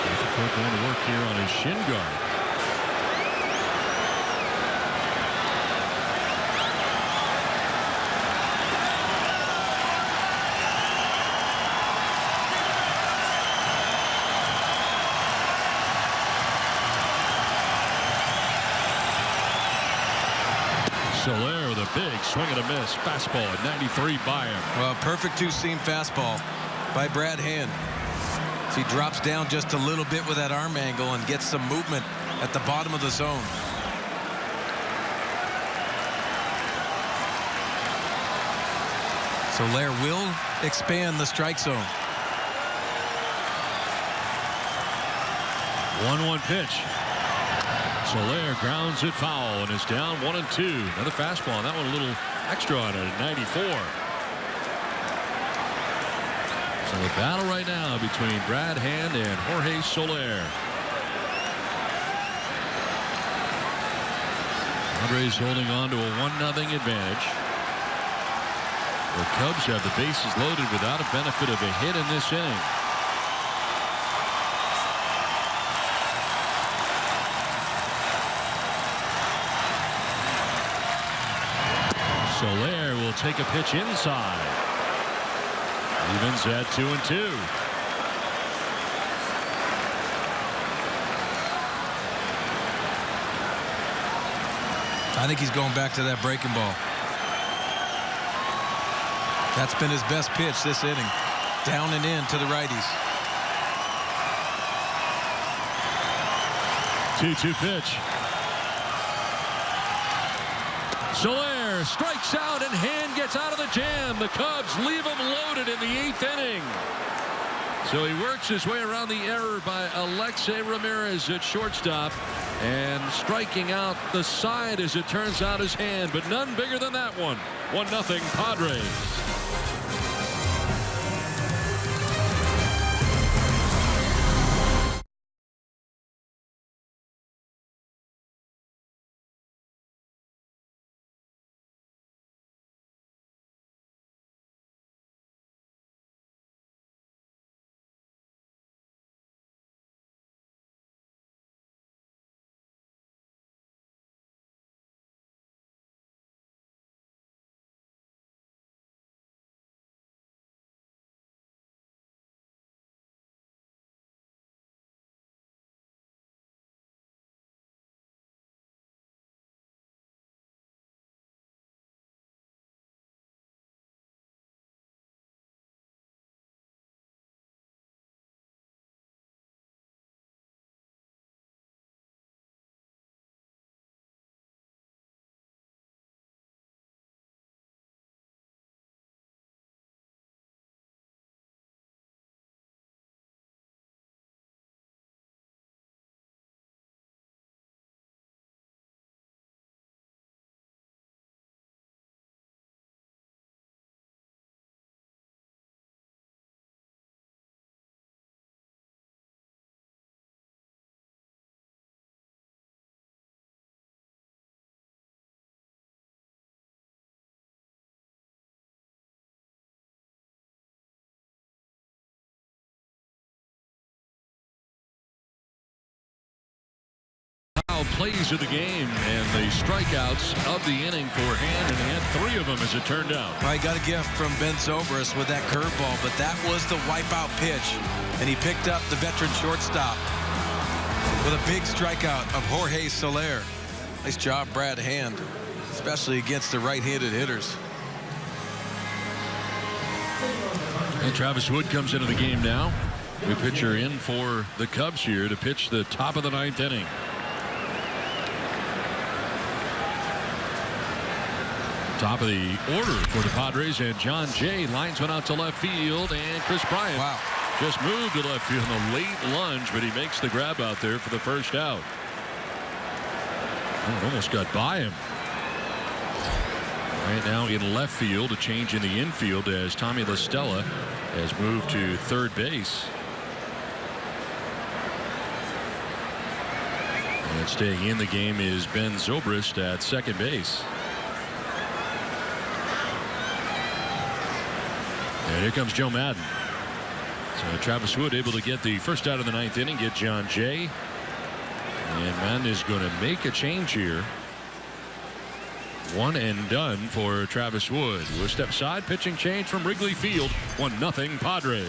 Bethencourt going to work here on his shin guard. Soler with a big swing and a miss. Fastball at 93 by him. Well, perfect 2-seam fastball by Brad Hand. He drops down just a little bit with that arm angle and gets some movement at the bottom of the zone. Soler will expand the strike zone. 1-1 pitch. Soler grounds it foul and is down 1-2. Another fastball, and that one a little extra on it at 94. So the battle right now between Brad Hand and Jorge Soler. Padres holding on to a 1-0 advantage. The Cubs have the bases loaded without a benefit of a hit in this inning. Soler will take a pitch inside. Evens at 2-2. I think he's going back to that breaking ball. That's been his best pitch this inning. Down and in to the righties. 2-2 pitch. Soler strikes out and Hand gets out of the jam. The Cubs leave him loaded in the 8th inning. So he works his way around the error by Alexei Ramirez at shortstop and striking out the side, as it turns out, his Hand, but none bigger than that one. 1-0 Padres. Plays of the game and the strikeouts of the inning for Hand, and he had 3 of them as it turned out. I got a gift from Ben Zobrist with that curveball, but that was the wipeout pitch, and he picked up the veteran shortstop with a big strikeout of Jorge Soler. Nice job, Brad Hand. especially against the right-handed hitters. And Travis Wood comes into the game now. New pitcher in for the Cubs here to pitch the top of the 9th inning. Top of the order for the Padres, and John Jay lines one out to left field, and Chris Bryant just moved to left field in a late lunge, but he makes the grab out there for the first out. Oh, almost got by him. Right now in left field, a change in the infield as Tommy La Stella has moved to third base. And staying in the game is Ben Zobrist at second base. And here comes Joe Madden. So Travis Wood able to get the first out of the 9th inning, get John Jay. And Madden is going to make a change here. 1 and done for Travis Wood. We'll step aside, pitching change from Wrigley Field. 1-0 Padres.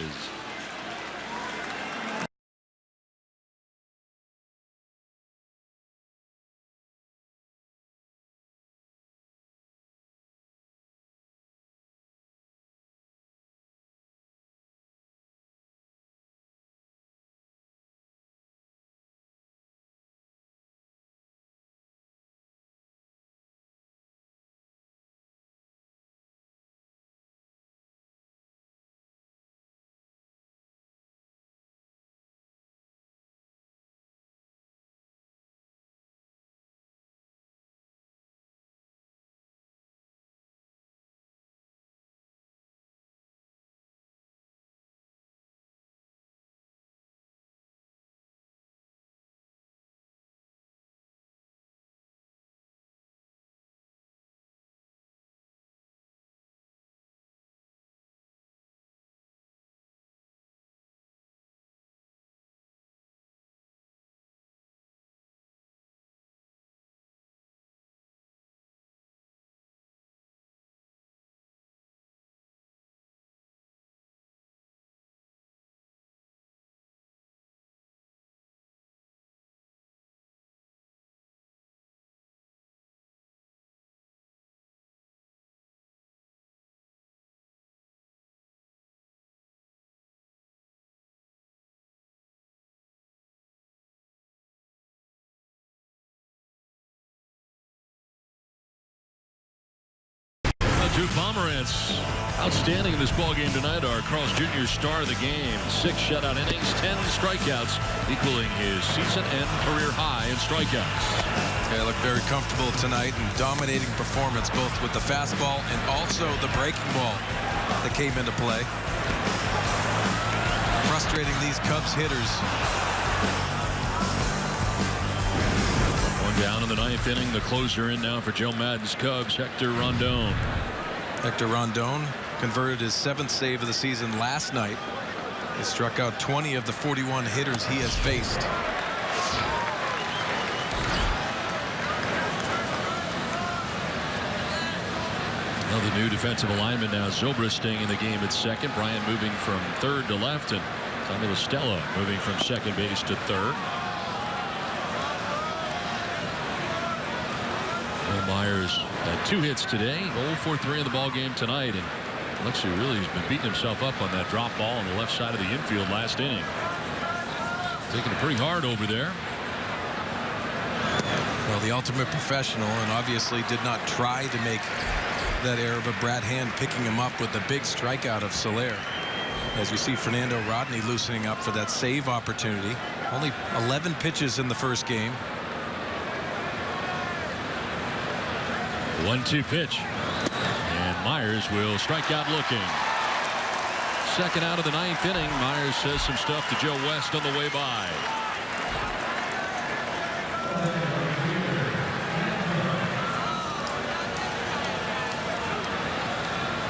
Two Pomeranz outstanding in this ball game tonight are Carl's Jr. star of the game. 6 shutout innings, 10 strikeouts, equaling his season and career high in strikeouts. Yeah, looked very comfortable tonight and dominating performance both with the fastball and also the breaking ball that came into play. Frustrating these Cubs hitters. One down in the 9th inning. The closer in now for Joe Madden's Cubs, Hector Rondon. Hector Rondon converted his 7th save of the season last night. He struck out 20 of the 41 hitters he has faced. Well, the new defensive alignment now. Zobrist staying in the game at second. Bryant moving from third to left, and Tommy La Stella moving from second base to third. Myers had 2 hits today, 0 for 3 in the ball game tonight, and Alexi really has been beating himself up on that drop ball on the left side of the infield last inning. Taking it pretty hard over there. Well, the ultimate professional, and obviously did not try to make that error, but Brad Hand picking him up with the big strikeout of Soler. As we see Fernando Rodney loosening up for that save opportunity. Only 11 pitches in the first game. 1-2 pitch, and Myers will strike out looking. Second out of the 9th inning. Myers says some stuff to Joe West on the way by.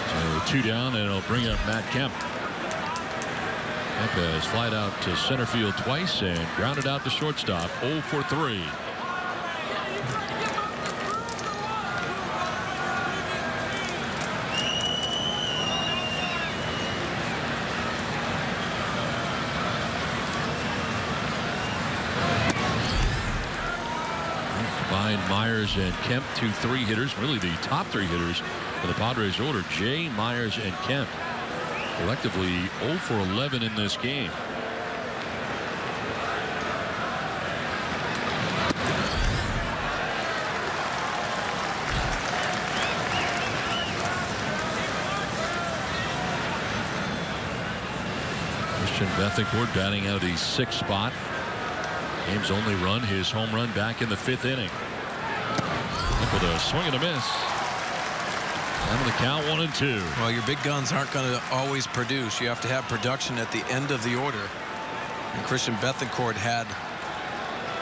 So 2 down, and it'll bring up Matt Kemp. Kemp has flied out to center field twice and grounded out to shortstop. 0 for 3. Myers and Kemp, 2 3-hitters, really the top 3 hitters for the Padres order. Jay, Myers, and Kemp collectively 0 for 11 in this game. Bethencourt batting out of the 6th spot. Game's only run, his home run back in the 5th inning. With a swing and a miss. And the count 1-2. Well, your big guns aren't going to always produce. You have to have production at the end of the order. And Christian Bethencourt had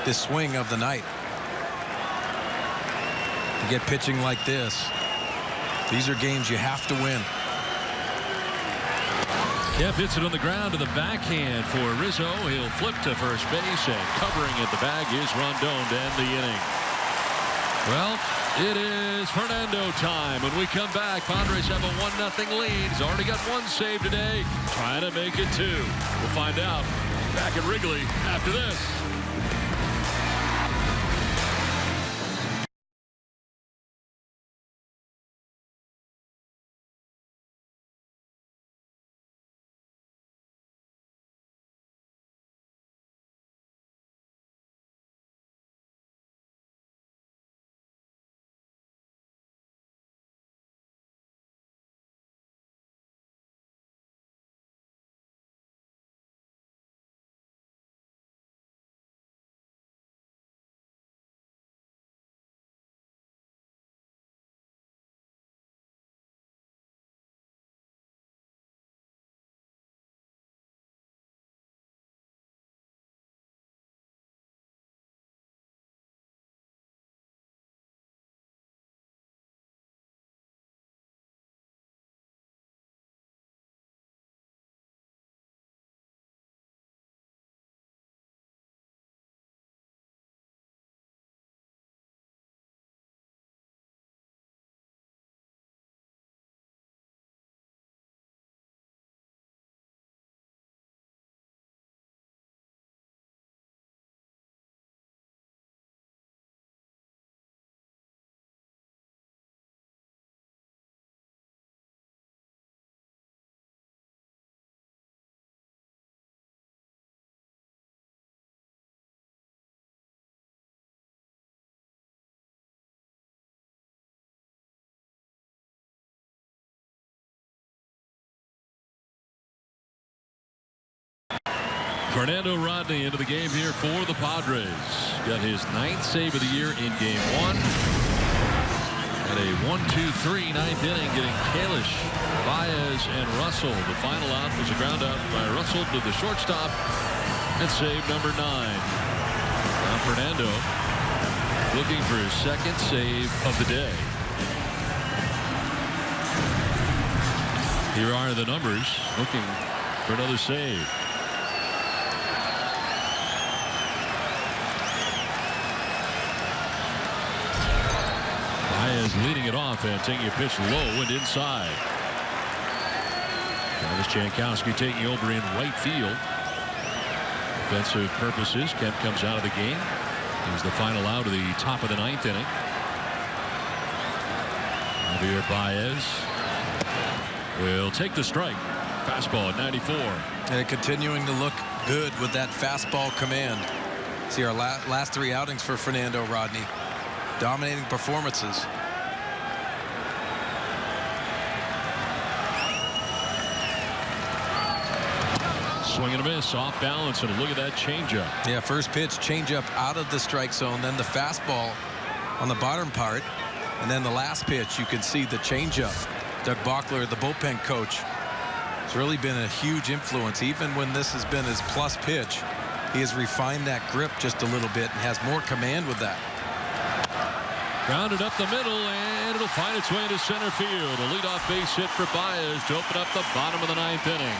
this swing of the night. You get pitching like this. These are games you have to win. Kemp hits it on the ground to the backhand for Rizzo. He'll flip to first base, and covering at the bag is Rondon to end the inning. Well, it is Fernando time. When we come back, Padres have a 1-0 lead. He's already got 1 save today, trying to make it 2. We'll find out back at Wrigley after this. Fernando Rodney into the game here for the Padres. Got his 9th save of the year in game 1. And a 1-2-3 9th inning, getting Kalish, Baez, and Russell. The final out was a ground out by Russell to the shortstop. And save number 9. Now Fernando looking for his 2nd save of the day. Here are the numbers, looking for another save. Baez leading it off and taking a pitch low and inside. Travis Jankowski taking over in right field. Defensive purposes, Kemp comes out of the game. He's the final out of the top of the 9th inning. Javier Baez will take the strike. Fastball at 94. And continuing to look good with that fastball command. See our last 3 outings for Fernando Rodney. Dominating performances. Swing and a miss, off balance, and look at that changeup. Yeah, first pitch, changeup out of the strike zone, then the fastball on the bottom part, and then the last pitch, you can see the changeup. Doug Bachler, the bullpen coach, has really been a huge influence. Even when this has been his plus pitch, he has refined that grip just a little bit and has more command with that. Grounded up the middle, and it'll find its way into center field. A leadoff base hit for Baez to open up the bottom of the 9th inning.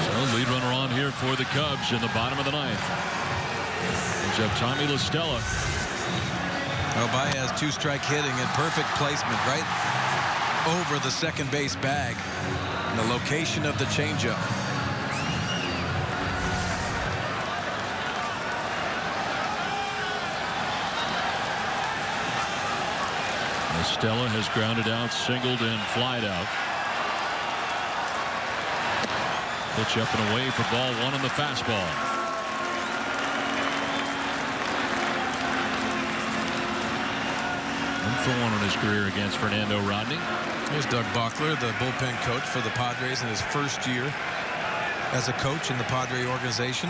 So lead runner on here for the Cubs in the bottom of the 9th. Brings up Tommy La Stella. Well, Baez two-strike hitting and perfect placement right over the second base bag. And the location of the changeup. Estella has grounded out, singled, and flied out. Pitch up and away for ball one on the fastball. 1-for-1 on his career against Fernando Rodney. Here's Doug Buckler, the bullpen coach for the Padres in his first year as a coach in the Padre organization.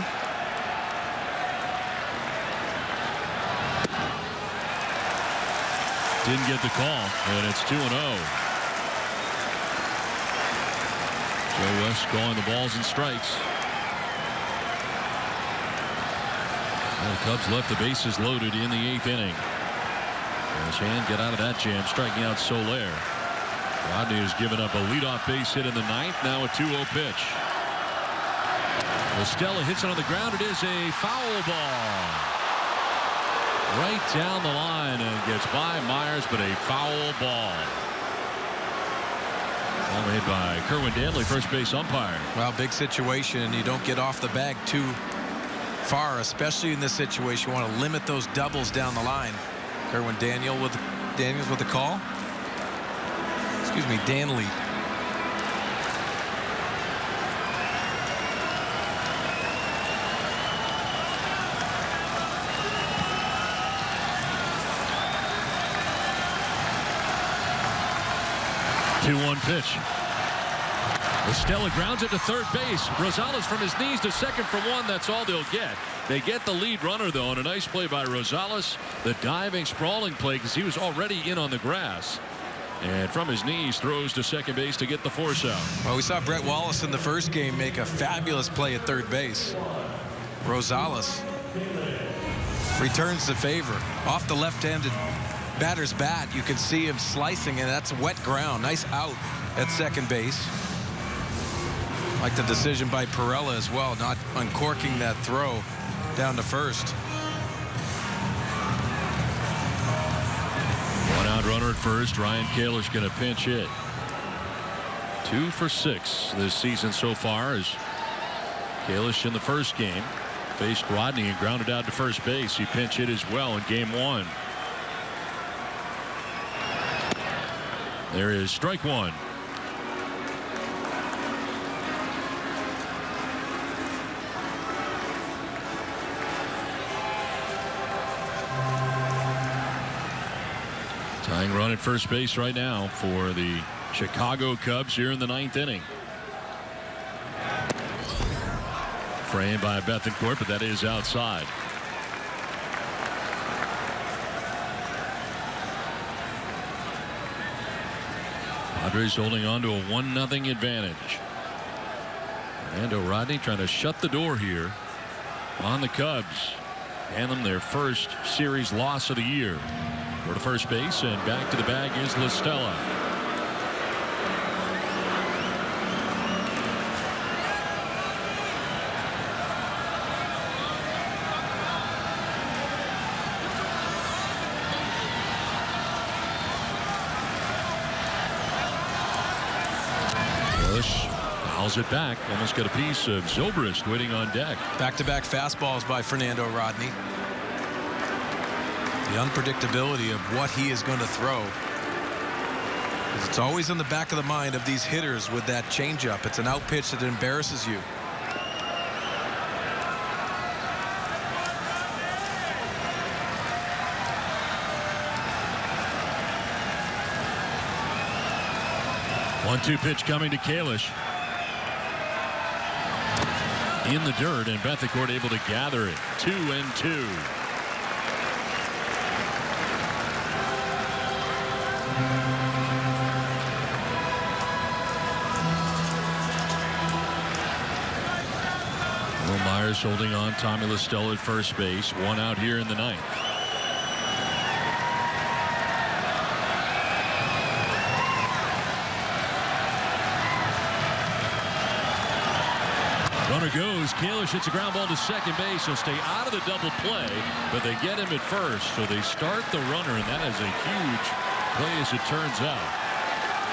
Didn't get the call, and it's 2-0. Joe West calling the balls and strikes. Well, the Cubs left the bases loaded in the 8th inning. As Hand get out of that jam, striking out Soler. Rodney has given up a leadoff base hit in the 9th. Now a 2-0 pitch. Estella hits it on the ground. It is a foul ball. Right down the line and gets by Myers, but a foul ball. Ball made by Kerwin Danley, first base umpire. Well, big situation. You don't get off the bag too far, especially in this situation. You want to limit those doubles down the line. Kerwin Daniels with the call. Excuse me, Danley. One pitch. Estella grounds it to third base. Rosales from his knees to second for one. That's all they'll get. They get the lead runner, though, on a nice play by Rosales. The diving, sprawling play because he was already in on the grass. And from his knees, throws to second base to get the force out. Well, we saw Brett Wallace in the first game make a fabulous play at third base. Rosales returns the favor. Off the left-handed batter's bat, you can see him slicing, and that's wet ground. Nice out at second base. Like the decision by Perella as well, not uncorking that throw down to first. One out runner at first. Ryan Kalish going to pinch hit. 2 for 6 this season so far as Kalish in the first game faced Rodney and grounded out to first base. He pinch hit as well in game 1. There is strike one. Tying run at first base right now for the Chicago Cubs here in the 9th inning. Framed by Bethancourt, but that is outside. Padres holding on to a 1-0 advantage. Fernando Rodney trying to shut the door here on the Cubs. Hand them their first series loss of the year. Go to first base and back to the bag is LaStella. Fouls it back. Almost got a piece of Zobrist waiting on deck. Back-to-back fastballs by Fernando Rodney. The unpredictability of what he is going to throw. It's always in the back of the mind of these hitters with that changeup. It's an out pitch that embarrasses you. One-two pitch coming to Kalish. In the dirt, and Bethancourt able to gather it. 2-2. Will Myers holding on. Tommy LaStella at first base. One out here in the 9th. Runner goes. Kalish hits a ground ball to second base. He'll stay out of the double play, but they get him at first. So they start the runner, and that is a huge play as it turns out.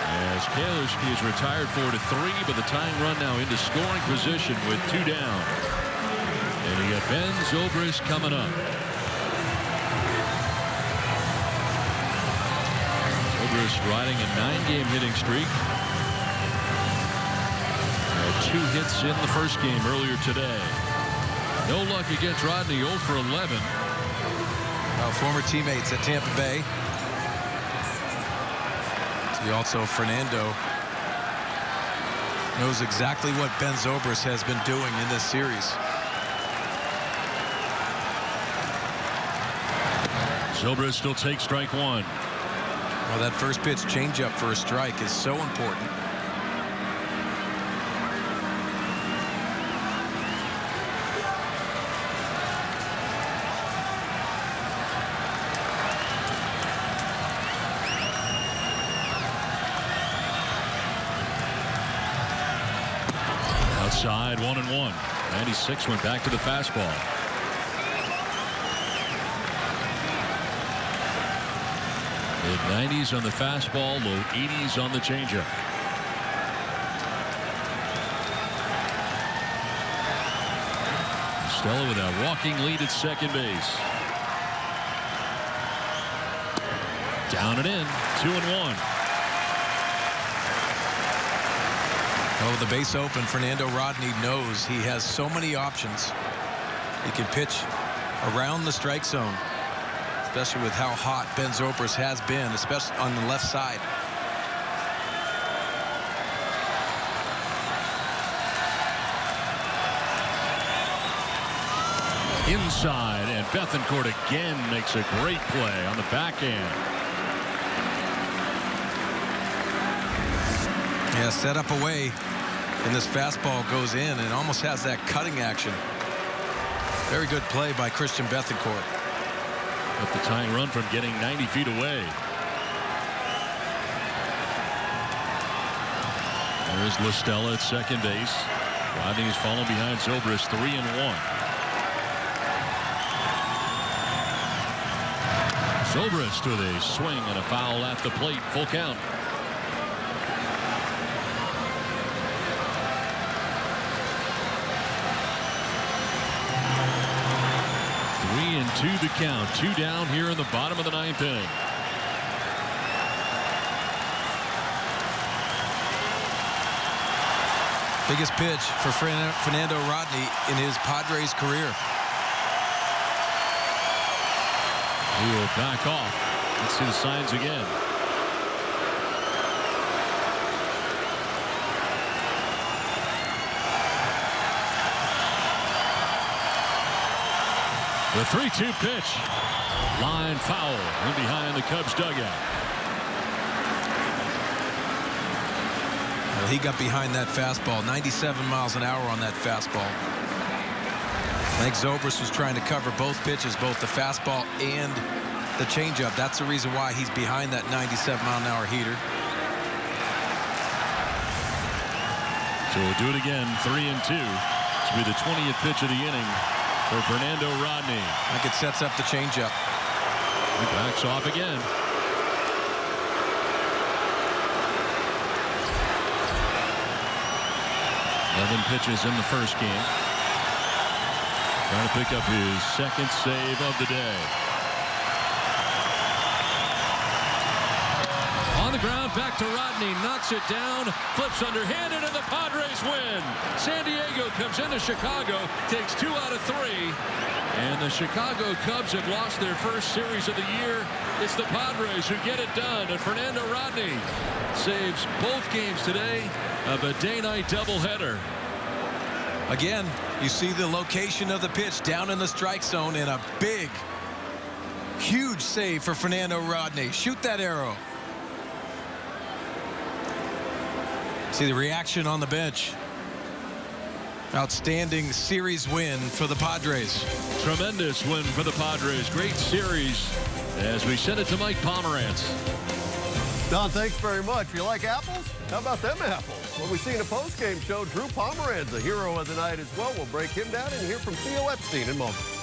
As Kalish is retired 4-3, but the tying run now into scoring position with 2 down. And you got Ben Zobrist coming up. Zobrist riding a 9-game hitting streak. Had 2 hits in the first game earlier today. No luck against Rodney, 0 for 11. Former teammates at Tampa Bay. See also Fernando knows exactly what Ben Zobrist has been doing in this series. Zobrist still takes strike 1. Well, that first pitch changeup for a strike is so important. Outside, 1-1. 96 went back to the fastball. Mid-90s on the fastball, low 80s on the changeup. Stella with a walking lead at second base. Down and in, 2-1. Oh, with the base open, Fernando Rodney knows he has so many options. He can pitch around the strike zone, especially with how hot Ben Zobrist has been, especially on the left side. Inside, and Bethancourt again makes a great play on the backhand. Yeah, set up away, and this fastball goes in and almost has that cutting action. Very good play by Christian Bethancourt. But the tying run from getting 90 feet away. There's LaStella at second base. Rodney is falling behind Zobrist, 3-1. Zobrist with a swing and a foul at the plate. Full count. To the count. 2 down here in the bottom of the 9th inning. Biggest pitch for Fernando Rodney in his Padres career. He will back off. Let's see the signs again. The 3-2 pitch. Line foul in behind the Cubs dugout. Well, he got behind that fastball. 97 miles an hour on that fastball. I think Zobrist was trying to cover both pitches, both the fastball and the changeup. That's the reason why he's behind that 97-mile-an-hour heater. So we'll do it again. 3-2. This will be the 20th pitch of the inning for Fernando Rodney. I think it sets up the changeup. He backs off again. Eleven pitches in the first game. Trying to pick up his second save of the day. On the ground, back to Rodney, knocks it down, flips underhanded, and the Padres win. San Diego comes into Chicago, takes 2 out of 3, and the Chicago Cubs have lost their first series of the year. It's the Padres who get it done, and Fernando Rodney saves both games today of a day-night doubleheader. Again, you see the location of the pitch down in the strike zone, and a big, huge save for Fernando Rodney. Shoot that arrow. See the reaction on the bench. Outstanding series win for the Padres. Tremendous win for the Padres. Great series as we send it to Mike Pomerantz. Don, thanks very much. You like apples? How about them apples? When we see in a post-game show, Drew Pomeranz, a hero of the night as well. We'll break him down and hear from Theo Epstein in a moment.